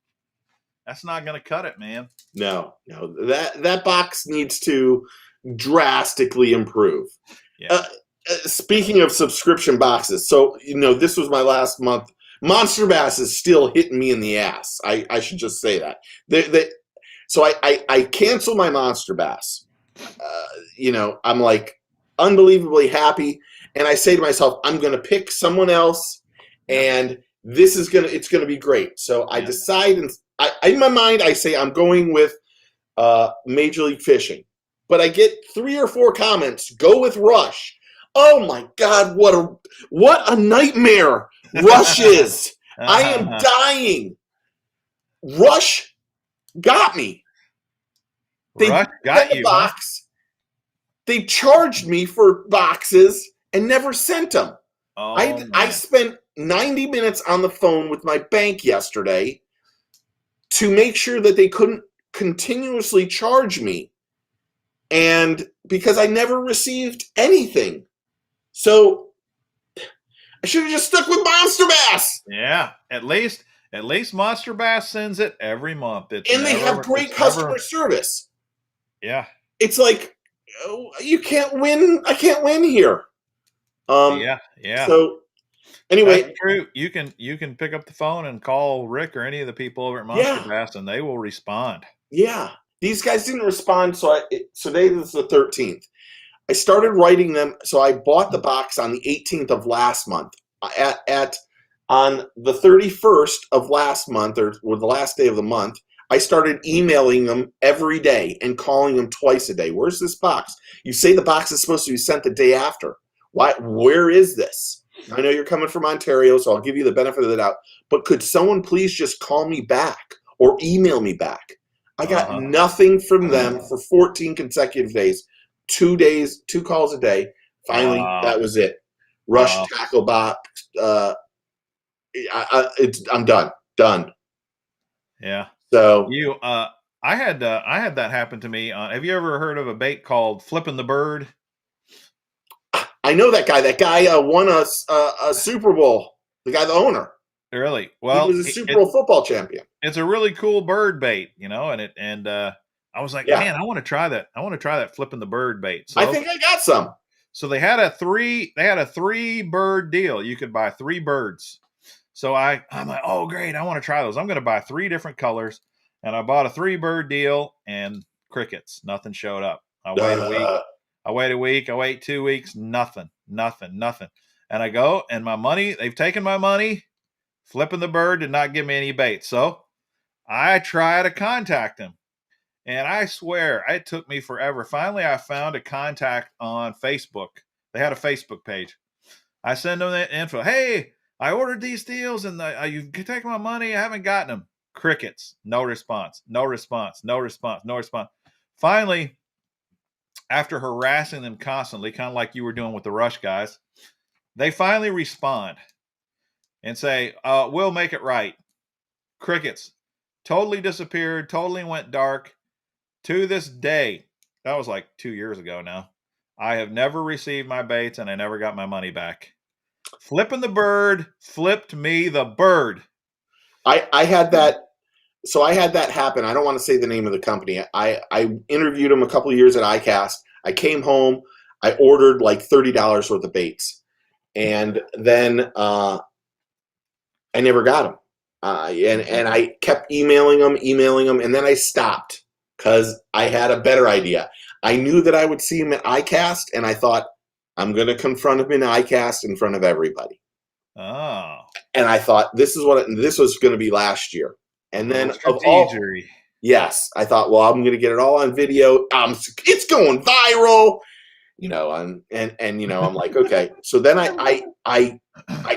That's not going to cut it, man. No. That box needs to drastically improve. Yeah. Speaking of subscription boxes, so, this was my last month. Monster Bass is still hitting me in the ass. I should just say that. So I canceled my Monster Bass. I'm like unbelievably happy. And I say to myself, I'm going to pick someone else and it's going to be great. So I decide in my mind, I say I'm going with Major League Fishing, but I get 3 or 4 comments. Go with Rush. Oh my God! What a nightmare Rush is. I am dying. Rush got me. Rush got you. Box. They charged me for boxes and never sent them. Oh, I spent 90 minutes on the phone with my bank yesterday to make sure that they couldn't continuously charge me, and because I never received anything. So I should have just stuck with Monster Bass. Yeah, at least Monster Bass sends it every month. And they have great customer service. Yeah. It's like, you can't win. I can't win here. Yeah. So anyway, that's true. You can pick up the phone and call Rick or any of the people over at Monster Bass, and they will respond. Yeah, these guys didn't respond. So today is the 13th. I started writing them. So I bought the box on the 18th of last month. On the 31st of last month, or the last day of the month, I started emailing them every day and calling them twice a day. Where's this box? You say the box is supposed to be sent the day after. Why? Where is this? I know you're coming from Ontario, so I'll give you the benefit of the doubt. But could someone please just call me back or email me back? I got nothing from them for 14 consecutive days, 2 days, 2 calls a day. Finally, that was it. Rush tackle box. I'm done. Yeah. So I had that happen to me. Have you ever heard of a bait called flipping the bird? I know that guy. That guy won a Super Bowl. The guy, the owner. Really? Well, he was a Super Bowl football champion. It's a really cool bird bait, and I was like, man, I want to try that. I want to try that flipping the bird bait. So I think I got some. So they had a 3 bird deal. You could buy 3 birds. So I'm like, oh great, I want to try those. I'm going to buy 3 different colors, and I bought a 3 bird deal, and crickets. Nothing showed up. I wait a week. I wait a week. I wait 2 weeks. Nothing. And I go, and my money. They've taken my money. Flipping the bird did not give me any bait. So I try to contact him. And I swear it took me forever. Finally, I found a contact on Facebook. They had a Facebook page. I send them the info. Hey, I ordered these deals and you can take my money. I haven't gotten them. Crickets. No response. Finally, after harassing them constantly, kind of like you were doing with the Rush guys, they finally respond and say, we'll make it right. Crickets. Totally disappeared. Totally went dark. To this day, that was like 2 years ago now, I have never received my baits and I never got my money back. Flipping the bird flipped me the bird. I had that. So I had that happen. I don't want to say the name of the company. I interviewed them a couple of years at ICAST. I came home. I ordered like $30 worth of baits. And then I never got them. And I kept emailing them. And then I stopped because I had a better idea. I knew that I would see him at ICAST, and I thought, I'm going to confront him in ICAST in front of everybody. Oh. And I thought, this was going to be last year. And then yes, I thought, well, I'm going to get it all on video. It's going viral, and I'm like, okay. So then I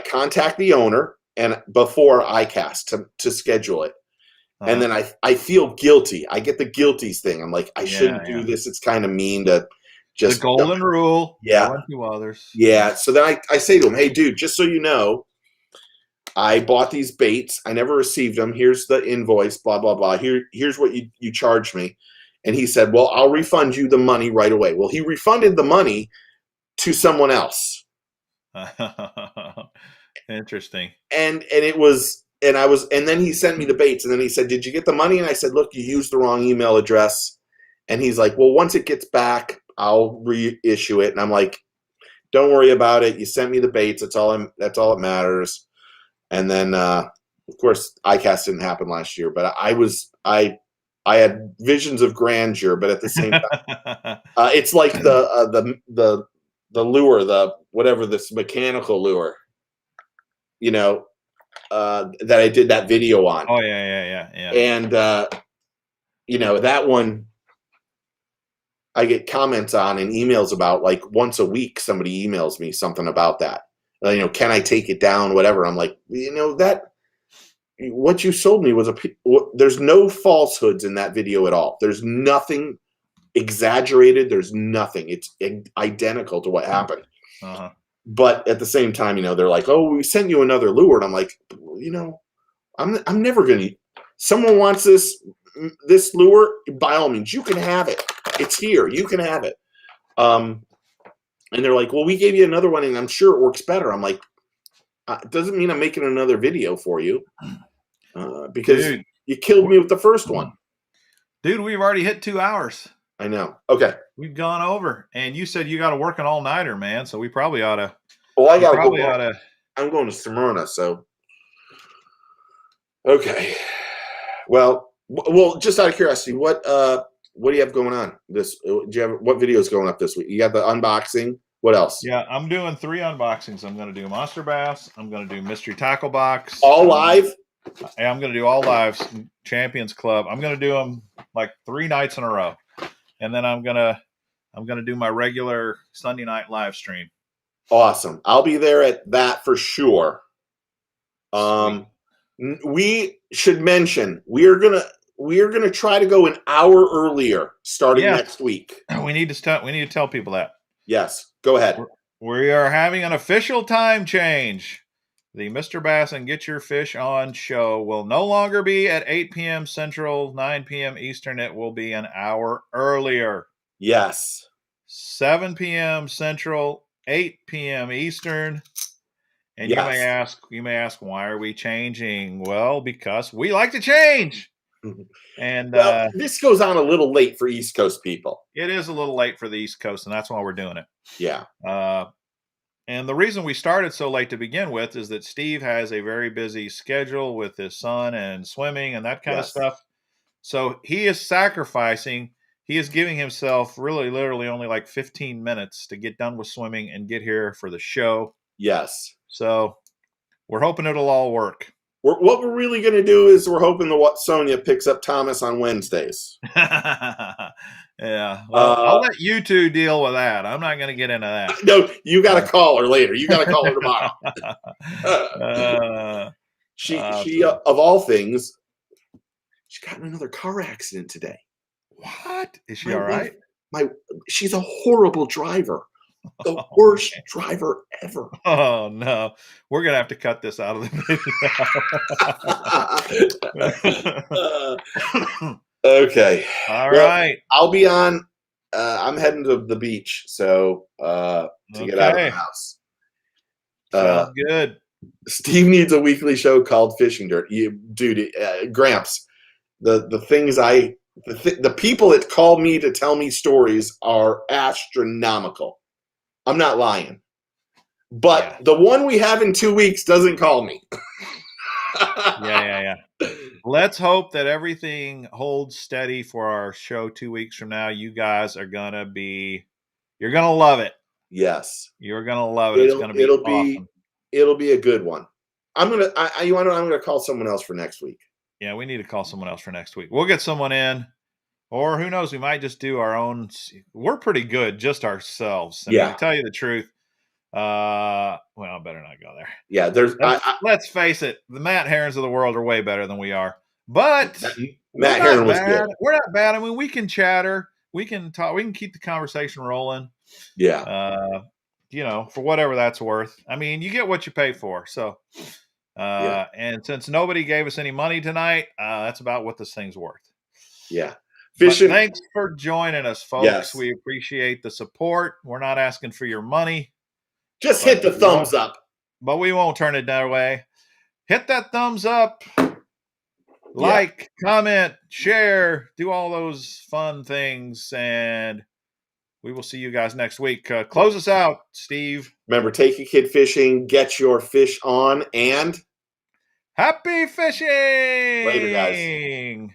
contact the owner and before ICAST to schedule it. And then I feel guilty. I get the guilties thing. I'm like, I shouldn't do this. It's kind of mean to just the golden rule. Yeah. To others. Yeah. So then I say to him, hey, dude, just so you know, I bought these baits. I never received them. Here's the invoice, blah, blah, blah. Here's what you charged me. And he said, well, I'll refund you the money right away. Well, he refunded the money to someone else. Interesting. And then he sent me the baits, and then he said, did you get the money? And I said, look, you used the wrong email address. And he's like, well, once it gets back, I'll reissue it. And I'm like, don't worry about it. You sent me the baits. That's all that matters. And then, of course, ICAST didn't happen last year, but I had visions of grandeur, but at the same time, it's like the lure, whatever, this mechanical lure, that I did that video on. Oh yeah. And that one I get comments on and emails about, like once a week. Somebody emails me something about that. Can I take it down? Whatever. I'm like, that what you sold me was there's no falsehoods in that video at all. There's nothing exaggerated. There's nothing. It's identical to what happened. Uh-huh. But at the same time, you know, they're like, "Oh, we sent you another lure," and I'm like, you know, I'm never gonna. Someone wants this lure, by all means, you can have it. It's here. You can have it. And they're like, "Well, we gave you another one, and I'm sure it works better." I'm like, it doesn't mean I'm making another video for you, because Dude. you killed me with the first one. Dude, we've already hit 2 hours. I know. Okay. We've gone over, and you said you got to work an all-nighter, man. So we probably ought to. Well, I got to probably go. ought to. I'm going to Smyrna, so. Okay. Well, just out of curiosity, what do you have going on? What video is going up this week? You got the unboxing. What else? Yeah, I'm doing 3 unboxings. I'm going to do Monster Bass. I'm going to do Mystery Tackle Box. All live? Yeah, I'm going to do all lives. Champions Club. I'm going to do them like 3 nights in a row, and then I'm gonna do my regular Sunday night live stream. Awesome. I'll be there at that for sure. We should mention we're gonna try to go an hour earlier starting next week. We need to tell people that. Yes, go ahead. We are having an official time change. The Mr. Bass and Get Your Fish On show will no longer be at 8 p.m. Central, 9 p.m. Eastern. It will be an hour earlier. Yes. 7 p.m. Central, 8 p.m. Eastern. And yes. you may ask, why are we changing? Well, because we like to change. And this goes on a little late for East Coast people. It is a little late for the East Coast, and that's why we're doing it. Yeah. And the reason we started so late to begin with is that Steve has a very busy schedule with his son and swimming and that kind of stuff. So he is sacrificing. He is giving himself really literally only like 15 minutes to get done with swimming and get here for the show. Yes. So we're hoping it'll all work. What we're really going to do is we're hoping that Sonia picks up Thomas on Wednesdays. Yeah. Well, I'll let you two deal with that. I'm not going to get into that. No, you got to call her later. You got to call her tomorrow. She of all things, she got in another car accident today. What? Is she all right? She's a horrible driver. The worst driver ever. Oh no, we're gonna have to cut this out of the video. Okay. All right. I'll be on. I'm heading to the beach, so to get out of the house. Sounds good. Steve needs a weekly show called Fishing Dirt. Dude, Gramps, the things the people that call me to tell me stories are astronomical. I'm not lying. But the one we have in 2 weeks doesn't call me. Yeah. Let's hope that everything holds steady for our show 2 weeks from now. You guys are going to you're going to love it. Yes. You're going to love it. It's going to be awesome. It'll be a good one. I'm going to call someone else for next week. Yeah, we need to call someone else for next week. We'll get someone in. Or who knows, we might just do our own. We're pretty good just ourselves. I mean, to tell you the truth, well, I better not go there. Yeah, let's face it, the Matt Herrens of the world are way better than we are. But Matt Herren was good. We're not bad. I mean, we can chatter. We can talk. We can keep the conversation rolling. Yeah. For whatever that's worth. I mean, you get what you pay for. So, and since nobody gave us any money tonight, that's about what this thing's worth. Yeah. Thanks for joining us, folks. Yes. We appreciate the support. We're not asking for your money. Just hit the thumbs up. But we won't turn it that way. Hit that thumbs up. Like, comment, share, do all those fun things. And we will see you guys next week. Close us out, Steve. Remember, take a kid fishing, get your fish on, and happy fishing. Later, guys.